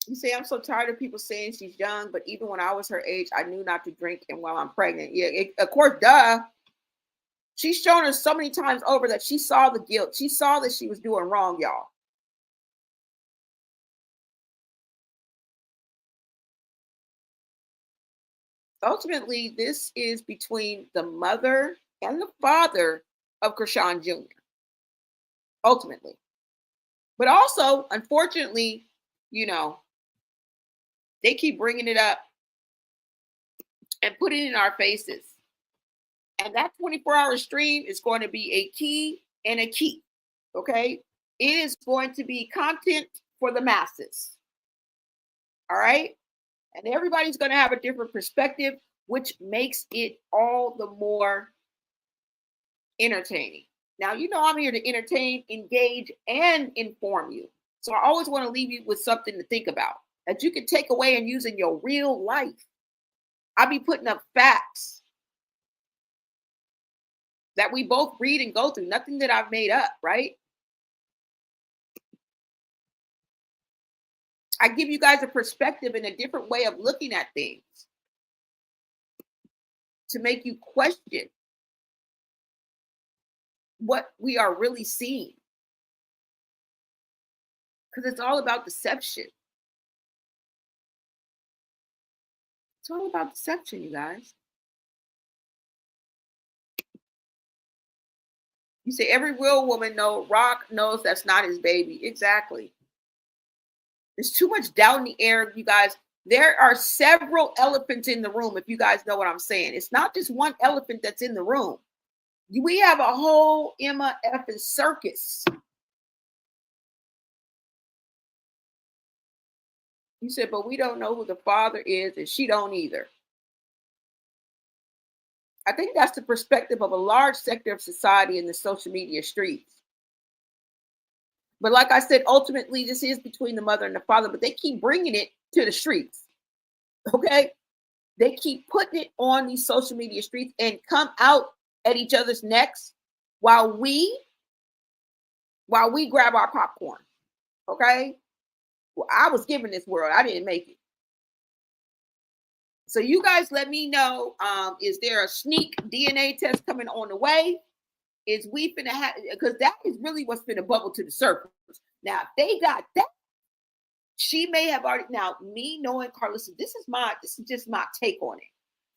A: You say, I'm so tired of people saying she's young, but even when I was her age, I knew not to drink and while I'm pregnant. Yeah, of course, duh. She's shown us so many times over that she saw the guilt. She saw that she was doing wrong, y'all. Ultimately, this is between the mother and the father of Chrisean Jr. Ultimately. But also, unfortunately, you know, they keep bringing it up and putting it in our faces. And that 24-hour stream is going to be a key and a key. Okay? It is going to be content for the masses. All right? And everybody's going to have a different perspective, which makes it all the more entertaining. Now, you know, I'm here to entertain, engage, and inform you. So I always want to leave you with something to think about that you can take away and use in your real life. I'll be putting up facts that we both read and go through, nothing that I've made up, right? I give you guys a perspective and a different way of looking at things to make you question what we are really seeing. Because it's all about deception. It's all about deception, you guys. You say every real woman Rock knows that's not his baby. Exactly. There's too much doubt in the air, you guys. There are several elephants in the room, if you guys know what I'm saying. It's not just one elephant that's in the room. We have a whole Emma effing circus. You said, but we don't know who the father is, and she don't either. I think that's the perspective of a large sector of society in the social media streets. But like I said, ultimately, this is between the mother and the father, but they keep bringing it to the streets. Okay? They keep putting it on these social media streets and come out at each other's necks while we grab our popcorn. Okay? Well, I was given this world. I didn't make it. So you guys let me know, is there a sneak DNA test coming on the way? Is we finna have, because that is really what's finna bubble to the surface. Now, if they got that, she may have already, now me knowing Karlissa, this is just my take on it.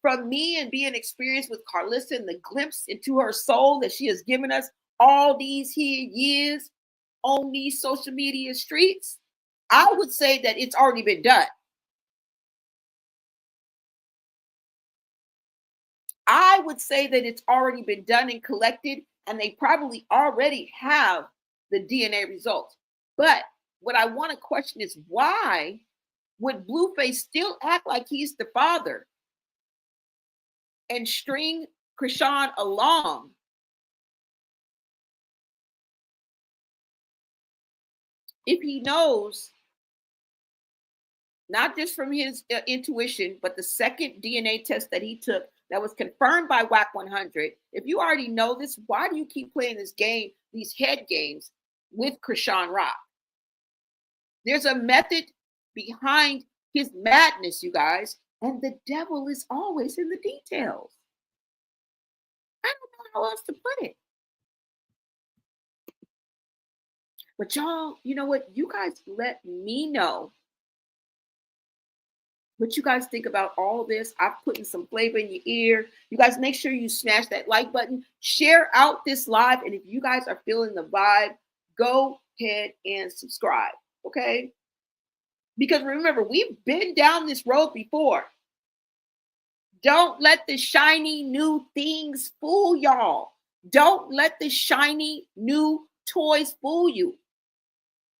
A: From me and being experienced with Karlissa and the glimpse into her soul that she has given us all these years on these social media streets, I would say that it's already been done. I would say that it's already been done and collected, and they probably already have the DNA results. But what I want to question is, why would Blueface still act like he's the father and string Chrisean along? If he knows, not just from his intuition, but the second DNA test that he took that was confirmed by WAC 100. If you already know this, why do you keep playing this game, these head games with Chrisean Rock? There's a method behind his madness, you guys, and the devil is always in the details. I don't know how else to put it. But y'all, you know what? You guys let me know what you guys think about all this. I'm putting some flavor in your ear. You guys make sure you smash that like button. Share out this live. And if you guys are feeling the vibe, go ahead and subscribe. Okay? Because remember, we've been down this road before. Don't let the shiny new things fool y'all. Don't let the shiny new toys fool you.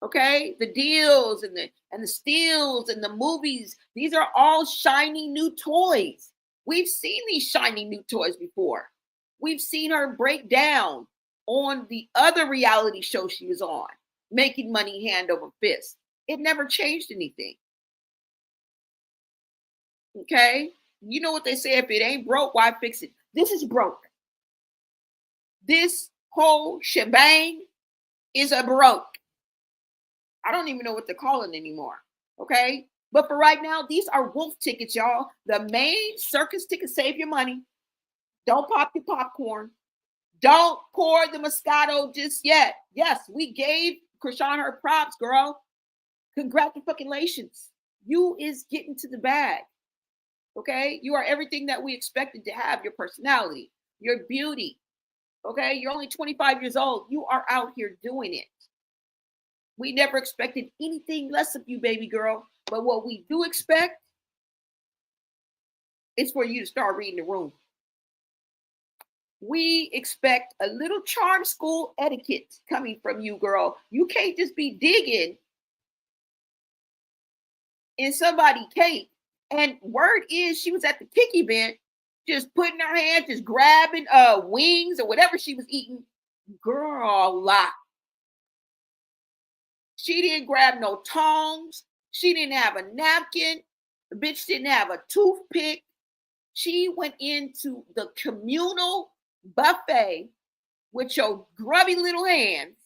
A: Okay, the deals and the steals and the movies, these are all shiny new toys. We've seen these shiny new toys before. We've seen her break down on the other reality show she was on, making money hand over fist. It never changed anything. Okay, You know what they say, if it ain't broke, why fix it? This is broke. This whole shebang is a broke. I don't even know what to call it anymore. Okay. But for right now, these are wolf tickets, y'all. The main circus ticket, save your money. Don't pop your popcorn. Don't pour the Moscato just yet. Yes, we gave Chrisean her props, girl. Congratulations. You is getting to the bag. Okay. You are everything that we expected to have. Your personality, your beauty. Okay. You're only 25 years old. You are out here doing it. We never expected anything less of you, baby girl. But what we do expect is for you to start reading the room. We expect a little charm school etiquette coming from you, girl. You can't just be digging in somebody's cake. And word is she was at the kick event, just putting her hand, just grabbing wings or whatever she was eating. Girl, lot. She didn't grab no tongs. She didn't have a napkin. The bitch didn't have a toothpick. She went into the communal buffet with your grubby little hands.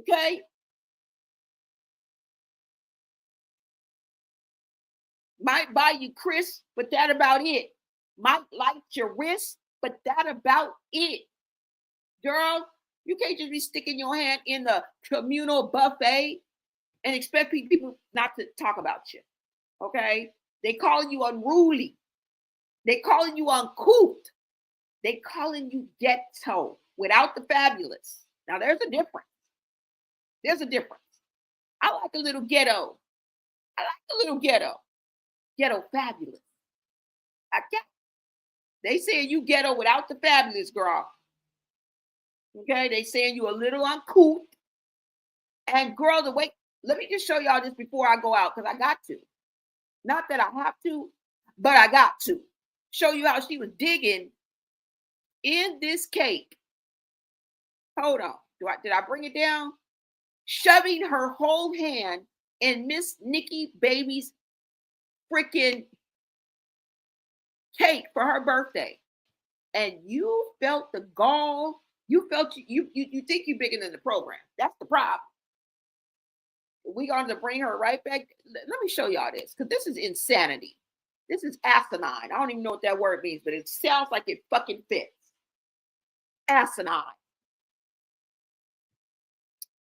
A: Okay? Might buy you Chris, but that about it. Might light your wrist, but that about it. Girl, you can't just be sticking your hand in the communal buffet and expect people not to talk about you. Okay? They calling you unruly. They calling you uncouth. They calling you ghetto without the fabulous. Now there's a difference. There's a difference. I like a little ghetto. I like a little ghetto. Ghetto fabulous. I get. They saying you ghetto without the fabulous, girl. Okay, they saying you a little uncouth. And girl, the way, let me just show y'all this before I go out, because I got to. Not that I have to, but I got to. Show you how she was digging in this cake. Hold on. Did I bring it down? Shoving her whole hand in Miss Nikki Baby's freaking cake for her birthday. And you felt the gall. You felt you think you're bigger than the program. That's the problem. We're going to bring her right back. Let me show y'all this, because this is insanity. This is asinine. I don't even know what that word means, but it sounds like it fucking fits. Asinine.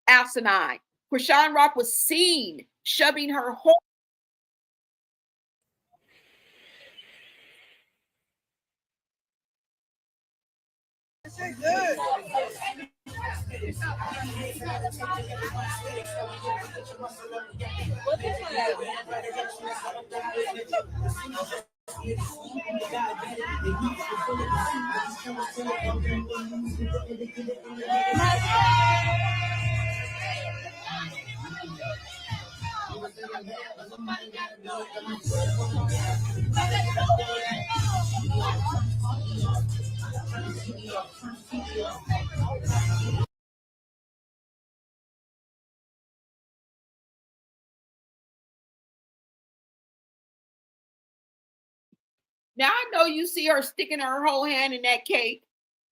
A: Asinine. Chrisean Rock was seen shoving her whole. Now I know you see her sticking her whole hand in that cake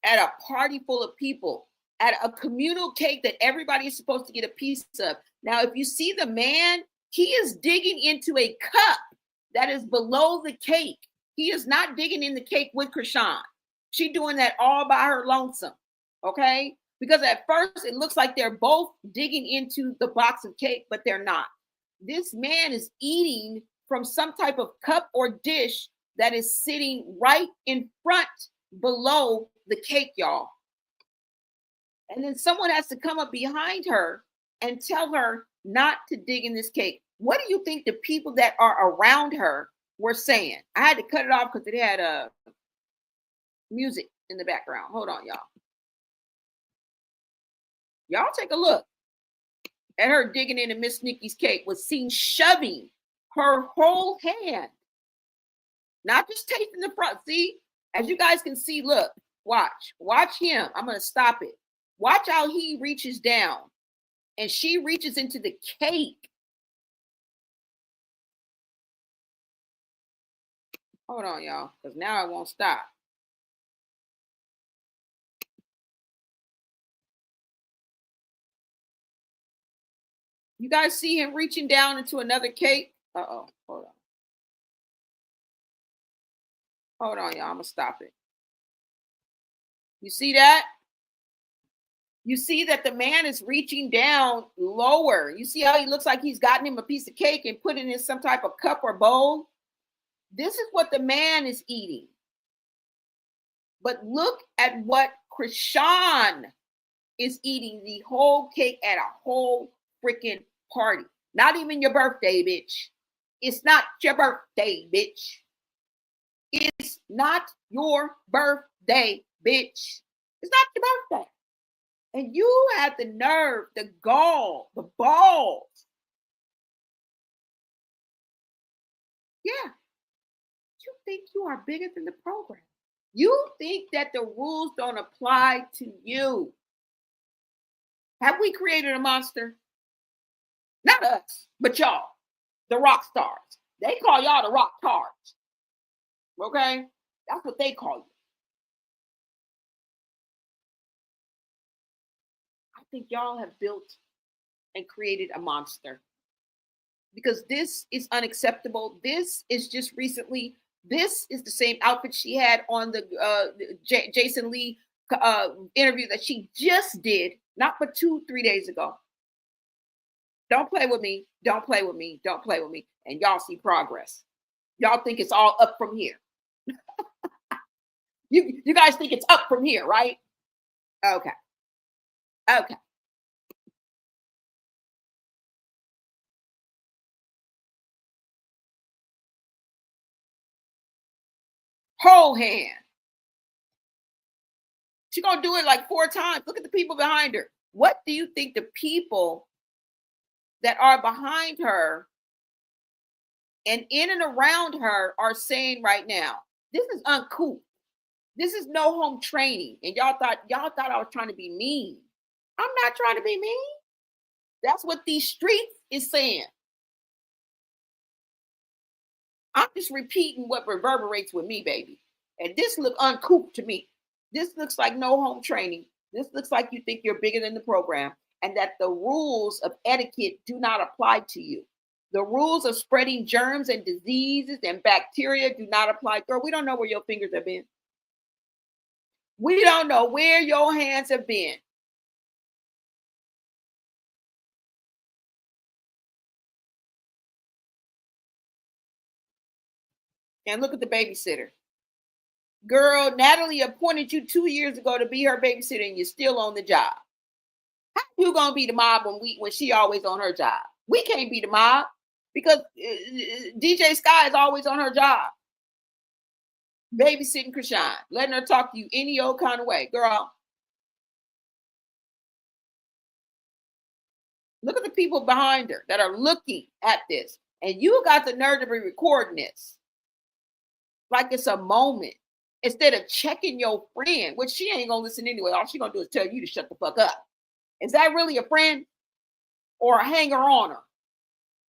A: at a party full of people, at a communal cake that everybody is supposed to get a piece of. Now, if you see the man, he is digging into a cup that is below the cake. He is not digging in the cake with Chrisean. She doing that all by her lonesome, okay? Because at first it looks like they're both digging into the box of cake, but they're not. This man is eating from some type of cup or dish that is sitting right in front below the cake, y'all. And then someone has to come up behind her and tell her not to dig in this cake. What do you think the people that are around her were saying? I had to cut it off because it had music in the background. Hold on, y'all. Y'all take a look at her digging into Miss Nikki's cake. Was seen shoving her whole hand. Not just tasting the front. See, as you guys can see, look, watch him. I'm going to stop it. Watch how he reaches down and she reaches into the cake. Hold on, y'all, because now it won't stop. You guys see him reaching down into another cake? Uh-oh, hold on. Hold on, y'all, I'm gonna stop it. You see that? You see that the man is reaching down lower. You see how he looks like he's gotten him a piece of cake and put it in some type of cup or bowl? This is what the man is eating. But look at what Chrisean is eating, the whole cake at a whole freaking party. Not even your birthday, bitch. It's not your birthday, bitch. It's not your birthday, bitch. It's not your birthday. And you had the nerve, the gall, the balls. Yeah. You think you are bigger than the program. You think that the rules don't apply to you. Have we created a monster? Not us, but y'all, the rock stars. They call y'all the rock stars. Okay? That's what they call you. I think y'all have built and created a monster because this is unacceptable. This is just recently, this is the same outfit she had on the Jason Lee interview that she just did, not but 2-3 days ago. Don't play with me. Don't play with me. Don't play with me. And y'all see progress. Y'all think it's all up from here. You guys think it's up from here, right? Okay. Okay. Whole hand. She's going to do it like 4 times. Look at the people behind her. What do you think the people that are behind her and in and around her are saying right now? This is uncouth. This is no home training. And y'all thought I was trying to be mean. I'm not trying to be mean. That's what these streets is saying. I'm just repeating what reverberates with me, baby. And this look uncouth to me. This looks like no home training. This looks like you think you're bigger than the program and that the rules of etiquette do not apply to you. The rules of spreading germs and diseases and bacteria do not apply. Girl, we don't know where your fingers have been. We don't know where your hands have been. And look at the babysitter. Girl, Natalie appointed you 2 years ago to be her babysitter and you're still on the job. How you gonna be the mob when she always on her job? We can't be the mob because DJ Sky is always on her job. Babysitting Chrisean, letting her talk to you any old kind of way. Girl, look at the people behind her that are looking at this. And you got the nerve to be recording this. Like it's a moment. Instead of checking your friend, which she ain't gonna listen anyway. All she gonna do is tell you to shut the fuck up. Is that really a friend or a hanger on her?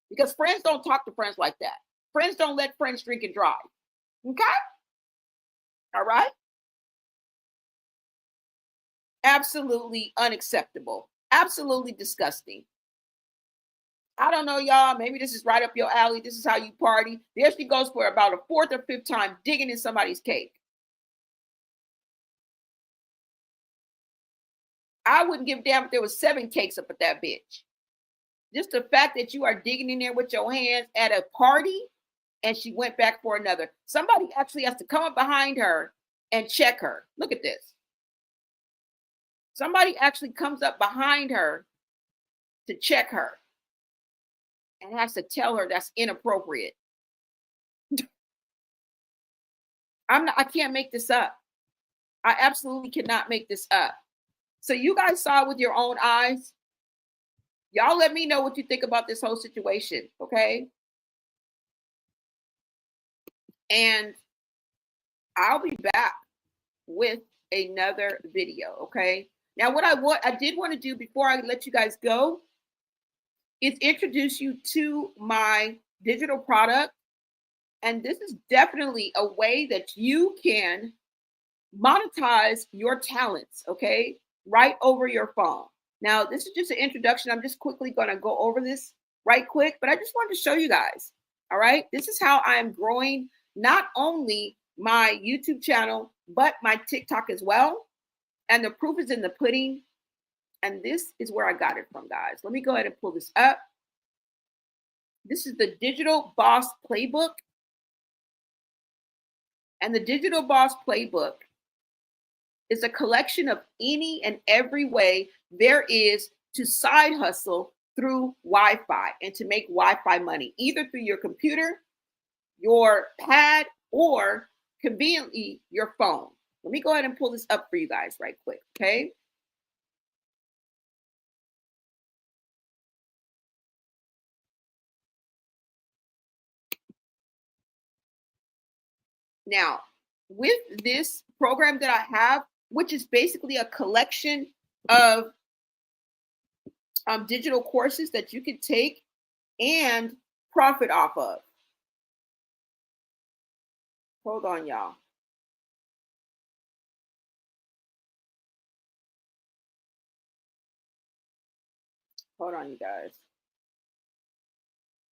A: Because friends don't talk to friends like that. Friends don't let friends drink and drive. Okay? All right? Absolutely unacceptable. Absolutely disgusting. I don't know, y'all. Maybe this is right up your alley. This is how you party. There she goes for about a 4th or 5th time digging in somebody's cake. I wouldn't give a damn if there was 7 cakes up at that bitch. Just the fact that you are digging in there with your hands at a party and she went back for another. Somebody actually has to come up behind her and check her. Look at this. Somebody actually comes up behind her to check her and has to tell her that's inappropriate. I can't make this up. I absolutely cannot make this up. So you guys saw it with your own eyes. Y'all let me know what you think about this whole situation, okay? And I'll be back with another video, okay? Now, what I did want to do before I let you guys go is introduce you to my digital product And this is definitely a way that you can monetize your talents, okay? Right over your phone. Now, this is just an introduction. I'm just quickly going to go over this right quick, but I just wanted to show you guys. All right. This is how I am growing not only my YouTube channel, but my TikTok as well. And the proof is in the pudding. And this is where I got it from, guys. Let me go ahead and pull this up. This is the Digital Boss Playbook. And the Digital Boss Playbook is a collection of any and every way there is to side hustle through Wi-Fi and to make Wi-Fi money, either through your computer, your pad, or conveniently your phone. Let me go ahead and pull this up for you guys right quick, okay? Now, with this program that I have, which is basically a collection of digital courses that you could take and profit off of. Hold on, y'all. Hold on, you guys.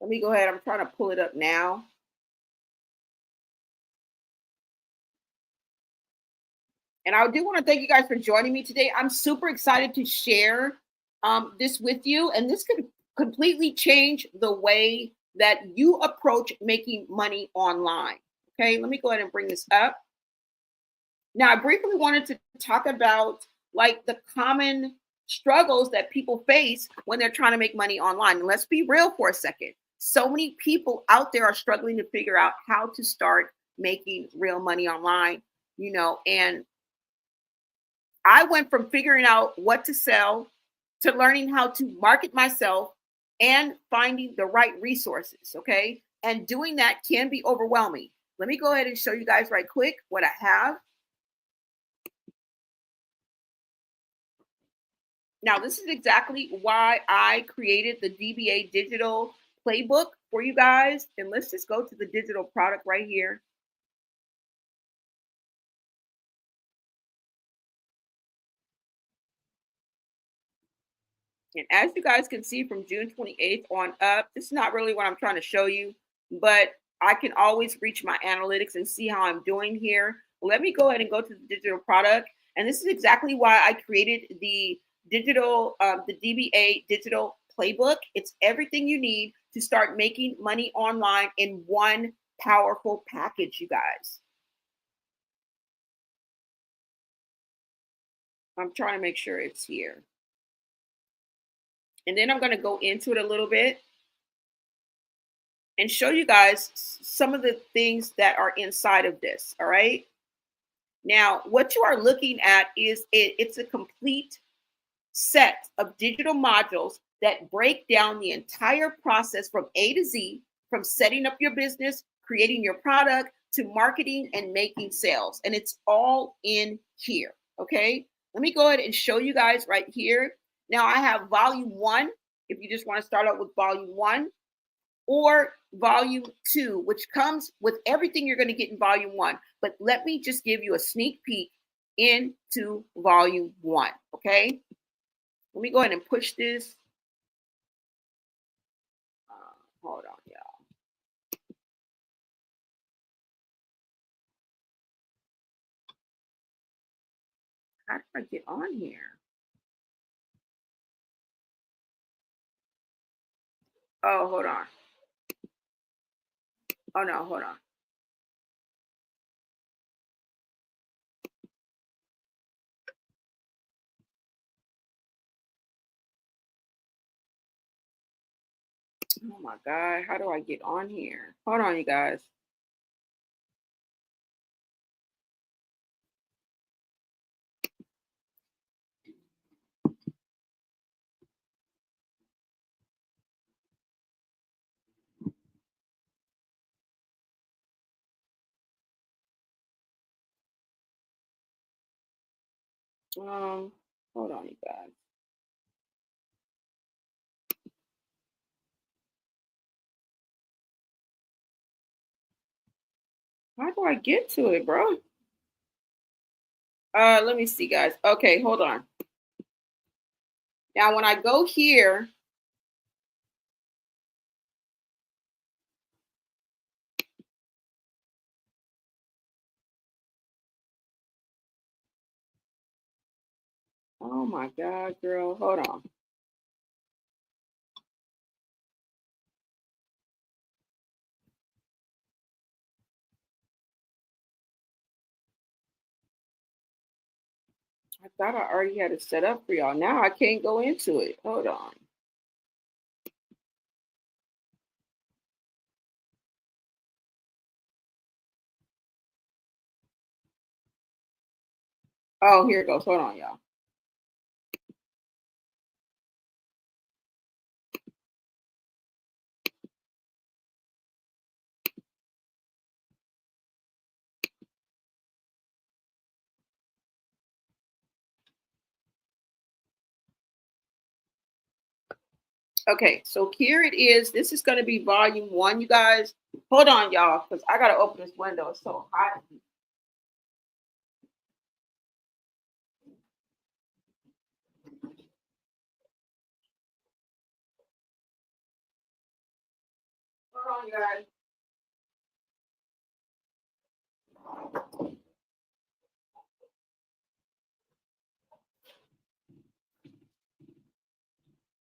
A: Let me go ahead. I'm trying to pull it up now. And I do want to thank you guys for joining me today. I'm super excited to share this with you. And this could completely change the way that you approach making money online. Okay, let me go ahead and bring this up. Now, I briefly wanted to talk about like the common struggles that people face when they're trying to make money online. And let's be real for a second. So many people out there are struggling to figure out how to start making real money online, you know, and I went from figuring out what to sell to learning how to market myself and finding the right resources. Okay. And doing that can be overwhelming. Let me go ahead and show you guys right quick what I have. Now, this is exactly why I created the DBA Digital Playbook for you guys. And let's just go to the digital product right here. And as you guys can see from June 28th on up, this is not really what I'm trying to show you, but I can always reach my analytics and see how I'm doing here. Let me go ahead and go to the digital product. And this is exactly why I created the DBA Digital Playbook. It's everything you need to start making money online in one powerful package, you guys. I'm trying to make sure it's here. And then I'm going to go into it a little bit and show you guys some of the things that are inside of this. All right. Now, what you are looking at is it's a complete set of digital modules that break down the entire process from A to Z, from setting up your business, creating your product, to marketing and making sales. And it's all in here. Okay. Let me go ahead and show you guys right here. Now I have volume 1, if you just want to start out with volume 1, or volume 2, which comes with everything you're going to get in volume 1. But let me just give you a sneak peek into volume 1. Okay. Let me go ahead and push this. Hold on, y'all. How do I get on here? Oh, hold on. Oh, no, hold on. Oh, my God. How do I get on here? Hold on, you guys. Hold on, you guys. How do I get to it, bro? Let me see, guys. Okay, hold on. Now, when I go here, oh my God, girl, hold on. I thought I already had it set up for y'all. Now I can't go into it. Hold on. Oh, here it goes. Hold on, y'all. Okay, so here it is. This is going to be volume 1, you guys. Hold on, y'all, because I got to open this window. It's so hot. Hold on, you guys.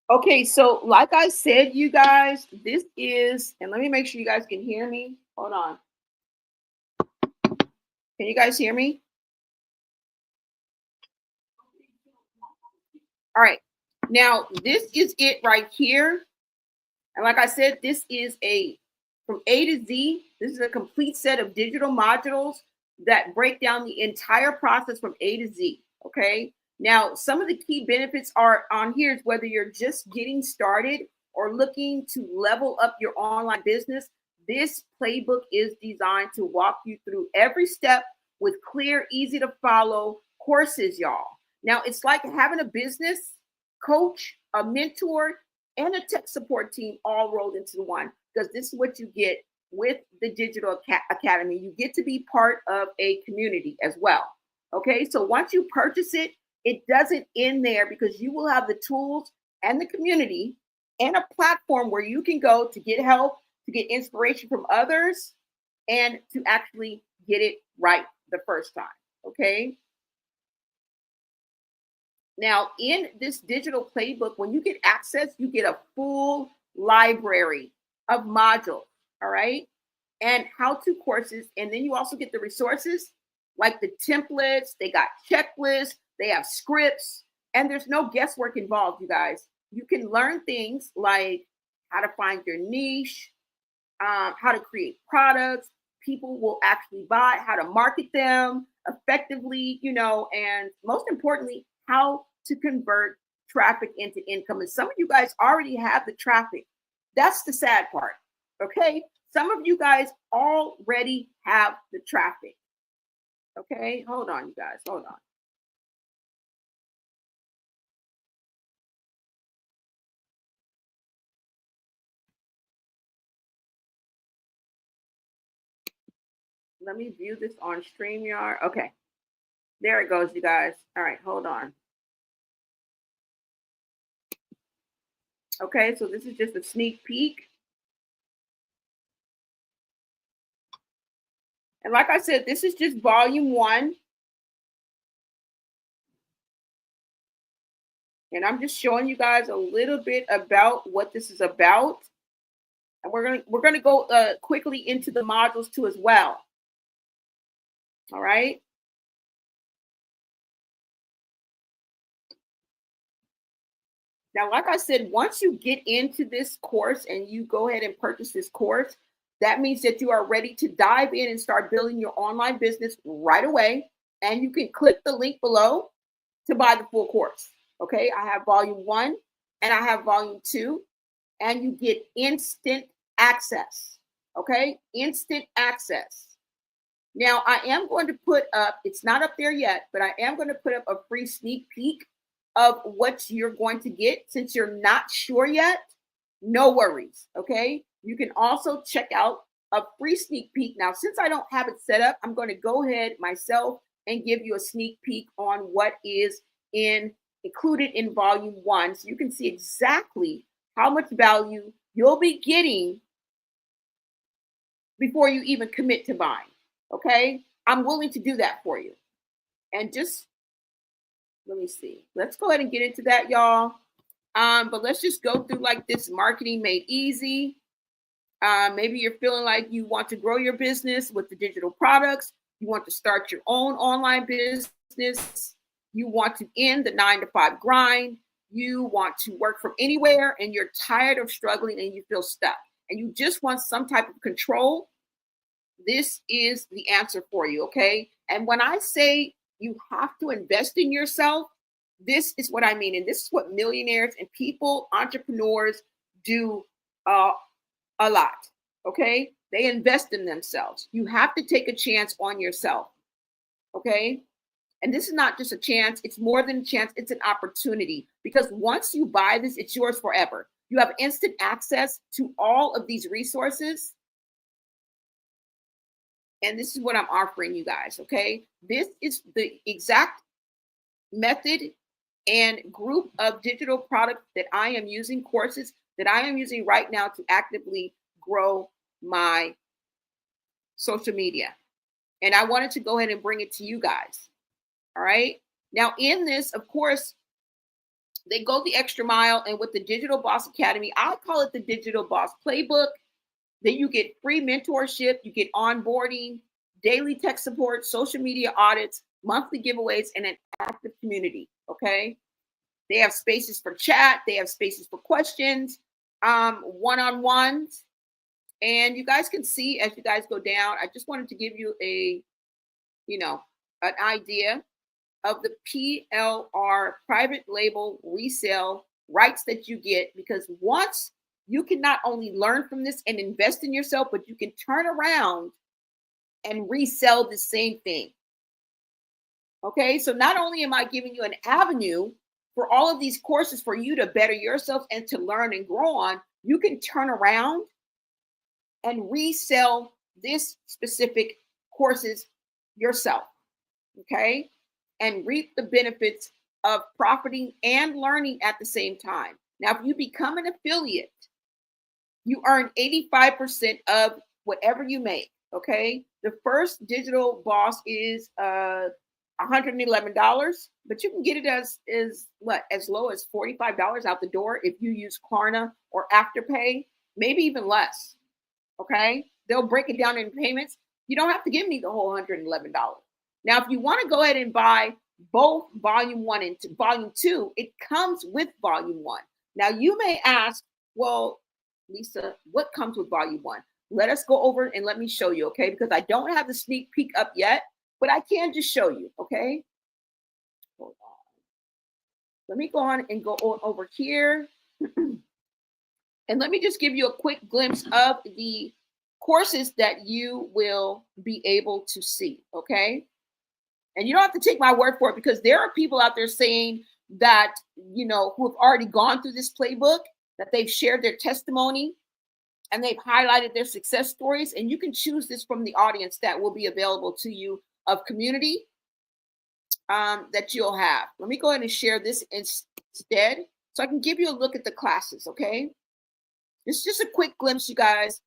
A: Okay, so like I said, you guys, this is, and let me make sure you guys can hear me. Hold on. Can you guys hear me? All right. Now, this is it right here. And like I said, this is from A to Z, this is a complete set of digital modules that break down the entire process from A to Z. Okay. Now, some of the key benefits are on here is whether you're just getting started or looking to level up your online business. This playbook is designed to walk you through every step with clear, easy to follow courses, y'all. Now, it's like having a business coach, a mentor, and a tech support team all rolled into one, because this is what you get with the Digital Academy. You get to be part of a community as well. Okay, so once you purchase it, it doesn't end there, because you will have the tools and the community and a platform where you can go to get help, to get inspiration from others, and to actually get it right the first time. Okay. Now, in this digital playbook, when you get access, you get a full library of modules, all right, and how-to courses. And then you also get the resources like the templates. They got checklists, they have scripts, and there's no guesswork involved, you guys. You can learn things like how to find your niche, how to create products people will actually buy, how to market them effectively, and most importantly, how to convert traffic into income. And some of you guys already have the traffic. That's the sad part. Okay. Some of you guys already have the traffic. Okay. Hold on, you guys. Hold on. Let me view this on StreamYard. Okay. There it goes, you guys. All right. Hold on. Okay, so this is just a sneak peek. And like I said, this is just volume 1. And I'm just showing you guys a little bit about what this is about. And we're gonna go quickly into the modules too as well. All right. Now, like I said, once you get into this course and you go ahead and purchase this course, that means that you are ready to dive in and start building your online business right away. And you can click the link below to buy the full course. Okay, I have volume 1 and I have volume 2, and you get instant access. Okay, instant access. Now, I am going to put up, it's not up there yet, but I am going to put up a free sneak peek of what you're going to get. Since you're not sure yet, no worries. Okay, you can also check out a free sneak peek. Now, since I don't have it set up, I'm going to go ahead myself and give you a sneak peek on what is included in volume 1. So you can see exactly how much value you'll be getting before you even commit to buying. Okay? I'm willing to do that for you. And just, let me see. Let's go ahead and get into that, y'all. But let's just go through like this marketing made easy. Maybe you're feeling like you want to grow your business with the digital products. You want to start your own online business. You want to end the 9-to-5 grind. You want to work from anywhere and you're tired of struggling and you feel stuck and you just want some type of control. This is the answer for you, okay? And when I say you have to invest in yourself, this is what I mean. And this is what millionaires and people, entrepreneurs do a lot, okay? They invest in themselves. You have to take a chance on yourself, okay? And this is not just a chance. It's more than a chance. It's an opportunity because once you buy this, it's yours forever. You have instant access to all of these resources. And this is what I'm offering you guys, okay? This is the exact method and group of digital products that I am using, courses that I am using right now to actively grow my social media. And I wanted to go ahead and bring it to you guys. All right. Now, in this, of course, they go the extra mile. And with the Digital Boss Academy, I call it the Digital Boss Playbook. Then you get free mentorship, you get onboarding, daily tech support, social media audits, monthly giveaways, and an active community. Okay. They have spaces for chat. They have spaces for questions, one-on-ones. And you guys can see as you guys go down, I just wanted to give you an idea of the PLR, private label resale rights that you get, because once you can not only learn from this and invest in yourself, but you can turn around and resell the same thing. Okay, so not only am I giving you an avenue for all of these courses for you to better yourself and to learn and grow on, you can turn around and resell this specific courses yourself. Okay, and reap the benefits of profiting and learning at the same time. Now, if you become an affiliate, you earn 85% of whatever you make, okay? The first digital boss is $111, but you can get it as low as $45 out the door if you use Klarna or Afterpay, maybe even less, okay? They'll break it down in payments. You don't have to give me the whole $111. Now, if you want to go ahead and buy both volume 1 and volume 2, it comes with volume 1. Now, you may ask, well, Lisa, what comes with volume 1? Let us go over and let me show you, okay? Because I don't have the sneak peek up yet, but I can just show you, okay? Hold on. Let me go on and go over here. And let me just give you a quick glimpse of the courses that you will be able to see, okay? And you don't have to take my word for it, because there are people out there saying that, who have already gone through this playbook, that they've shared their testimony and they've highlighted their success stories. And you can choose this from the audience that will be available to you of community that you'll have. Let me go ahead and share this instead so I can give you a look at the classes, okay? It's just a quick glimpse, you guys,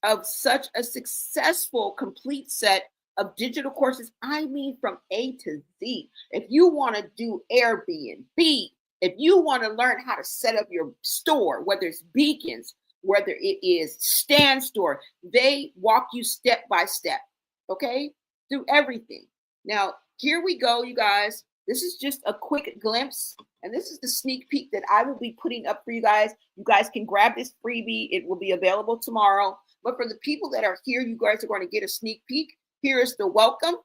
A: of such a successful, complete set of digital courses. I mean, from A to Z. If you want to do Airbnb, if you want to learn how to set up your store, whether it's beacons, whether it is stand store, they walk you step by step, okay, through everything. Now, here we go, you guys. This is just a quick glimpse, and this is the sneak peek that I will be putting up for you guys. You guys can grab this freebie. It will be available tomorrow. But for the people that are here, you guys are going to get a sneak peek. Here is the welcome.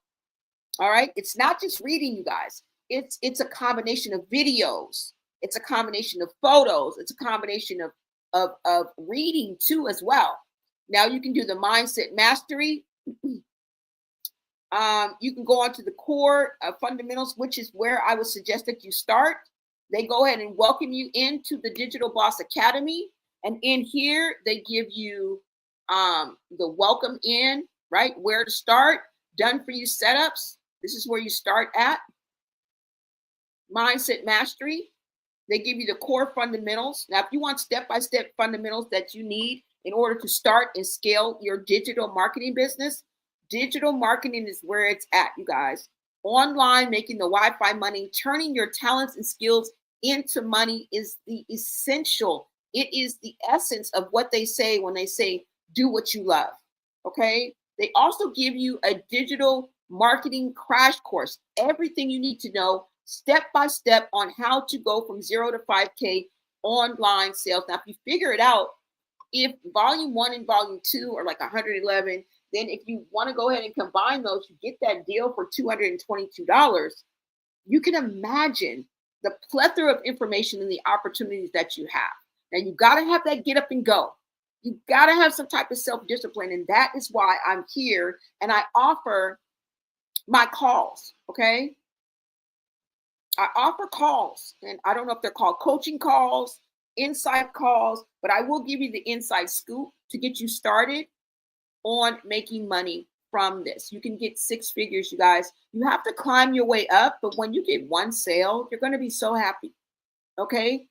A: All right. It's not just reading, you guys. It's a combination of videos. It's a combination of photos. It's a combination of reading too as well. Now you can do the mindset mastery. You can go on to the core fundamentals, which is where I would suggest that you start. They go ahead and welcome you into the Digital Boss Academy. And in here, they give you the welcome in, right? Where to start, done for you setups. This is where you start at. Mindset mastery. They give you the core fundamentals. Now, if you want step-by-step fundamentals that you need in order to start and scale your digital marketing business, digital marketing is where it's at, you guys. Online, making the Wi-Fi money, turning your talents and skills into money is the essential. It is the essence of what they say when they say, do what you love, okay? They also give you a digital marketing crash course, everything you need to know step-by-step on how to go from 0 to 5K online sales. Now, if you figure it out, if volume 1 and volume 2 are like 111, then if you want to go ahead and combine those, you get that deal for $222. You can imagine the plethora of information and the opportunities that you have. Now, you got to have that get up and go. You got to have some type of self-discipline. And that is why I'm here and I offer my calls, okay? I offer calls, and I don't know if they're called coaching calls, insight calls, but I will give you the inside scoop to get you started on making money from this. You can get 6 figures, you guys. You have to climb your way up, but when you get one sale, you're going to be so happy, okay?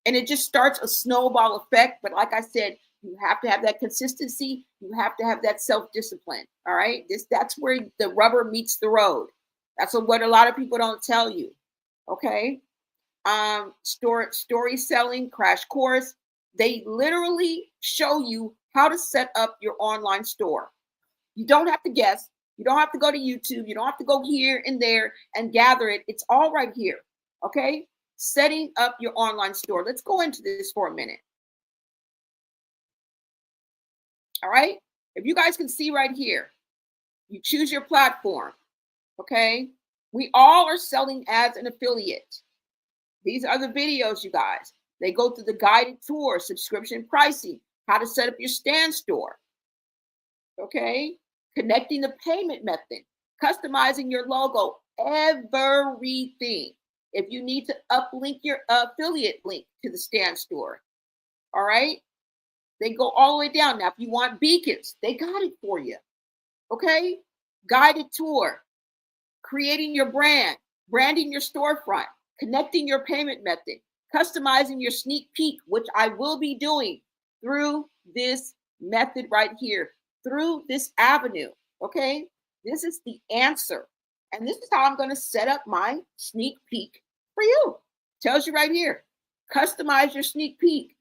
A: And it just starts a snowball effect, but like I said, you have to have that consistency. You have to have that self-discipline, all right? That's where the rubber meets the road. That's what a lot of people don't tell you. Okay. Story selling crash course. They literally show you how to set up your online store. You don't have to guess. You don't have to go to YouTube. You don't have to go here and there and gather it. It's all right here. Okay. Setting up your online store. Let's go into this for a minute. All right. If you guys can see right here, you choose your platform. Okay. We all are selling as an affiliate. These are the videos, you guys. They go through the guided tour, subscription pricing, how to set up your stand store. Okay? Connecting the payment method, customizing your logo, everything. If you need to uplink your affiliate link to the stand store. All right? They go all the way down. Now, if you want beacons, they got it for you. Okay? Guided tour. Creating your brand, branding your storefront, connecting your payment method, customizing your sneak peek, which I will be doing through this method right here, through this avenue, okay? This is the answer. And this is how I'm going to set up my sneak peek for you. Tells you right here, customize your sneak peek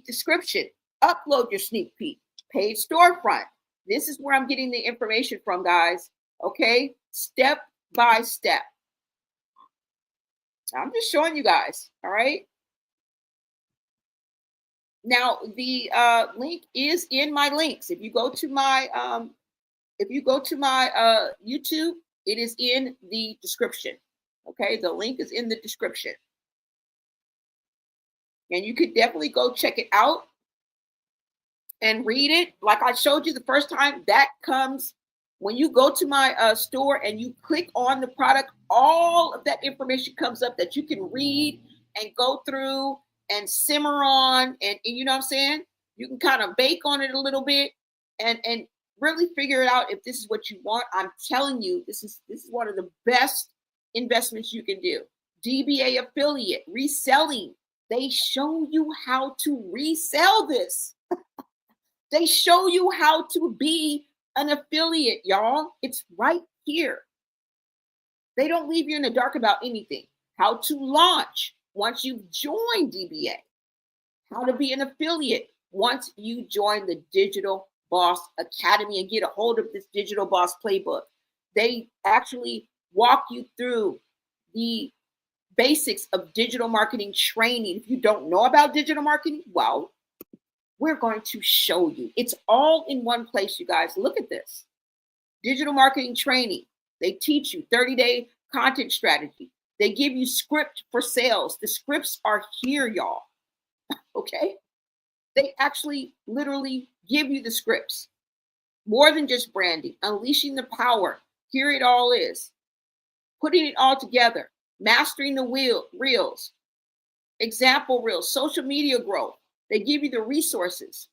A: description, upload your sneak peek, paid storefront. This is where I'm getting the information from, guys, okay? Step by step. I'm just showing you guys, all right? Now, the link is in my links. If you go to my YouTube, it is in the description. Okay, the link is in the description. And you could definitely go check it out and read it. Like I showed you the first time, that comes when you go to my store and you click on the product, all of that information comes up that you can read and go through and simmer on. And you know what I'm saying? You can kind of bake on it a little bit and really figure it out if this is what you want. I'm telling you, this is one of the best investments you can do. DBA affiliate, reselling. They show you how to resell this. They show you how to be an affiliate, y'all. It's right here. They don't leave you in the dark about anything. How to launch once you've joined DBA. How to be an affiliate once you join the Digital Boss Academy and get a hold of this Digital Boss Playbook. They actually walk you through the basics of digital marketing training. If you don't know about digital marketing, well, we're going to show you. It's all in one place, you guys. Look at this. Digital marketing training. They teach you 30-day content strategy. They give you script for sales. The scripts are here, y'all. Okay? They actually literally give you the scripts. More than just branding. Unleashing the power. Here it all is. Putting it all together. Mastering the reels. Example reels. Social media growth. They give you the resources.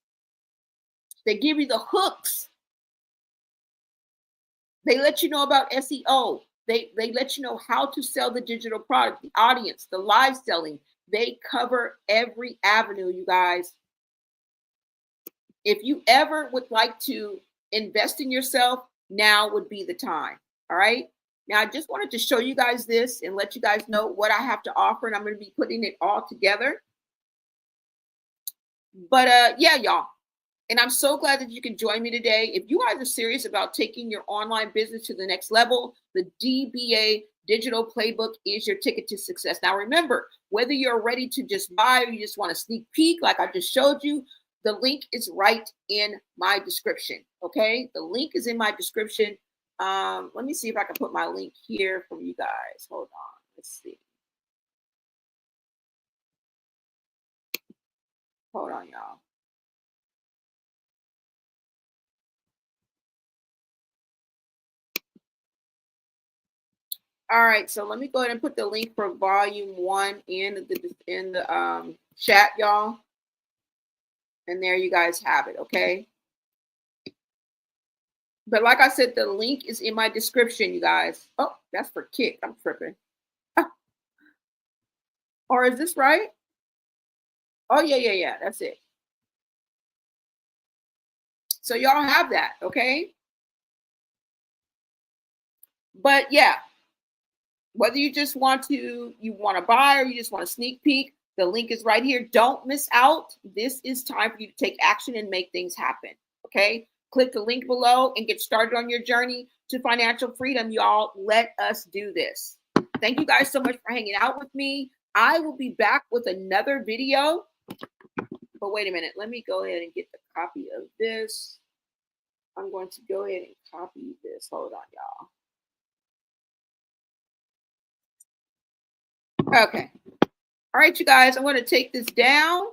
A: They give you the hooks. They let you know about SEO. They let you know how to sell the digital product, the audience, the live selling. They cover every avenue, you guys. If you ever would like to invest in yourself, now would be the time. All right. Now, I just wanted to show you guys this and let you guys know what I have to offer, and I'm going to be putting it all together. But yeah, y'all. And I'm so glad that you can join me today. If you guys are serious about taking your online business to the next level, the DBA Digital Playbook is your ticket to success. Now, remember, whether you're ready to just buy or you just want a sneak peek like I just showed you, the link is right in my description, okay? The link is in my description. Let me see if I can put my link here for you guys. Hold on, let's see. Hold on, y'all. All right, so let me go ahead and put the link for volume 1 in the chat, y'all. And there you guys have it, okay? But like I said, the link is in my description, you guys. Oh, that's for Kick. I'm tripping. Or is this right? Oh, yeah. That's it. So y'all have that, okay? But yeah, whether you just want to buy or you just want a sneak peek, the link is right here. Don't miss out. This is time for you to take action and make things happen, okay? Click the link below and get started on your journey to financial freedom, y'all. Let us do this. Thank you guys so much for hanging out with me. I will be back with another video. But wait a minute. Let me go ahead and get the copy of this. I'm going to go ahead and copy this. Hold on, y'all. Okay. All right, you guys. I'm going to take this down.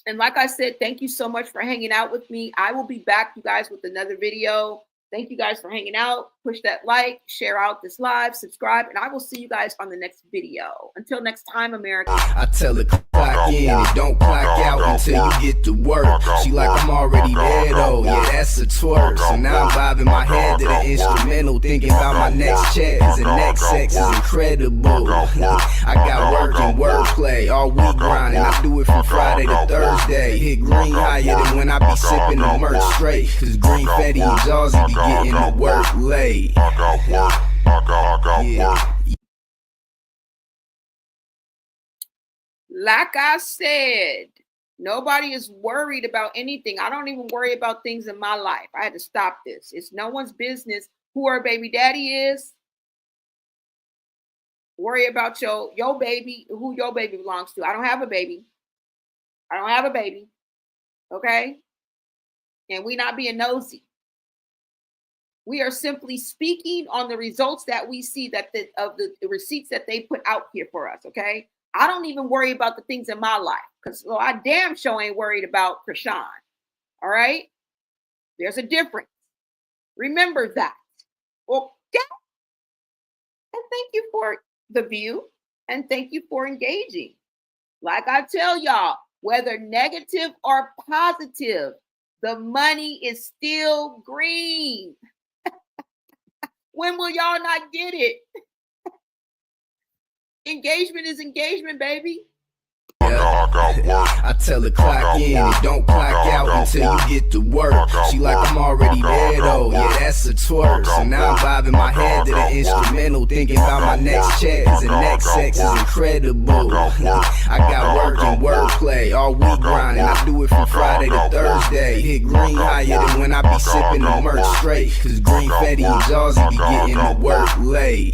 A: And like I said, thank you so much for hanging out with me. I will be back, you guys, with another video. Thank you guys for hanging out. Push that like, share out this live, subscribe, and I will see you guys on the next video. Until next time, America.
M: I tell her clock in and don't clock out until you get to work. She like, I'm already there though, yeah, that's a twerk. So now I'm bobbing my head to the instrumental, thinking about my next check, cause the next sex is incredible. I got work and wordplay all week grinding. I do it from Friday to Thursday. Hit green higher than when I be sipping the merch straight, cause green Fetty and Jawsy be getting the work late. Yeah.
A: Like I said, nobody is worried about anything. I don't even worry about things in my life. I had to stop this. It's no one's business who her baby daddy is. Worry about your baby, who your baby belongs to. I don't have a baby. I don't have a baby. Okay? And we not being nosy. We are simply speaking on the results that we see that the receipts that they put out here for us, okay? I don't even worry about the things in my life because I damn sure ain't worried about Chrisean, all right? There's a difference. Remember that, okay? And thank you for the view and thank you for engaging. Like I tell y'all, whether negative or positive, the money is still green. When will y'all not get it? Engagement is engagement, baby.
M: I tell her clock in and don't clock out until you get to work. She like, I'm already there though, yeah, that's a twerk. So now I'm bobbing my head to the instrumental, thinking about my next check, cause the next sex is incredible. I got work and wordplay all week grinding. I do it from Friday to Thursday. Hit green higher than when I be sipping the merch straight, cause green Fetty and Jawsy be getting the work late.